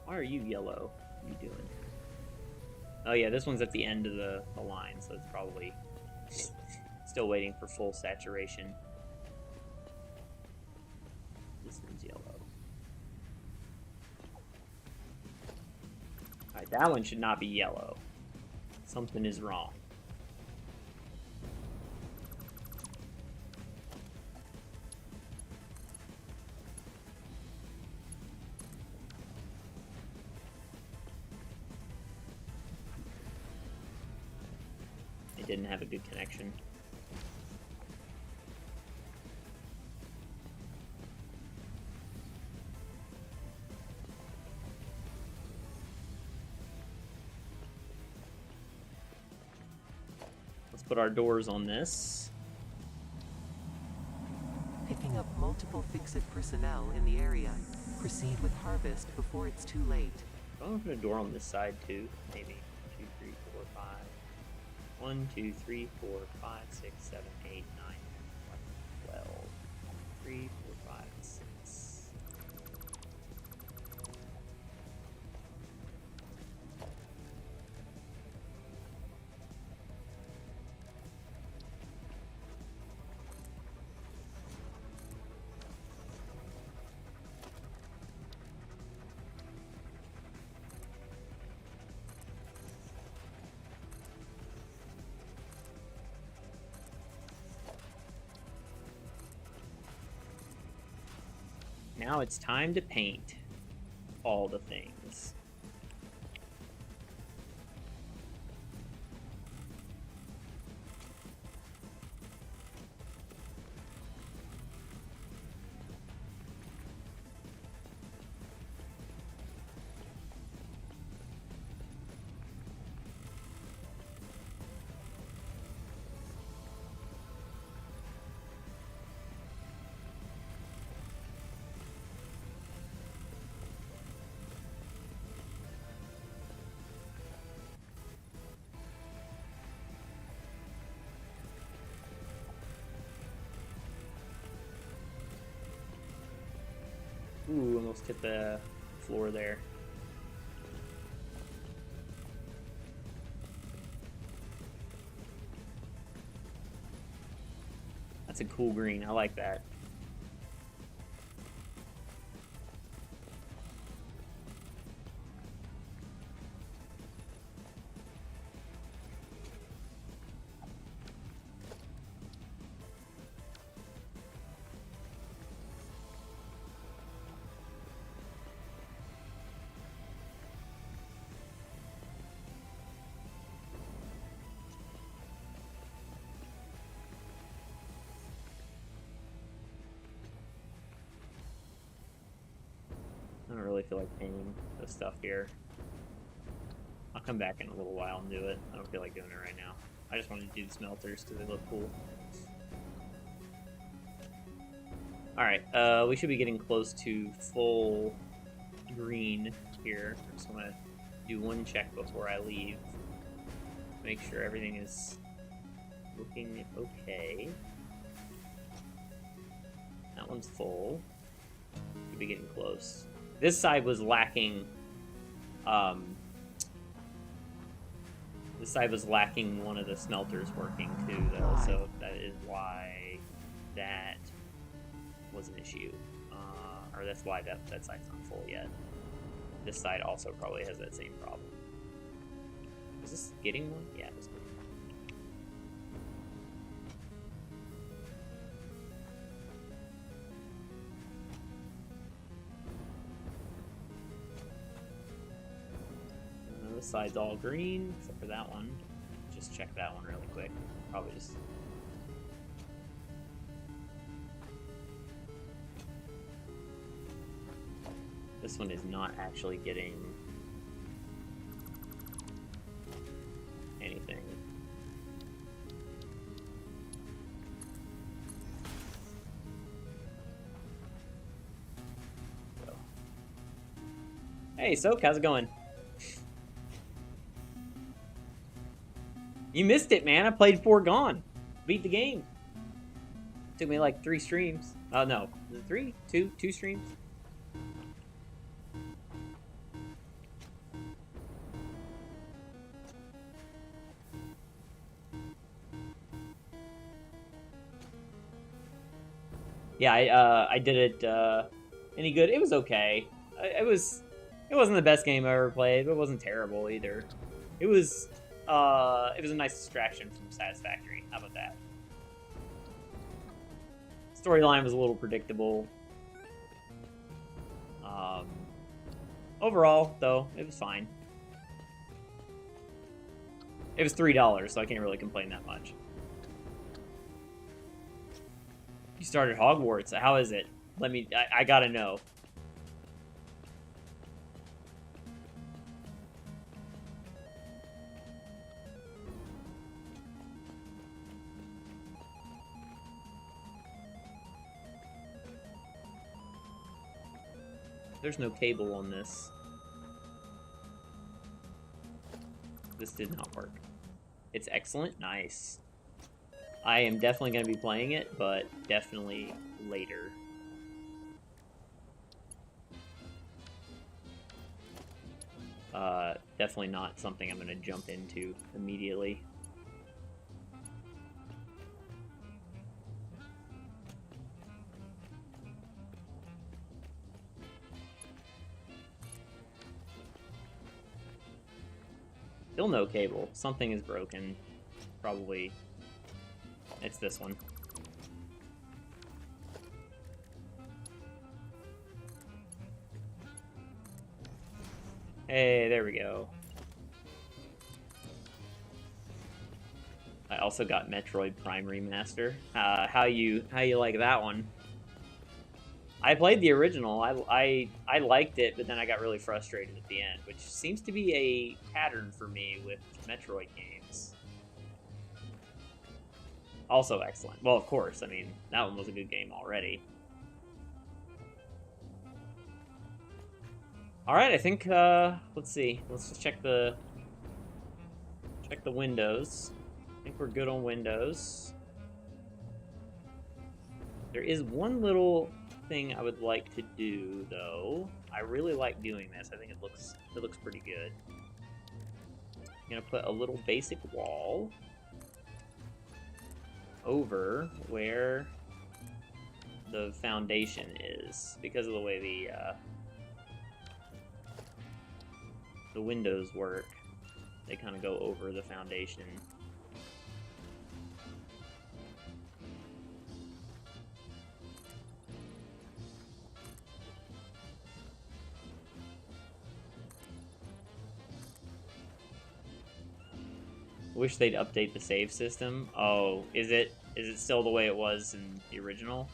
Why are you yellow? What are you doing? Oh yeah, this one's at the end of the line, so it's probably still waiting for full saturation. This one's yellow. Alright, that one should not be yellow. Something is wrong. Didn't have a good connection. Let's put our doors on this. Picking up multiple fix-it personnel in the area. Proceed with harvest before it's too late. I'll open a door on this side too, maybe. 2, 3, 4, 5. 1, 2, 3, 4, 5, 6, 7, 8, 9, 10, 11, 12. 3, 4, 5, 6. now it's time to paint all the things. Ooh, almost hit the floor there. That's a cool green. I like that. I don't really feel like painting this stuff here. I'll come back in a little while and do it. I don't feel like doing it right now. I just wanted to do the smelters because they look cool. Alright, we should be getting close to full green here. I just want to do one check before I leave. Make sure everything is looking okay. That one's full. Should be getting close. This side was lacking, this side was lacking one of the smelters working too, though, so that is why that was an issue. Or that's why that side's not full yet. This side also probably has that same problem. Is this getting one? Yeah, it's getting one. This side's all green, except for that one. Just check that one really quick. Probably just... This one is not actually getting anything. So. Hey, Soak, how's it going? You missed it, man. I played Foregone. Beat the game. Took me like 3 streams. Oh, no. Was it 3? 2? 2 streams? Yeah, I did it, any good? It was okay. It wasn't the best game I ever played, but it wasn't terrible either. It was a nice distraction from Satisfactory. How about that? Storyline was a little predictable. Overall, though, it was fine. It was $3, so I can't really complain that much. You started Hogwarts. How is it? I gotta know. There's no cable on this. This did not work. It's excellent. Nice. I am definitely going to be playing it, but definitely later. Definitely not something I'm going to jump into immediately. Still no cable. Something is broken. Probably. It's this one. Hey, there we go. I also got Metroid Prime Remaster. How you like that one? I played the original. I liked it, but then I got really frustrated at the end, which seems to be a pattern for me with Metroid games. Also excellent. Well, of course. I mean, that one was a good game already. All right, I think. Let's see. Let's just check the windows. I think we're good on Windows. There is one little thing I would like to do, though. I really like doing this. I think it looks pretty good. I'm gonna put a little basic wall over where the foundation is, because of the way the windows work. They kind of go over the foundation. Wish they'd update the save system. Oh, is it still the way it was in the original?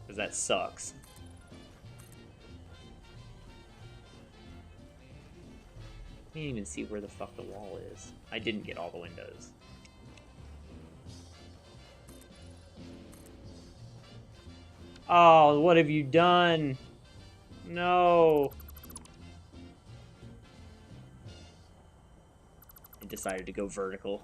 Because that sucks. I can't even see where the fuck the wall is. I didn't get all the windows. Oh, what have you done? No. I decided to go vertical.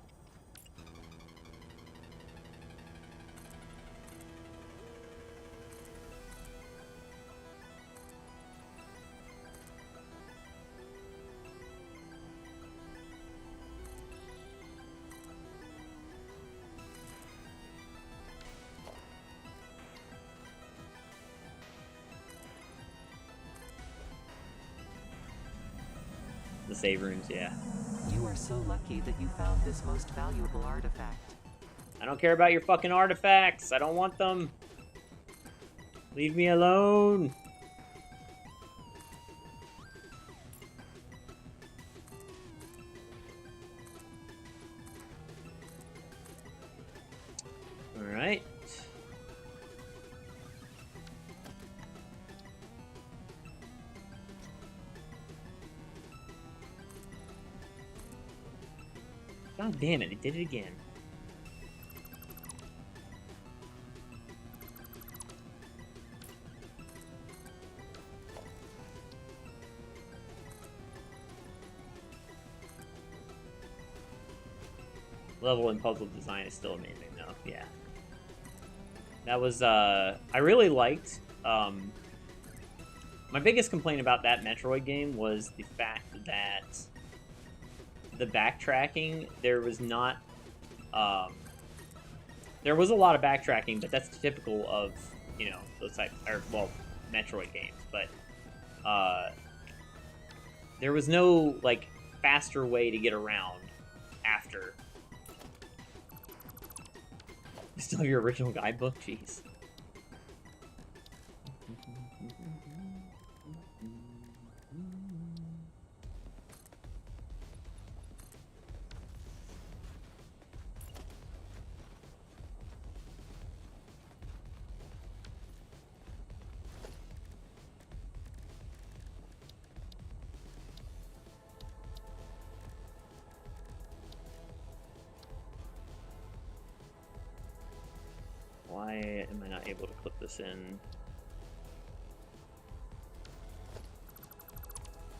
The save rooms, yeah. You are so lucky that you found this most valuable artifact. I don't care about your fucking artifacts. I don't want them. Leave me alone. All right. God damn it, it did it again. Level and puzzle design is still amazing, though. Yeah. That was, I really liked, my biggest complaint about that Metroid game was the fact that the backtracking, there was not, there was a lot of backtracking, but that's typical of, you know, those type, or, well, Metroid games, but, there was no, like, faster way to get around after. You still have your original guidebook? Jeez. Why am I not able to clip this in?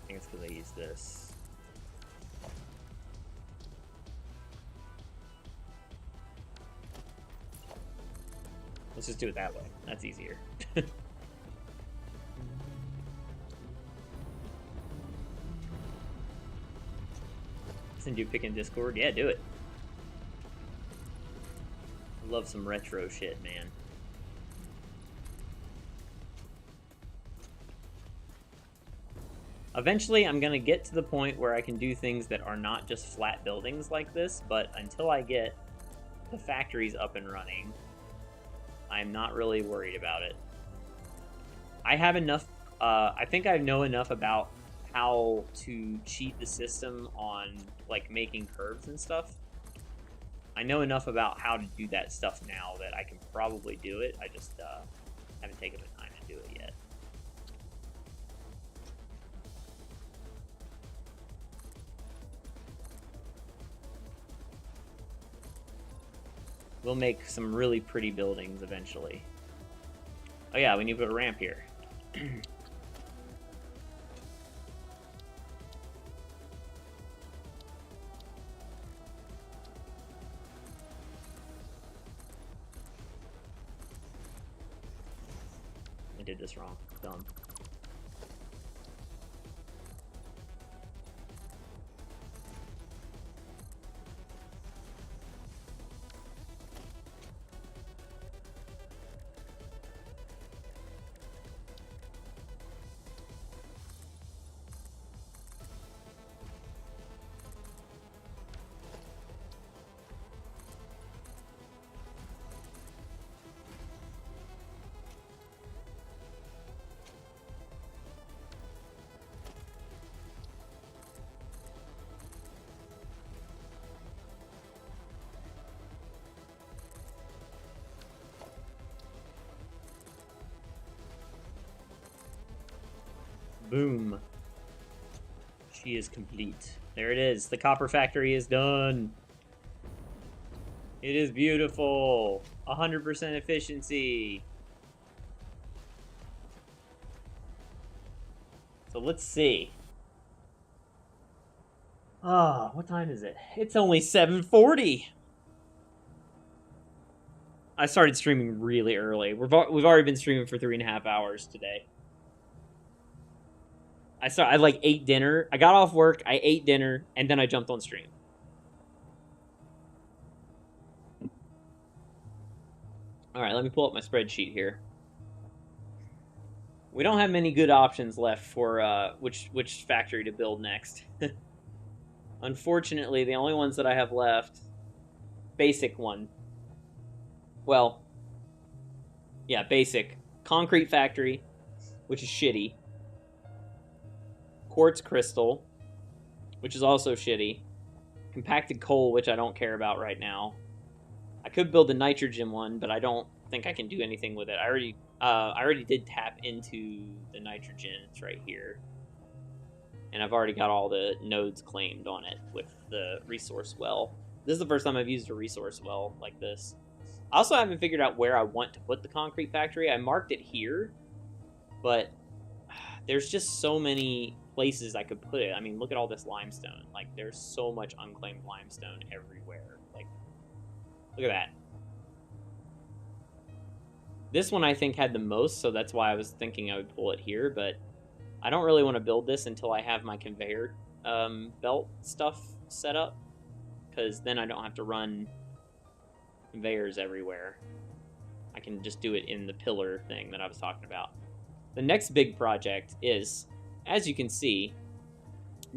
I think it's because I use this. Let's just do it that way. That's easier. Send you a pick in Discord? Yeah, do it. Love some retro shit, man. Eventually, I'm gonna get to the point where I can do things that are not just flat buildings like this, but until I get the factories up and running, I'm not really worried about it. I have enough I think I know enough about how to cheat the system on like making curves and stuff. I know enough about how to do that stuff now that I can probably do it. I just haven't taken the time to do it yet. We'll make some really pretty buildings eventually. Oh yeah, we need to put a ramp here. I did this wrong. Dumb. Boom. She is complete. There it is. The copper factory is done. It is beautiful. 100% efficiency. So let's see. Ah, what time is it? It's only 7:40. I started streaming really early. We've already been streaming for 3.5 hours today. I like ate dinner. I got off work, I ate dinner, and then I jumped on stream. All right, let me pull up my spreadsheet here. We don't have many good options left for which factory to build next. Unfortunately, the only ones that I have left, basic one. Well, yeah, basic. Concrete factory, which is shitty. Quartz crystal, which is also shitty. Compacted coal, which I don't care about right now. I could build a nitrogen one, but I don't think I can do anything with it. I already did tap into the nitrogen. It's right here. And I've already got all the nodes claimed on it with the resource well. This is the first time I've used a resource well like this. I also haven't figured out where I want to put the concrete factory. I marked it here, but there's just so many places I could put it. I mean, look at all this limestone. Like, there's so much unclaimed limestone everywhere. Like, look at that. This one I think had the most, so that's why I was thinking I would pull it here, but I don't really want to build this until I have my conveyor belt stuff set up, because then I don't have to run conveyors everywhere. I can just do it in the pillar thing that I was talking about. The next big project is, as you can see,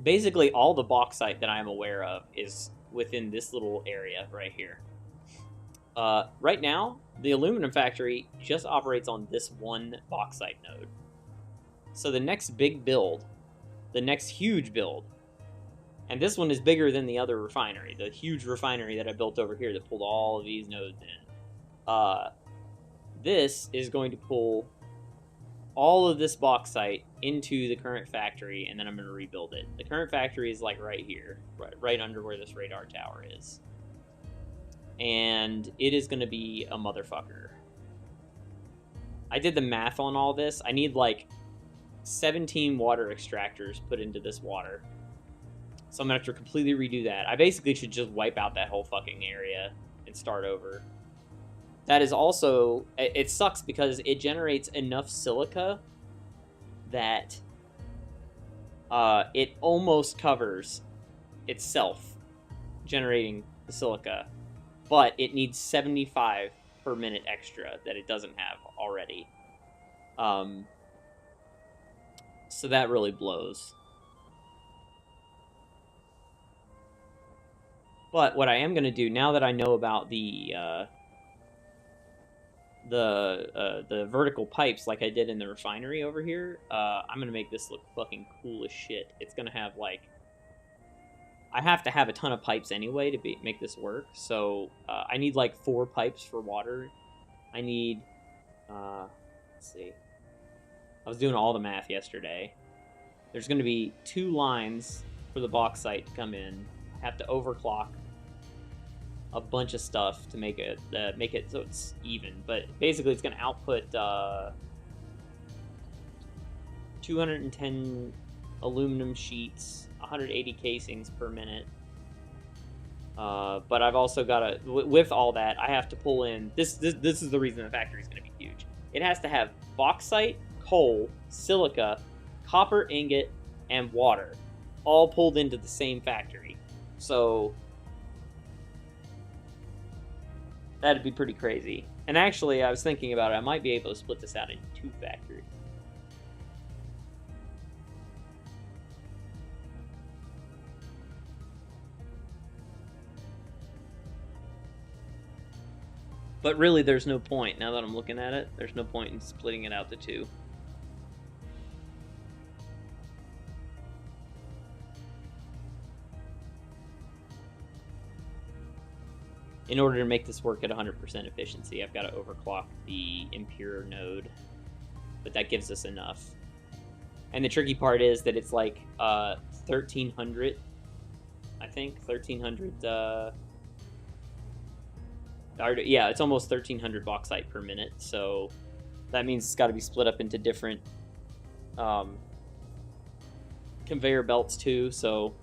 basically all the bauxite that I'm aware of is within this little area right here. Right now, the aluminum factory just operates on this one bauxite node. So the next big build, the next huge build, and this one is bigger than the other refinery, the huge refinery that I built over here that pulled all of these nodes in. This is going to pull all of this bauxite into the current factory, and then I'm going to rebuild it. The current factory is like right here, right under where this radar tower is. And it is going to be a motherfucker. I did the math on all this. I need like 17 water extractors put into this water. So I'm going to have to completely redo that. I basically should just wipe out that whole fucking area and start over. That is also... It sucks because it generates enough silica that it almost covers itself generating the silica. But it needs 75 per minute extra that it doesn't have already. So that really blows. But what I am going to do, now that I know about the the vertical pipes like I did in the refinery over here, I'm gonna make this look fucking cool as shit. It's gonna have like, I have to have a ton of pipes anyway to make this work. So I need like 4 pipes for water. I need, let's see. I was doing all the math yesterday. There's going to be 2 lines for the bauxite to come in. I have to overclock a bunch of stuff to make it so it's even. But basically, it's going to output 210 aluminum sheets, 180 casings per minute. But I've also got to, with all that, I have to pull in. This is the reason the factory is going to be huge. It has to have bauxite, coal, silica, copper ingot, and water, all pulled into the same factory. So that'd be pretty crazy. And actually, I was thinking about it. I might be able to split this out into 2 factories. But really, there's no point. Now that I'm looking at it, there's no point in splitting it out to 2. In order to make this work at 100% efficiency, I've got to overclock the Impure node. But that gives us enough. And the tricky part is that it's like 1,300, I think. 1,300... yeah, it's almost 1,300 bauxite per minute, so that means it's got to be split up into different conveyor belts too, so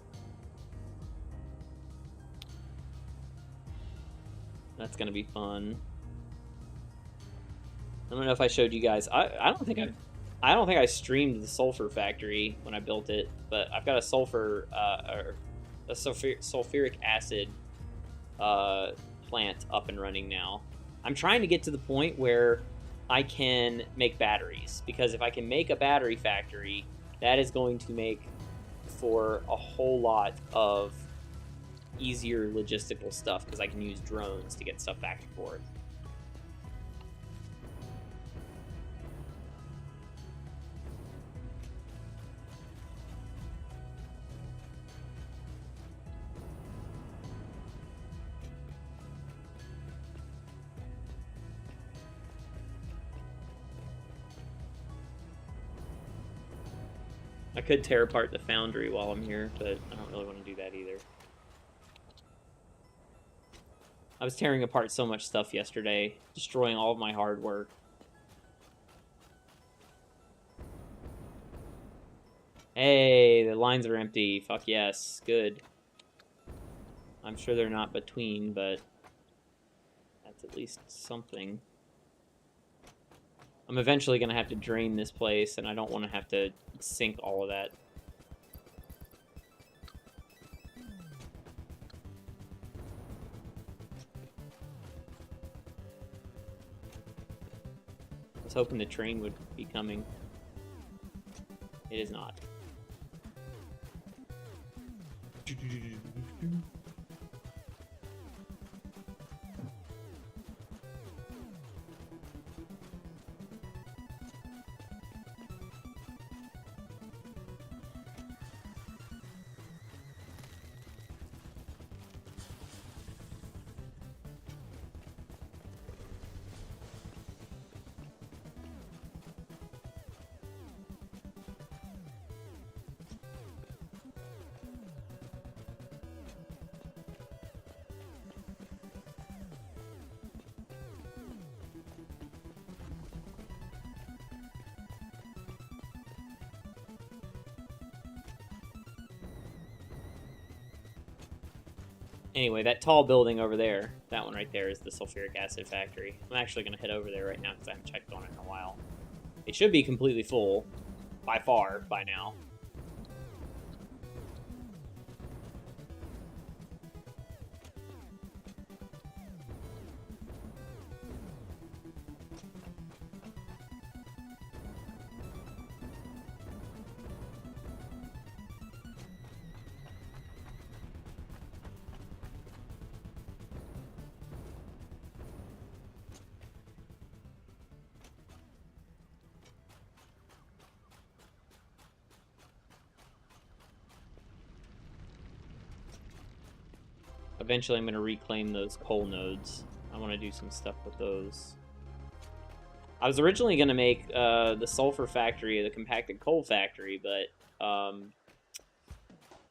that's going to be fun. I don't know if I showed you guys. I don't think I streamed the sulfur factory when I built it, but I've got a sulfuric acid plant up and running now. I'm trying to get to the point where I can make batteries, because if I can make a battery factory, that is going to make for a whole lot of easier logistical stuff, because I can use drones to get stuff back and forth. I could tear apart the foundry while I'm here, but I don't really want to do that either. I was tearing apart so much stuff yesterday, destroying all of my hard work. Hey, the lines are empty. Fuck yes. Good. I'm sure they're not between, but that's at least something. I'm eventually going to have to drain this place, and I don't want to have to sink all of that. I was hoping the train would be coming. It is not. Anyway, that tall building over there, that one right there, is the sulfuric acid factory. I'm actually going to head over there right now because I haven't checked on it in a while. It should be completely full, by far, by now. Eventually I'm going to reclaim those coal nodes. I want to do some stuff with those. I was originally going to make the sulfur factory, the compacted coal factory, but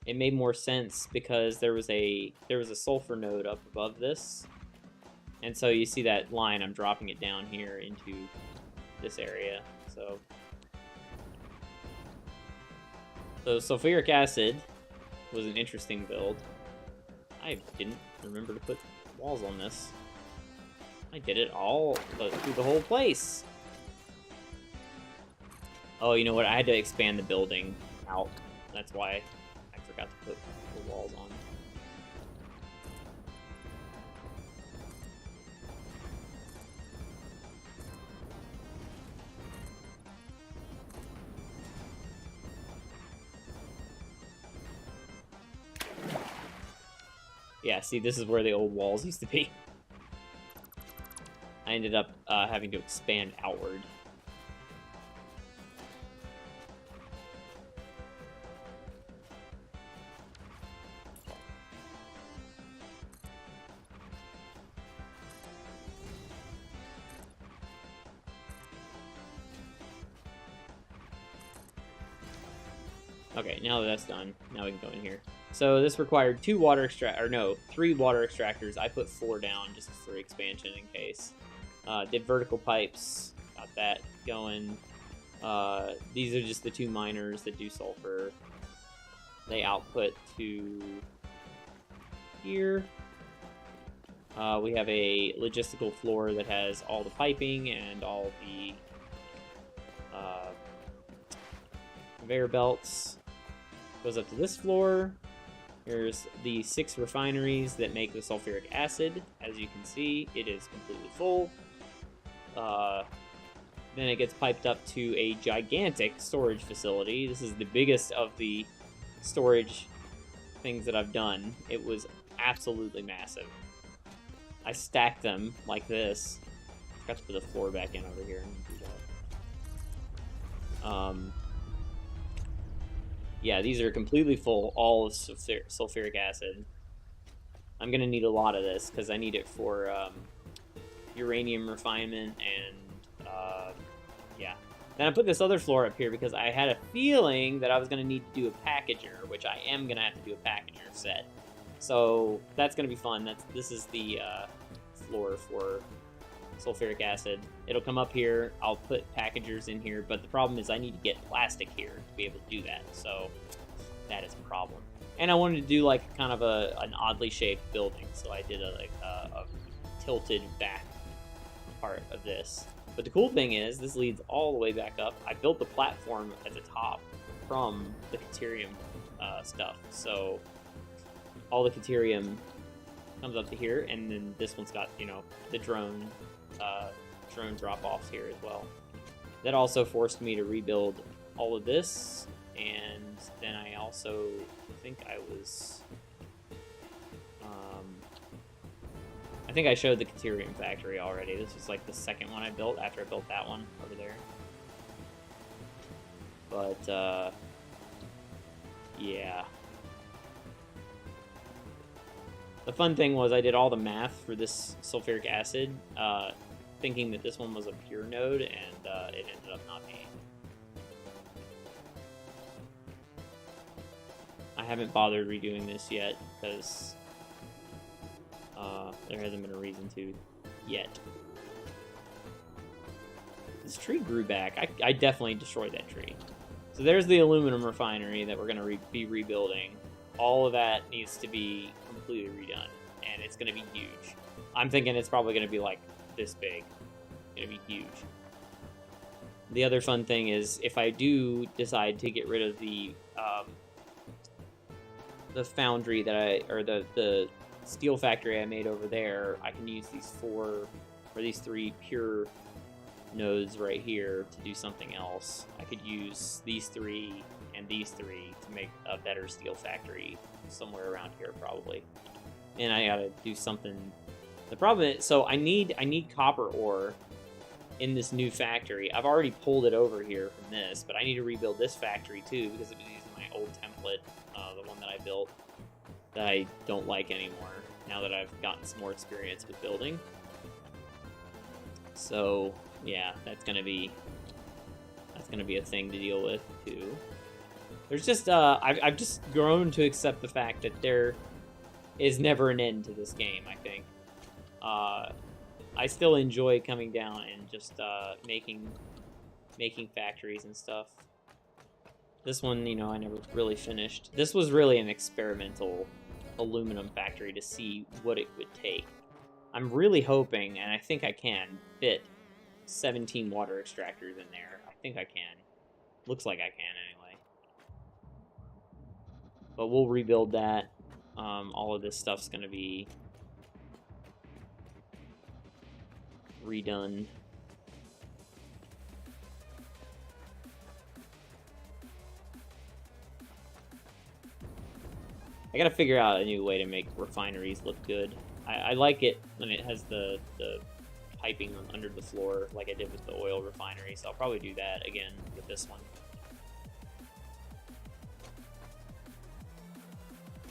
it made more sense because there was a sulfur node up above this. And so you see that line, I'm dropping it down here into this area. So sulfuric acid was an interesting build. I didn't remember to put walls on this. I did it all through the whole place. Oh, you know what? I had to expand the building out. That's why I forgot to put the walls on. Yeah, see, this is where the old walls used to be. I ended up having to expand outward. Okay, now that that's done, now we can go in here. So this required 3 water extractors. I put 4 down just for expansion in case. Did vertical pipes, got that going. These are just the 2 miners that do sulfur. They output to here. We have a logistical floor that has all the piping and all the conveyor belts. Goes up to this floor. Here's the 6 refineries that make the sulfuric acid. As you can see, it is completely full. Then it gets piped up to a gigantic storage facility. This is the biggest of the storage things that I've done. It was absolutely massive. I stacked them like this. Got to put the floor back in over here and do that. Yeah, these are completely full, all of sulfuric acid. I'm going to need a lot of this because I need it for uranium refinement and, yeah. Then I put this other floor up here because I had a feeling that I was going to need to do a packager, which I am going to have to do a packager set. So that's going to be fun. This is the floor for sulfuric acid. It'll come up here. I'll put packagers in here, but the problem is I need to get plastic here to be able to do that. So that is a problem. And I wanted to do like kind of an oddly shaped building, so I did a tilted back part of this. But the cool thing is this leads all the way back up. I built the platform at the top from the Caterium stuff. So all the Caterium comes up to here, and then this one's got, you know, the drone drop-offs here as well. That also forced me to rebuild all of this, and then I also think I think I showed the Caterium factory already. This was like the second one I built after I built that one over there. But, yeah. The fun thing was I did all the math for this sulfuric acid, thinking that this one was a pure node, and it ended up not being. I haven't bothered redoing this yet because there hasn't been a reason to yet. This tree grew back. I definitely destroyed that tree. So there's the aluminum refinery that we're going to be rebuilding. All of that needs to be completely redone, and it's going to be huge. I'm thinking it's probably going to be like this big. It's going to be huge. The other fun thing is if I do decide to get rid of the foundry that or the steel factory I made over there, I can use these 3 pure nodes right here to do something else. I could use these 3 and these 3 to make a better steel factory somewhere around here probably. And I gotta do something. The problem is, so I need copper ore in this new factory. I've already pulled it over here from this, but I need to rebuild this factory too because it was using my old template, the one that I built that I don't like anymore. now that I've gotten some more experience with building. So yeah, that's gonna be a thing to deal with too. There's just I've just grown to accept the fact that there is never an end to this game. I think I still enjoy coming down and just making factories and stuff. This one, you know, I never really finished. This was really an experimental aluminum factory to see what it would take. I'm really hoping, and I think I can, fit 17 water extractors in there. I think I can. Looks like I can, anyway. But we'll rebuild that. All of this stuff's going to be redone. I gotta figure out a new way to make refineries look good. I like it when it has the piping under the floor like I did with the oil refinery, so I'll probably do that again with this one.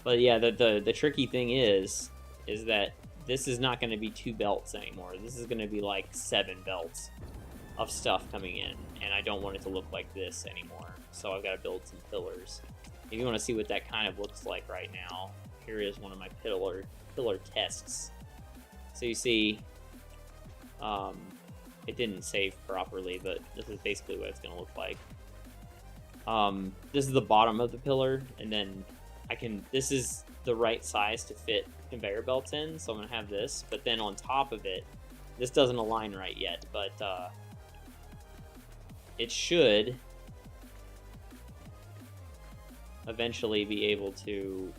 But yeah, the tricky thing is that this is not going to be 2 belts anymore. This is going to be like 7 belts of stuff coming in, and I don't want it to look like this anymore. So I've got to build some pillars. If you want to see what that kind of looks like right now, here is one of my pillar tests. So you see, it didn't save properly, but this is basically what it's going to look like. This is the bottom of the pillar, and then this is the right size to fit conveyor belts in, so I'm going to have this, but then on top of it, this doesn't align right yet, but it should eventually be able to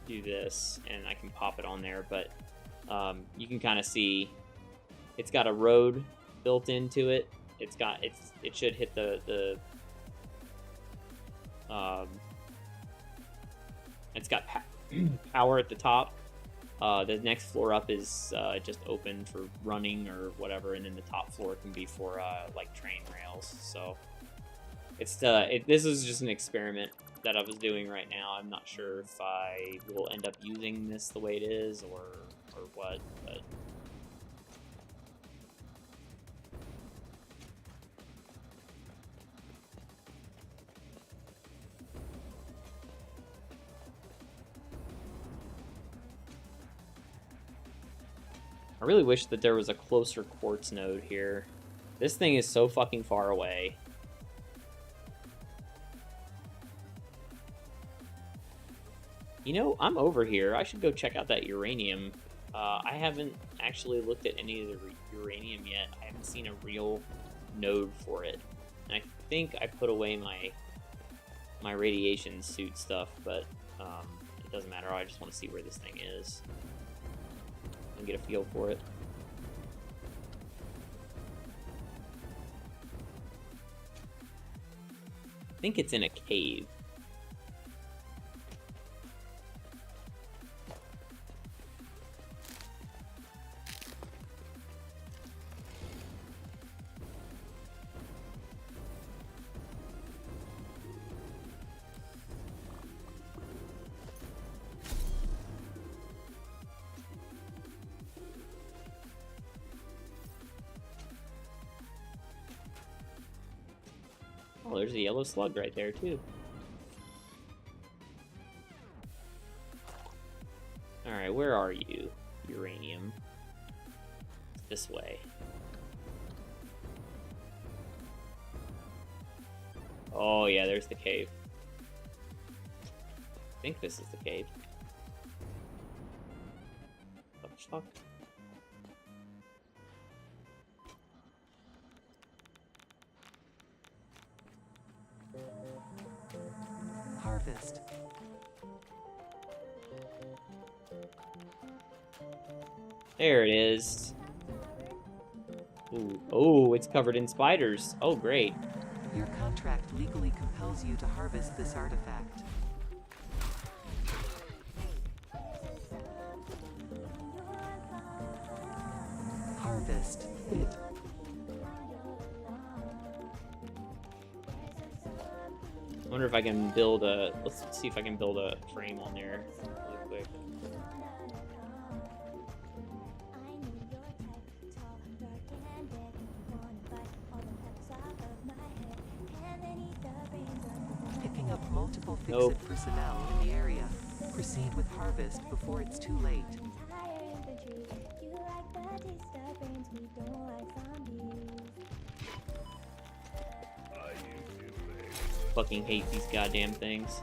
do this, and I can pop it on there, but you can kind of see it's got a road built into it. It should hit it's got power at the top. The next floor up is just open for running or whatever, and then the top floor can be for like train rails. So this is just an experiment that I was doing right now. I'm not sure if I will end up using this the way it is or what, but I really wish that there was a closer quartz node here. This thing is so fucking far away. You know, I'm over here. I should go check out that uranium. I haven't actually looked at any of the uranium yet. I haven't seen a real node for it. And I think I put away my radiation suit stuff, but it doesn't matter. I just want to see where this thing is and get a feel for it. I think it's in a cave. Oh, there's a yellow slug right there, too. Alright, where are you, uranium? This way. Oh, yeah, there's the cave. I think this is the cave. What the fuck? Harvest. There it is. Ooh. Oh, it's covered in spiders. Oh, great. Your contract legally compels you to harvest this artifact. Harvest it. wonder if I can build a... Let's see if I can build a frame on there really quick. Picking up multiple Nope. fix-it personnel in the area. Proceed with harvest before it's too late. Fucking hate these goddamn things.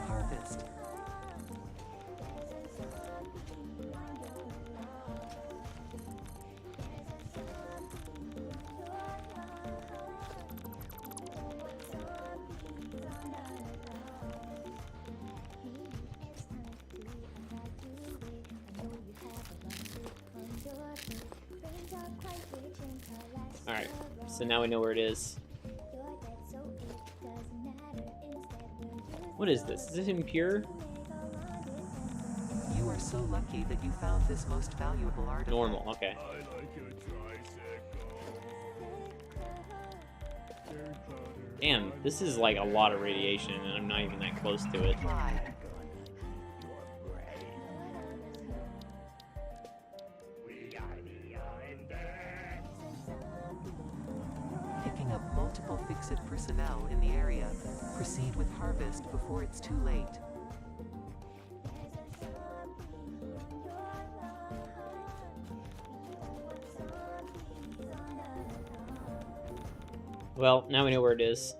Harvest. Alright, so now we know where it is. What is this? Is this impure? You are so lucky that you found this most valuable artifact. Normal, okay. Damn, this is like a lot of radiation and I'm not even that close to it. Applied. Picking up multiple fix-it personnel in the area. Proceed with harvest before it's too late. Well, now we know where it is.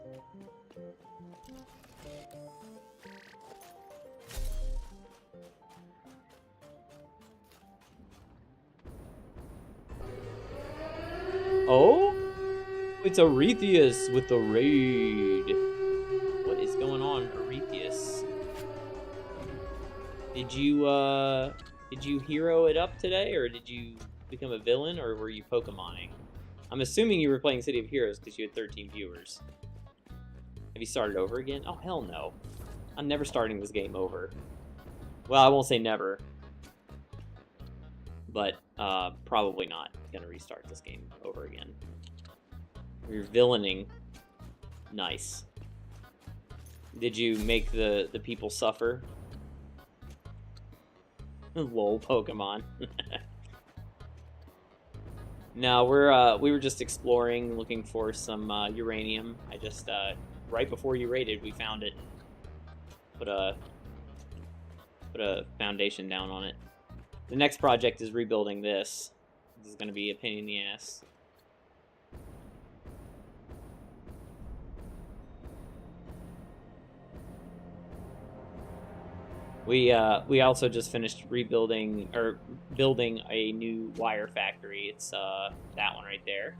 Oh? It's Arethius with the raid. What is going on, Arethius? Did you hero it up today, or did you become a villain, or were you Pokemoning? I'm assuming you were playing City of Heroes because you had 13 viewers. Have you started over again? Oh, hell no. I'm never starting this game over. Well, I won't say never. But, probably not gonna restart this game over again. You're villaining. Nice. Did you make the people suffer? Lol, Pokemon. No, we were just exploring, looking for some uranium. I just right before you raided, we found it. Put a foundation down on it. The next project is rebuilding this. This is going to be a pain in the ass. We also just finished rebuilding, or building a new wire factory. It's that one right there.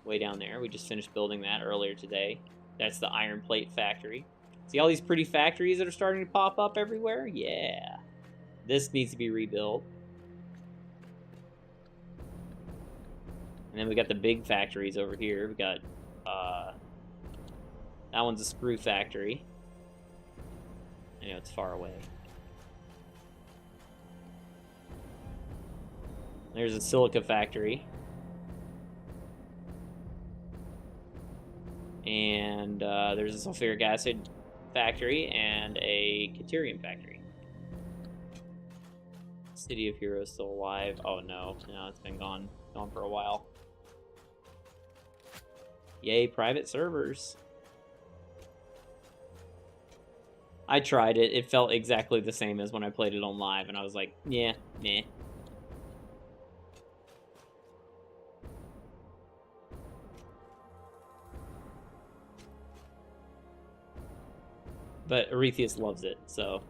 Way down there. We just finished building that earlier today. That's the iron plate factory. See all these pretty factories that are starting to pop up everywhere? Yeah. This needs to be rebuilt. And then we got the big factories over here. We got, that one's a screw factory. I know it's far away. There's a silica factory. And there's a sulfuric acid factory and a Caterium factory. City of Heroes still alive. Oh no, no, it's been gone for a while. Yay, private servers. I tried it. It felt exactly the same as when I played it on live, and I was like, yeah, nah. But Arethius loves it, so.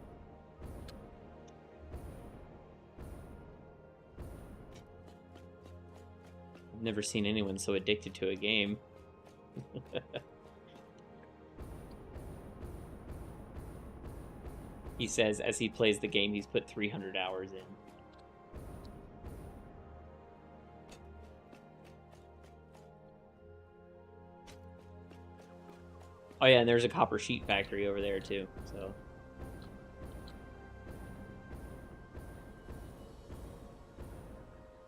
I've never seen anyone so addicted to a game. He says as he plays the game, he's put 300 hours in. Oh yeah, and there's a copper sheet factory over there too. So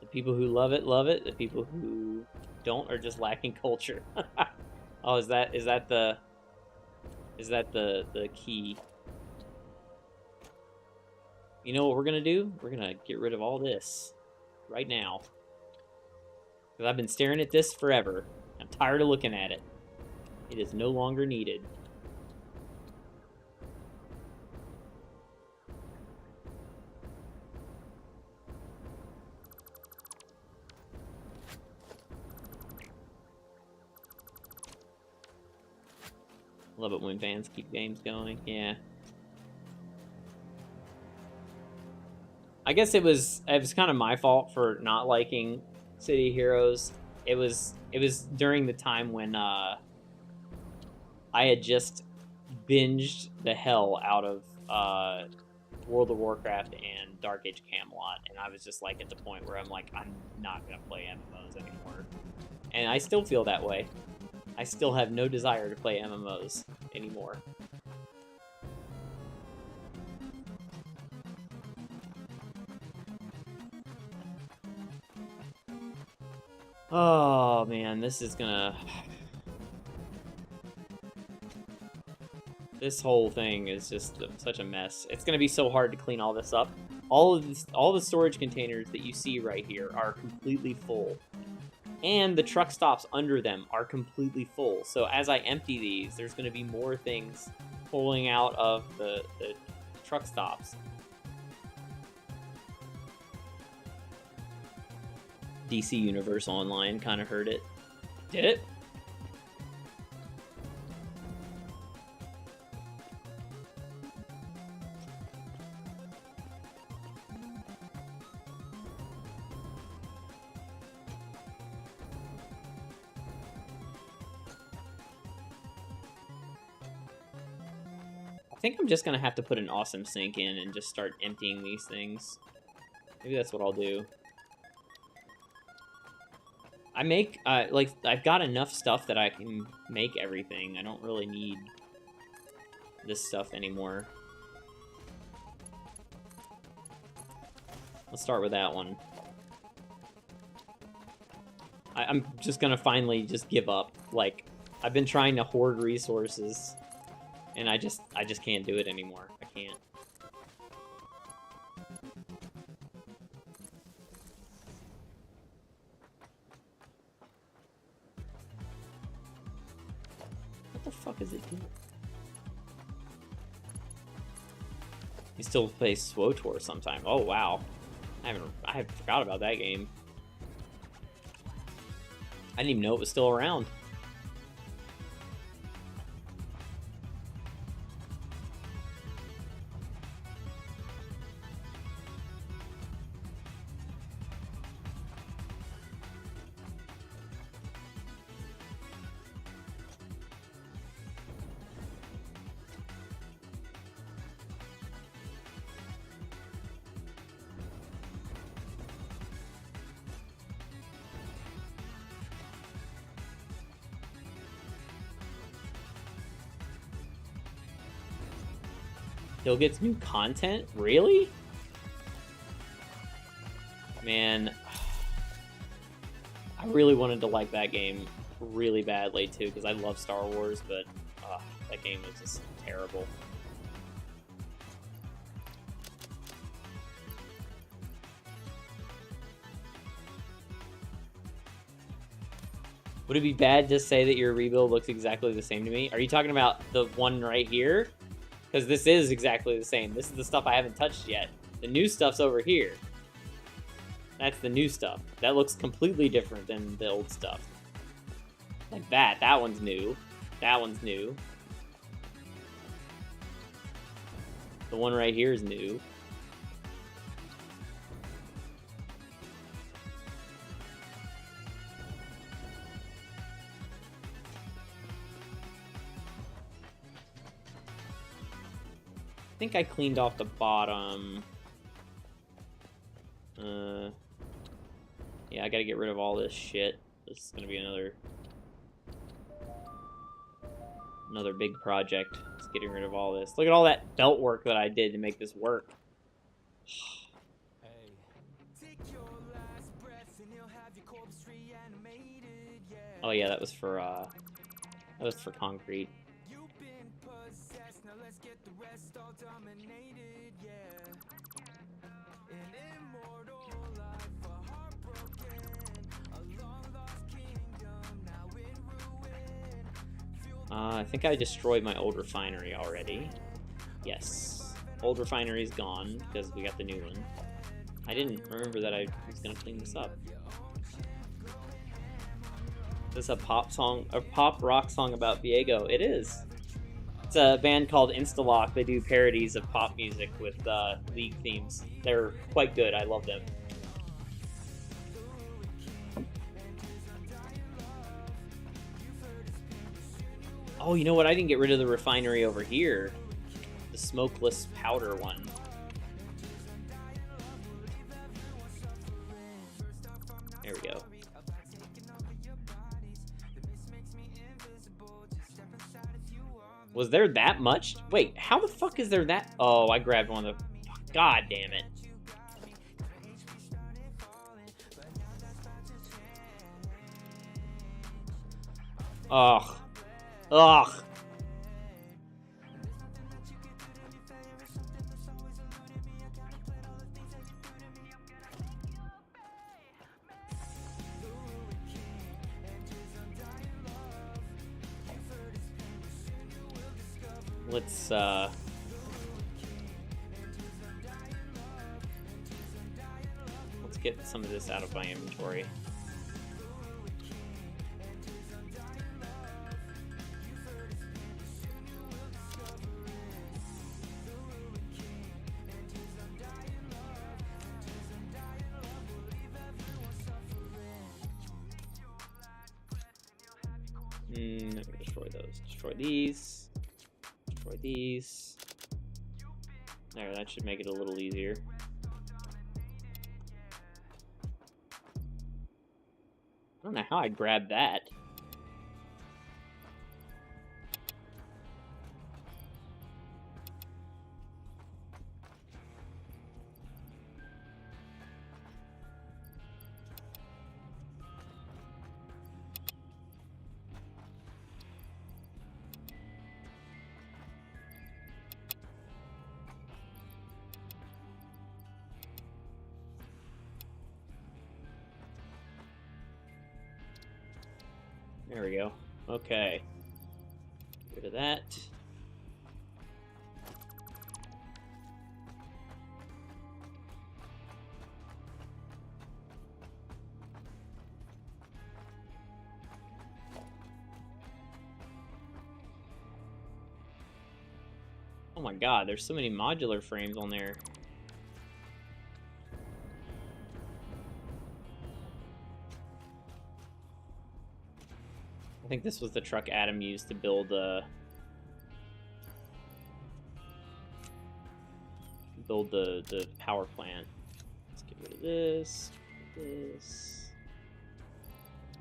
the people who love it love it. The people who don't are just lacking culture. Oh, is that the key? You know what we're gonna do? We're gonna get rid of all this right now. Because I've been staring at this forever. I'm tired of looking at it. It is no longer needed. Love it when fans keep games going. Yeah. I guess it was kind of my fault for not liking City Heroes. It was during the time when I had just binged the hell out of World of Warcraft and Dark Age Camelot, and I was just like at the point where I'm like, I'm not gonna play MMOs anymore, and I still feel that way. I still have no desire to play MMOs anymore. Oh man, this is gonna... This whole thing is just such a mess. It's gonna be so hard to clean all this up. All the storage containers that you see right here are completely full. And the truck stops under them are completely full. So as I empty these, there's gonna be more things pulling out of the truck stops. DC Universe Online kind of heard it. Did it? I think I'm just gonna have to put an awesome sink in and just start emptying these things. Maybe that's what I'll do. I make, like, I've got enough stuff that I can make everything. I don't really need this stuff anymore. Let's start with that one. I'm just gonna finally just give up. Like, I've been trying to hoard resources, and I just can't do it anymore. I can't. What the fuck is it doing? You still play SWOTOR sometime. Oh wow. I forgot about that game. I didn't even know it was still around. Still gets new content? Really? Man, I really wanted to like that game really badly too, because I love Star Wars, but that game was just terrible. Would it be bad to say that your rebuild looks exactly the same to me? Are you talking about the one right here? Because this is exactly the same. This is the stuff I haven't touched yet. The new stuff's over here. That's the new stuff. That looks completely different than the old stuff. Like that. That one's new. That one's new. The one right here is new. I think I cleaned off the bottom. Yeah, I gotta get rid of all this shit. This is gonna be another Another big project. Just getting rid of all this. Look at all that belt work that I did to make this work. Oh yeah, that was for concrete. I think I destroyed my old refinery already. Yes. Old refinery's gone because we got the new one. I didn't remember that I was gonna clean this up. Is this a pop song, a pop rock song about Viego? It is. It's a band called Instalock. They do parodies of pop music with League themes. They're quite good. I love them. Oh, you know what? I didn't get rid of the refinery over here. The smokeless powder one. There we go. Was there that much? Wait, how the fuck is there that? Oh, I grabbed one of the... God damn it. Ugh. Ugh. Let's get some of this out of my inventory. I'm gonna destroy those. Destroy these. Destroy these. There, that should make it a little easier. I don't know how I grabbed that. There we go. Okay. Get rid of that. Oh my god, there's so many modular frames on there. I think this was the truck Adam used to build the power plant. Let's get rid of this. This.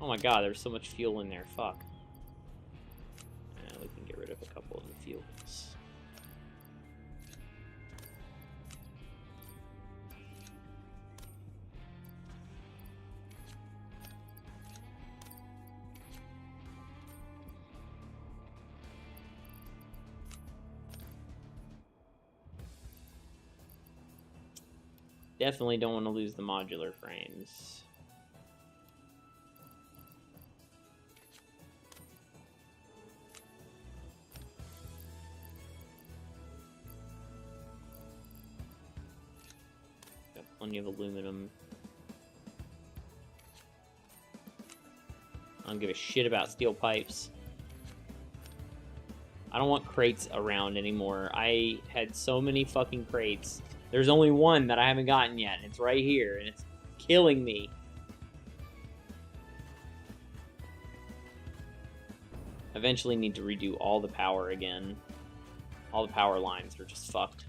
Oh my god, there's so much fuel in there. Fuck. Yeah, we can get rid of a couple of the fuels. Definitely don't want to lose the modular frames. Got plenty of aluminum. I don't give a shit about steel pipes. I don't want crates around anymore. I had so many fucking crates. There's only one that I haven't gotten yet, and it's right here, and it's killing me. Eventually need to redo all the power again. All the power lines are just fucked.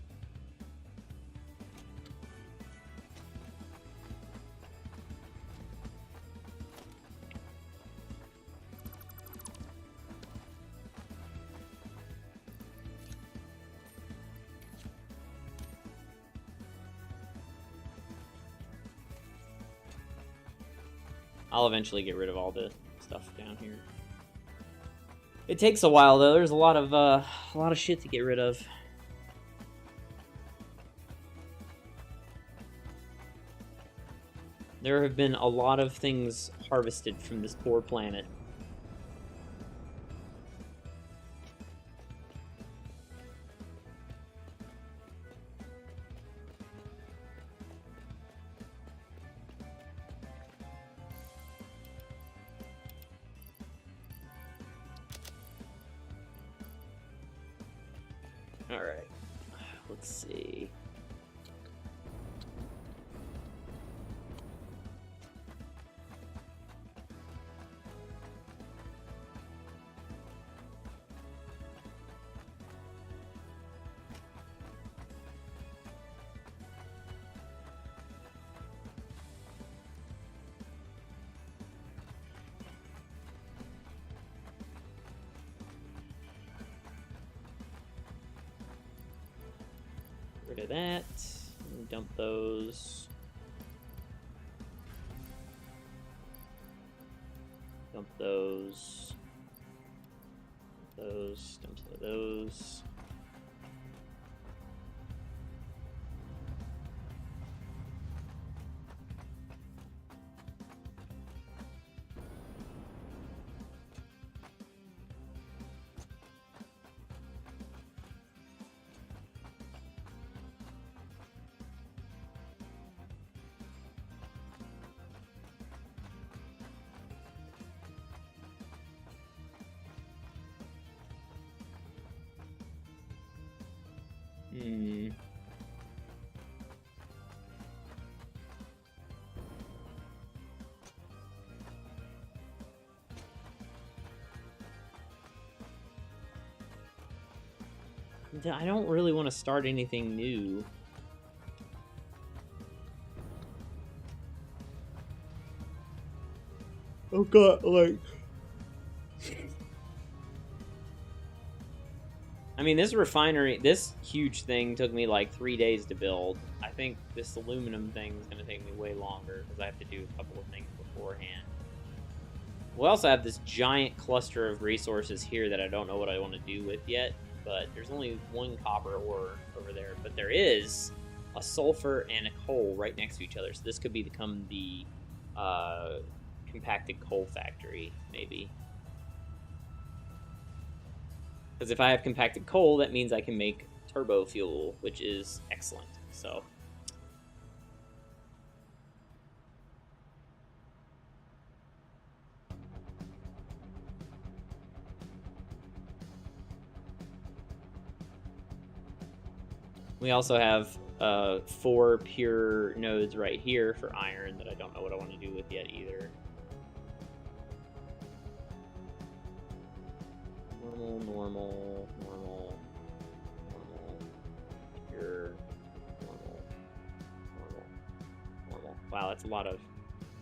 I'll eventually get rid of all the stuff down here. It takes a while though. There's a lot of shit to get rid of. There have been a lot of things harvested from this poor planet. Alright, let's see. Rid of that. Dump those. Dump those. Those. Dump some of those. I don't really want to start anything new. Oh god, like... I mean, this refinery, this huge thing took me like 3 days to build. I think this aluminum thing is going to take me way longer because I have to do a couple of things beforehand. We also have this giant cluster of resources here that I don't know what I want to do with yet, but there's only one copper ore over there. But there is a sulfur and a coal right next to each other, so this could become the compacted coal factory, maybe. Because if I have compacted coal, that means I can make turbo fuel, which is excellent. So we also have 4 pure nodes right here for iron that I don't know what I want to do with yet either. Normal, pure, normal. Wow, that's a lot of...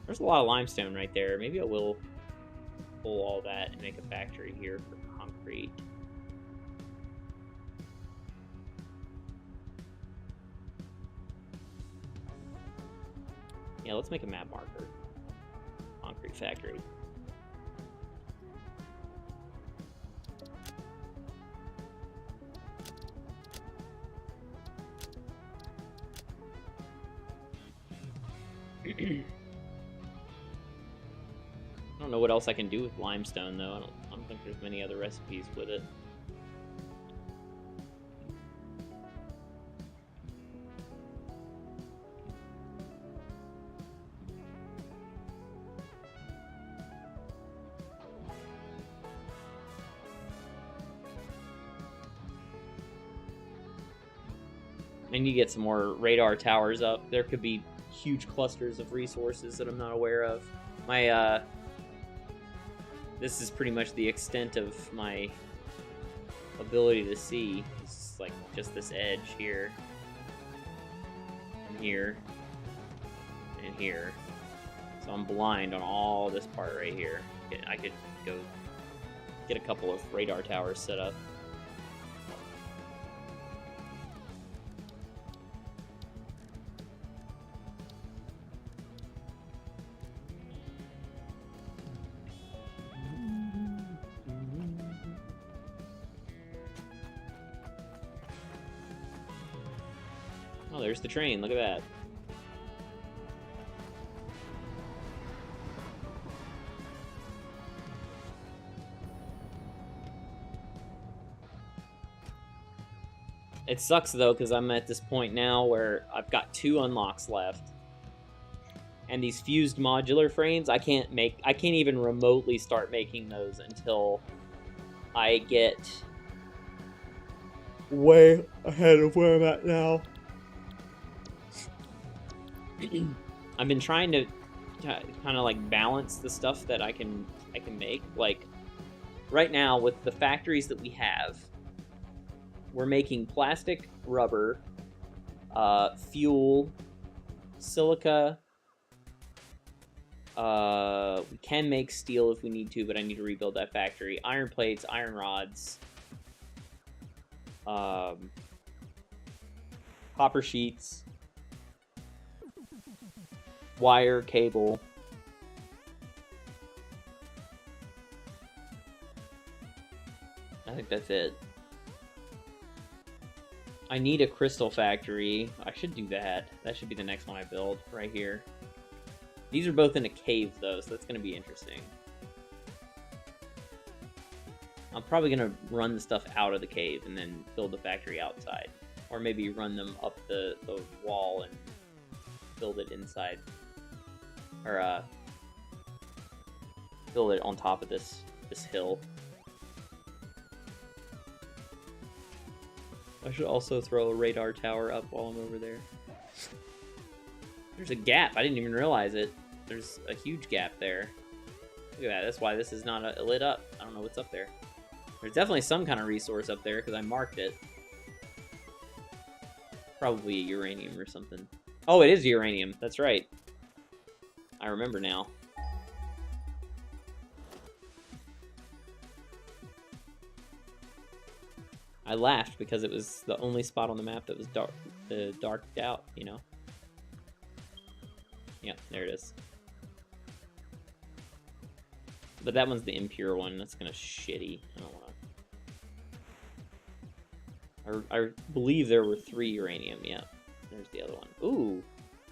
There's a lot of limestone right there. Maybe I will pull all that and make a factory here for concrete. Yeah, let's make a map marker. Concrete factory. I don't know what else I can do with limestone, though. I don't think there's many other recipes with it. And you get some more radar towers up. There could be huge clusters of resources that I'm not aware of. My, this is pretty much the extent of my ability to see. It's like just this edge here, and here, and here. So I'm blind on all this part right here. I could go get a couple of radar towers set up. Oh, there's the train. Look at that. It sucks though, because I'm at this point now where I've got 2 unlocks left. And these fused modular frames, I can't even remotely start making those until I get way ahead of where I'm at now. I've been trying to kind of like balance the stuff that I can make. Like right now with the factories that we have, we're making plastic, rubber, fuel, silica. We can make steel if we need to, but I need to rebuild that factory. Iron plates, iron rods, copper sheets, wire, cable. I think that's it. I need a crystal factory. I should do that. That should be the next one I build, right here. These are both in a cave, though, so that's going to be interesting. I'm probably going to run the stuff out of the cave and then build the factory outside. Or maybe run them up the wall and build it inside. Or, build it on top of this hill. I should also throw a radar tower up while I'm over there. There's a gap. I didn't even realize it. There's a huge gap there. Look at that. That's why this is not lit up. I don't know what's up there. There's definitely some kind of resource up there because I marked it. Probably uranium or something. Oh, it is uranium. That's right. I remember now. I laughed because it was the only spot on the map that was darked out, you know? Yeah, there it is. But that one's the impure one. That's kind of shitty. I don't want to... I believe there were 3 uranium. Yeah, there's the other one. Ooh,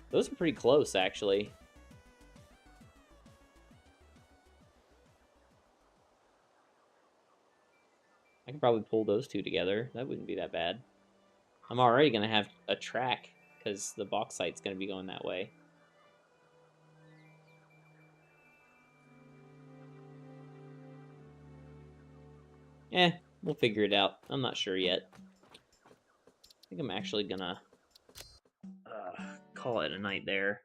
those are pretty close, actually. I could probably pull those 2 together. That wouldn't be that bad. I'm already going to have a track because the bauxite's going to be going that way. We'll figure it out. I'm not sure yet. I think I'm actually going to call it a night there.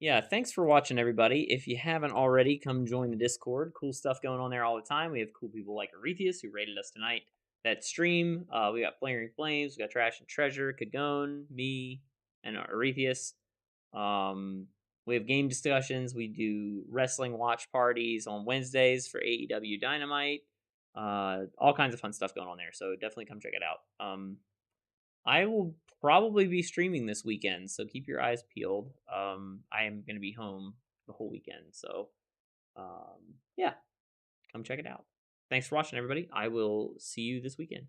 Yeah, thanks for watching, everybody. If you haven't already, come join the Discord. Cool stuff going on there all the time. We have cool people like Arethius, who rated us tonight. That stream, we got Flaring Flames, we got Trash and Treasure, Kagone, me, and Arethius. We have game discussions. We do wrestling watch parties on Wednesdays for AEW Dynamite. All kinds of fun stuff going on there, so definitely come check it out. I will probably be streaming this weekend, so keep your eyes peeled. I am going to be home the whole weekend, so yeah, come check it out. Thanks for watching, everybody. I will see you this weekend.